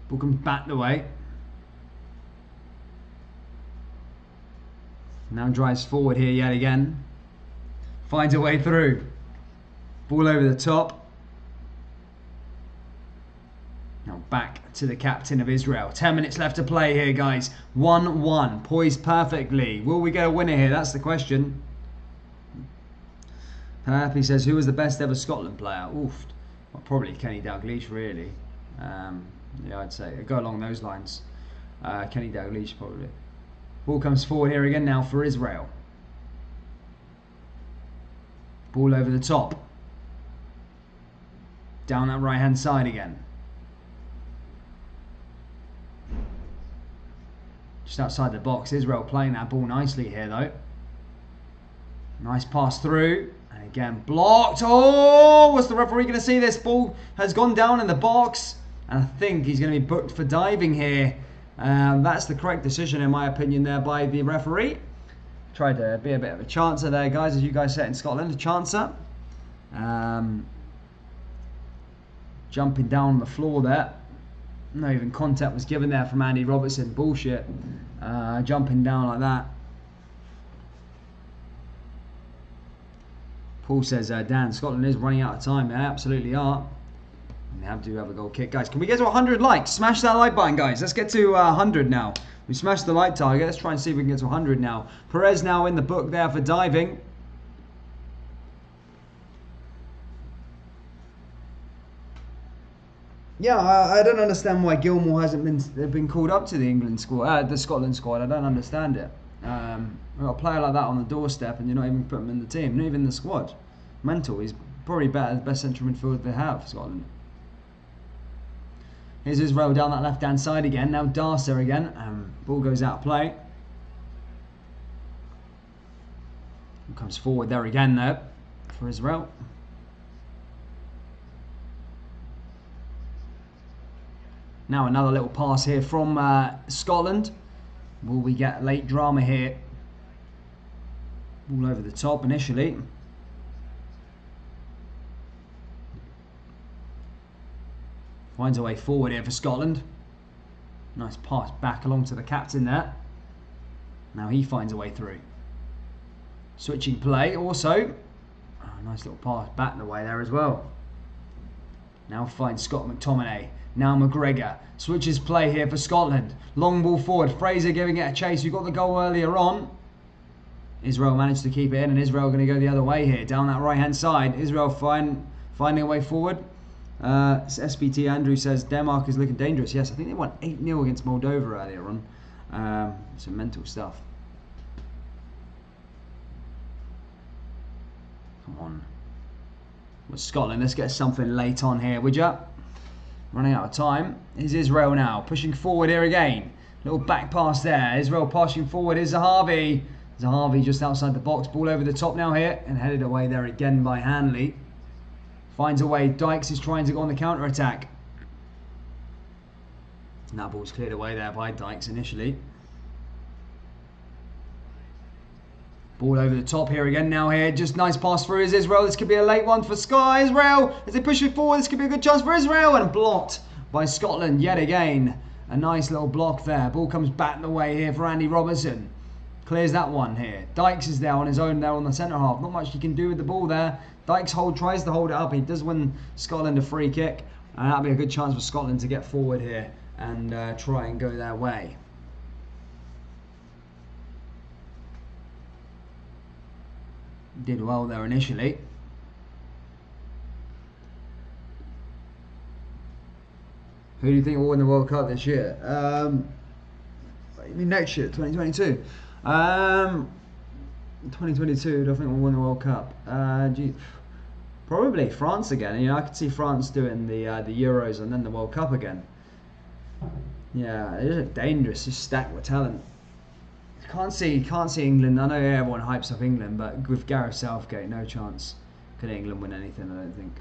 Ball comes back the way. Now drives forward here yet again. Finds a way through. Ball over the top. Now back to the captain of Israel. 10 minutes left to play here, guys. 1-1. Poised perfectly. Will we get a winner here? That's the question. He says, who was the best ever Scotland player? Oof. Well, probably Kenny Dalglish, really. Yeah, I'd say. I'd go along those lines. Kenny Dalglish, probably. Ball comes forward here again now for Israel. Ball over the top. Down that right-hand side again. Just outside the box. Israel playing that ball nicely here though. Nice pass through. And again blocked. Oh, was the referee going to see this? Ball has gone down in the box. And I think he's going to be booked for diving here. That's the correct decision in my opinion there by the referee. Tried to be a bit of a chancer there, guys, as you guys say in Scotland. A chancer. Jumping down on the floor there. No even contact was given there from Andy Robertson. Bullshit. Jumping down like that. Paul says, Dan, Scotland is running out of time. They absolutely are. And they do have a goal kick. Guys, can we get to 100 likes? Smash that like button, guys. Let's get to 100 now. We smashed the like target. Let's try and see if we can get to 100 now. Perez now in the book there for diving. Yeah, I don't understand why Gilmore hasn't been called up to the England squad, the Scotland squad. I don't understand it. We've got a player like that on the doorstep, and you're not even putting him in the team, not even the squad. Mental. He's probably better, the best central midfielder they have, Scotland. Here's Israel down that left-hand side again. Now Darcer again. Ball goes out of play. Comes forward there again, though, for Israel. Now another little pass here from Scotland. Will we get late drama here? All over the top initially. Finds a way forward here for Scotland. Nice pass back along to the captain there. Now he finds a way through. Switching play also. Oh, nice little pass back the way there as well. Now finds Scott McTominay. Now McGregor. Switches play here for Scotland. Long ball forward. Fraser giving it a chase. We got the goal earlier on. Israel managed to keep it in, and Israel going to go the other way here. Down that right-hand side. Israel finding a way forward. SBT Andrew says Denmark is looking dangerous. Yes, I think they won 8-0 against Moldova earlier on. Some mental stuff. Come on. With Scotland, let's get something late on here, would ya? Running out of time. Here's Israel now. Pushing forward here again. Little back pass there. Israel passing forward. Here's Zahavi. Zahavi just outside the box. Ball over the top now here. And headed away there again by Hanley. Finds a way. Dykes is trying to go on the counter-attack. And that ball's cleared away there by Dykes initially. Ball over the top here again now here. Just nice pass through is Israel. This could be a late one for Israel. As they push it forward, this could be a good chance for Israel. And blocked by Scotland yet again. A nice little block there. Ball comes back the way here for Andy Robertson. Clears that one here. Dykes is there on his own there on the centre half. Not much he can do with the ball there. Dykes tries to hold it up. He does win Scotland a free kick. And that'll be a good chance for Scotland to get forward here and try and go their way. Did well there initially. Who do you think will win the World Cup this year? I mean next year, 2022. 2022, do I think we'll win the World Cup? Probably France again. You know, I could see France doing the Euros and then the World Cup again. Yeah, they look dangerous, just stacked with talent. Can't see England. I know everyone hypes up England, but with Gareth Southgate, no chance could England win anything, I don't think.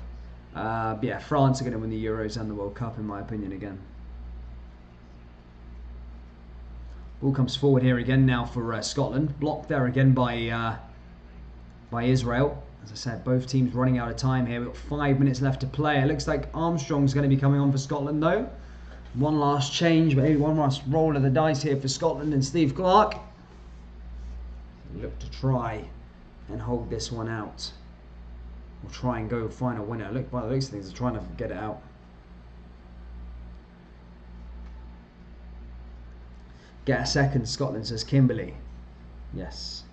But yeah, France are going to win the Euros and the World Cup, in my opinion, again. Ball comes forward here again now for Scotland. Blocked there again by Israel. As I said, both teams running out of time here. We've got 5 minutes left to play. It looks like Armstrong's going to be coming on for Scotland, though. One last change, maybe one last roll of the dice here for Scotland and Steve Clarke. Look to try and hold this one out. We'll try and go find a winner. Look, by the looks of things, they're trying to get it out. Get a second, Scotland, says Kimberley. Yes.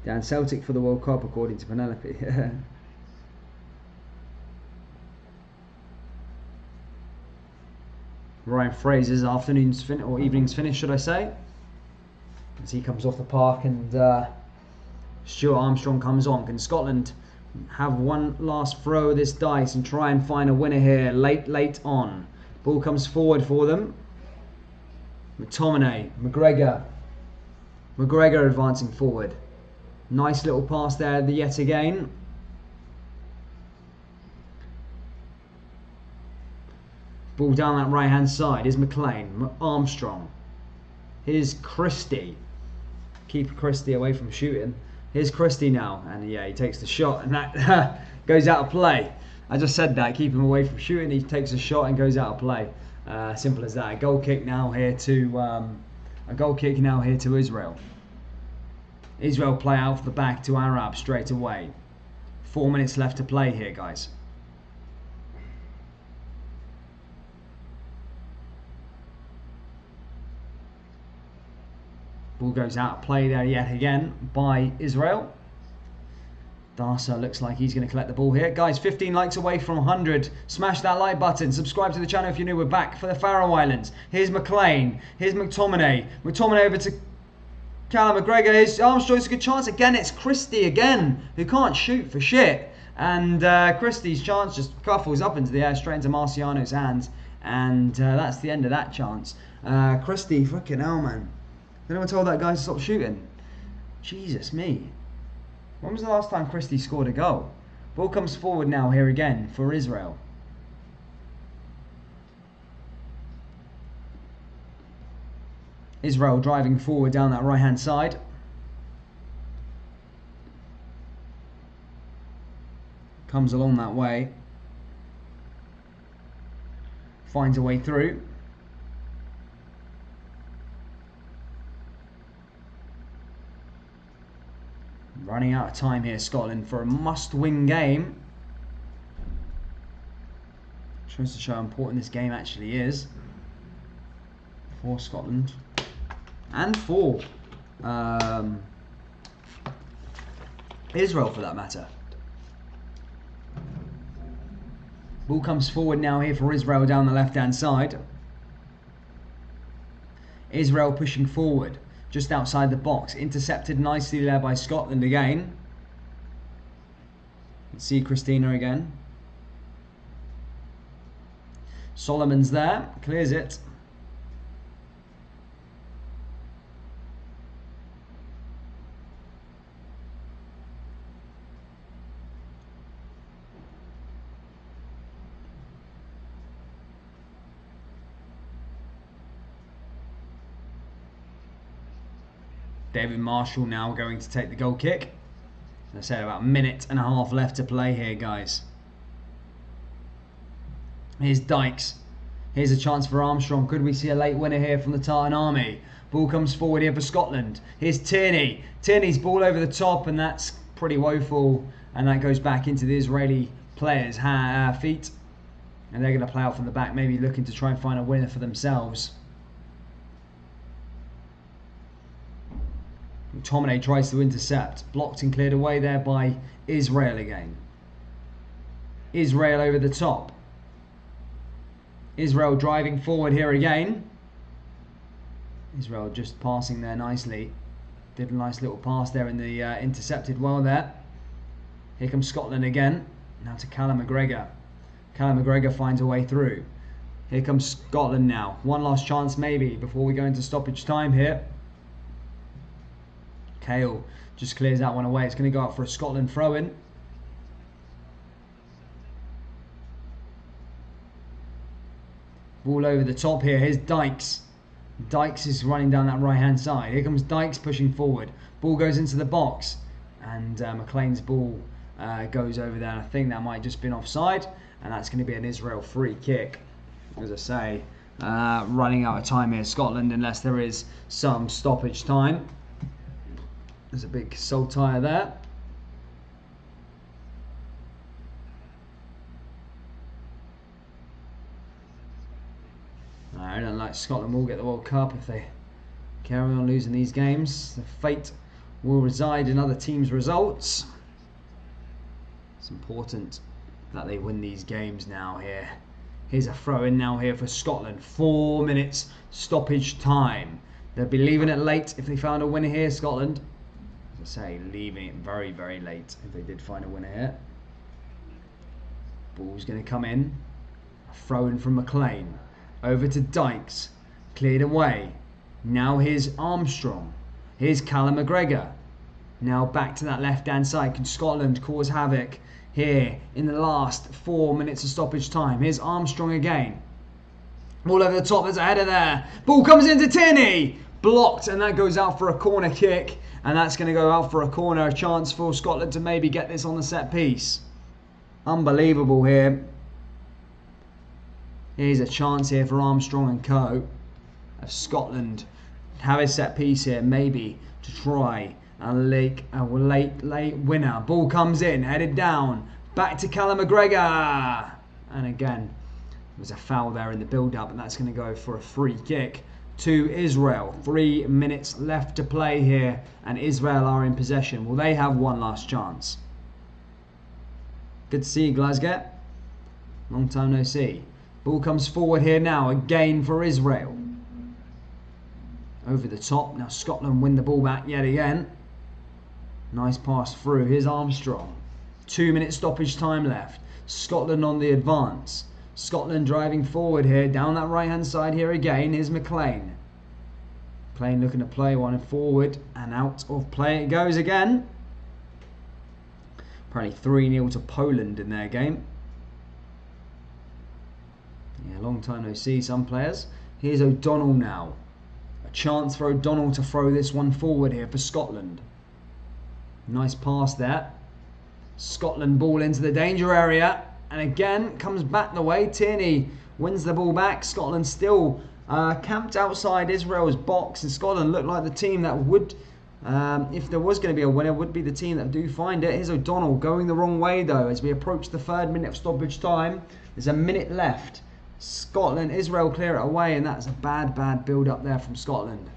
Dan Celtic for the World Cup, according to Penelope. Ryan Fraser's afternoon's or evening's finish, should I say? As he comes off the park and Stuart Armstrong comes on. Can Scotland have one last throw of this dice and try and find a winner here late on? Ball comes forward for them. McTominay, McGregor advancing forward. Nice little pass there yet again. Ball down that right hand side. Here's McLean, Armstrong. Here's Christie. Keep Christie away from shooting. Here's Christie now, and yeah, he takes the shot, and that goes out of play. I just said that, keep him away from shooting. He takes a shot and goes out of play. Simple as that. A goal kick now here to Israel. Israel play out of the back to Arab straight away. 4 minutes left to play here, guys. Ball goes out of play there yet again by Israel. Darsa looks like he's going to collect the ball here. Guys, 15 likes away from 100. Smash that like button. Subscribe to the channel if you're new. We're back for the Faroe Islands. Here's McLean. Here's McTominay. McTominay over to Callum McGregor. Here's Armstrong. It's a good chance. Again, it's Christie again, who can't shoot for shit. And Christie's chance just cuffles up into the air, straight into Marciano's hands. And that's the end of that chance. Christie, fucking hell, man. Anyone told that guy to stop shooting? Jesus me. When was the last time Christie scored a goal? Ball comes forward now here again for Israel. Israel driving forward down that right hand side. Comes along that way. Finds a way through. Running out of time here, Scotland, for a must-win game. Shows to show how important this game actually is for Scotland and for Israel, for that matter. Ball comes forward now here for Israel down the left-hand side. Israel pushing forward. Just outside the box. Intercepted nicely there by Scotland again. Let's see Christina again. Solomon's there. Clears it. David Marshall now going to take the goal kick. As I said, about a minute and a half left to play here, guys. Here's Dykes. Here's a chance for Armstrong. Could we see a late winner here from the Tartan Army? Ball comes forward here for Scotland. Here's Tierney. Tierney's ball over the top, and that's pretty woeful. And that goes back into the Israeli players' feet. And they're going to play out from the back, maybe looking to try and find a winner for themselves. McTominay tries to intercept. Blocked and cleared away there by Israel again. Israel over the top. Israel driving forward here again. Israel just passing there nicely. Did a nice little pass there in the intercepted well there. Here comes Scotland again. Now to Callum McGregor. Callum McGregor finds a way through. Here comes Scotland now. One last chance maybe before we go into stoppage time here. Kale just clears that one away. It's going to go out for a Scotland throw-in. Ball over the top here. Here's Dykes. Dykes is running down that right-hand side. Here comes Dykes pushing forward. Ball goes into the box. And McLean's ball goes over there. And I think that might just been offside. And that's going to be an Israel free kick. As I say, running out of time here, Scotland, unless there is some stoppage time. There's a big saltire there. I don't like Scotland will get the World Cup if they carry on losing these games. The fate will reside in other teams' results. It's important that they win these games now here. Here's a throw-in now here for Scotland. 4 minutes stoppage time. They'll be leaving it late if they found a winner here, Scotland. As I say, leaving it very, very late if they did find a winner here. Ball's going to come in. A throw-in from McLean. Over to Dykes. Cleared away. Now here's Armstrong. Here's Callum McGregor. Now back to that left-hand side. Can Scotland cause havoc here in the last 4 minutes of stoppage time? Here's Armstrong again. Ball over the top. There's a header there. Ball comes into Tierney. Blocked, and that goes out for a corner kick. And that's going to go out for a corner. A chance for Scotland to maybe get this on the set piece. Unbelievable here. Here's a chance here for Armstrong and co. Of Scotland have a set piece here, maybe to try and late winner. Ball comes in, headed down, back to Callum McGregor, and again there was a foul there in the build-up, and that's going to go for a free kick to Israel. 3 minutes left to play here, and Israel are in possession. Will they have one last chance? Good to see you, Glasgow. Long time no see. Ball comes forward here now, again for Israel. Over the top. Now Scotland win the ball back yet again. Nice pass through. Here's Armstrong. 2 minute stoppage time left. Scotland on the advance. Scotland driving forward here. Down that right hand side here again. Here's McLean. McLean looking to play one forward. And out of play it goes again. Apparently 3-0 to Poland in their game. Yeah, long time no see some players. Here's O'Donnell now. A chance for O'Donnell to throw this one forward here for Scotland. Nice pass there. Scotland ball into the danger area. And again, comes back the way. Tierney wins the ball back. Scotland still camped outside Israel's box. And Scotland looked like the team that would, if there was going to be a winner, would be the team that do find it. Here's O'Donnell going the wrong way though as we approach the 3rd minute of stoppage time. There's a minute left. Scotland, Israel clear it away, and that's a bad build up there from Scotland.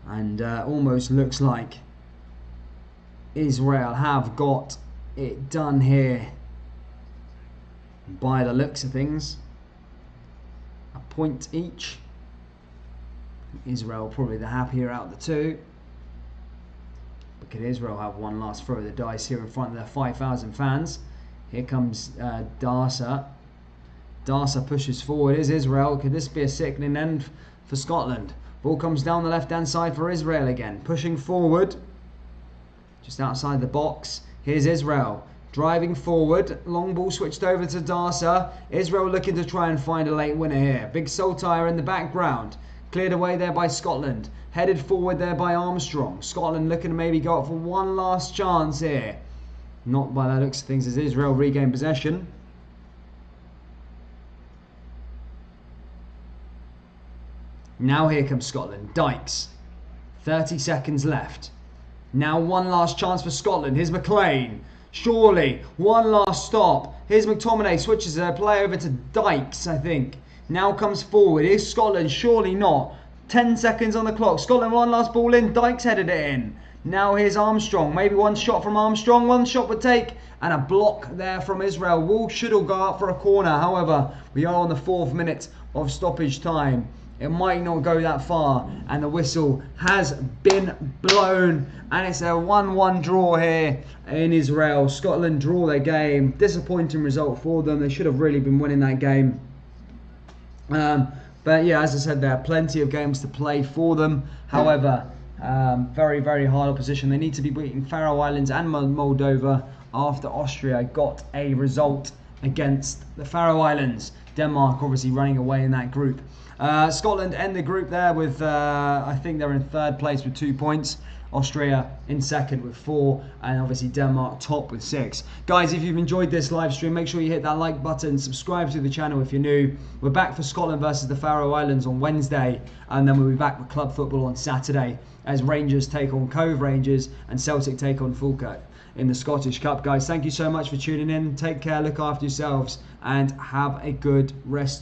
And almost looks like Israel have got it done here by the looks of things. A point each. Israel probably the happier out of the two. But could Israel have one last throw of the dice here in front of their 5,000 fans? Here comes Darsa. Darsa pushes forward. Here's Israel. Could this be a sickening end for Scotland? Ball comes down the left-hand side for Israel again. Pushing forward. Just outside the box. Here's Israel. Driving forward. Long ball switched over to Darsa. Israel looking to try and find a late winner here. Big Saltire in the background. Cleared away there by Scotland. Headed forward there by Armstrong. Scotland looking to maybe go up for one last chance here. Not by the looks of things as Israel regain possession. Now here comes Scotland. Dykes. 30 seconds left. Now one last chance for Scotland. Here's McLean. Surely. One last stop. Here's McTominay. Switches their play over to Dykes, I think. Now comes forward. Here's Scotland. Surely not. 10 seconds on the clock. Scotland one last ball in. Dykes headed it in. Now here's Armstrong. Maybe one shot from Armstrong. One shot would take. And a block there from Israel. Wool should all go up for a corner. However, we are on the 4th minute of stoppage time. It might not go that far, and the whistle has been blown, and it's a 1-1 draw here in Israel. Scotland draw their game. Disappointing result for them. They should have really been winning that game. But yeah, as I said, there are plenty of games to play for them. However, very, very hard opposition. They need to be beating Faroe Islands and Moldova after Austria got a result against the Faroe Islands. Denmark obviously running away in that group. Scotland end the group there with, I think they're in 3rd place with 2 points. Austria in 2nd with 4, and obviously Denmark top with 6. Guys, if you've enjoyed this live stream, make sure you hit that like button, subscribe to the channel if you're new. We're back for Scotland versus the Faroe Islands on Wednesday, and then we'll be back with club football on Saturday as Rangers take on Cove Rangers and Celtic take on Falkirk in the Scottish Cup. Guys, thank you so much for tuning in. Take care, look after yourselves, and have a good rest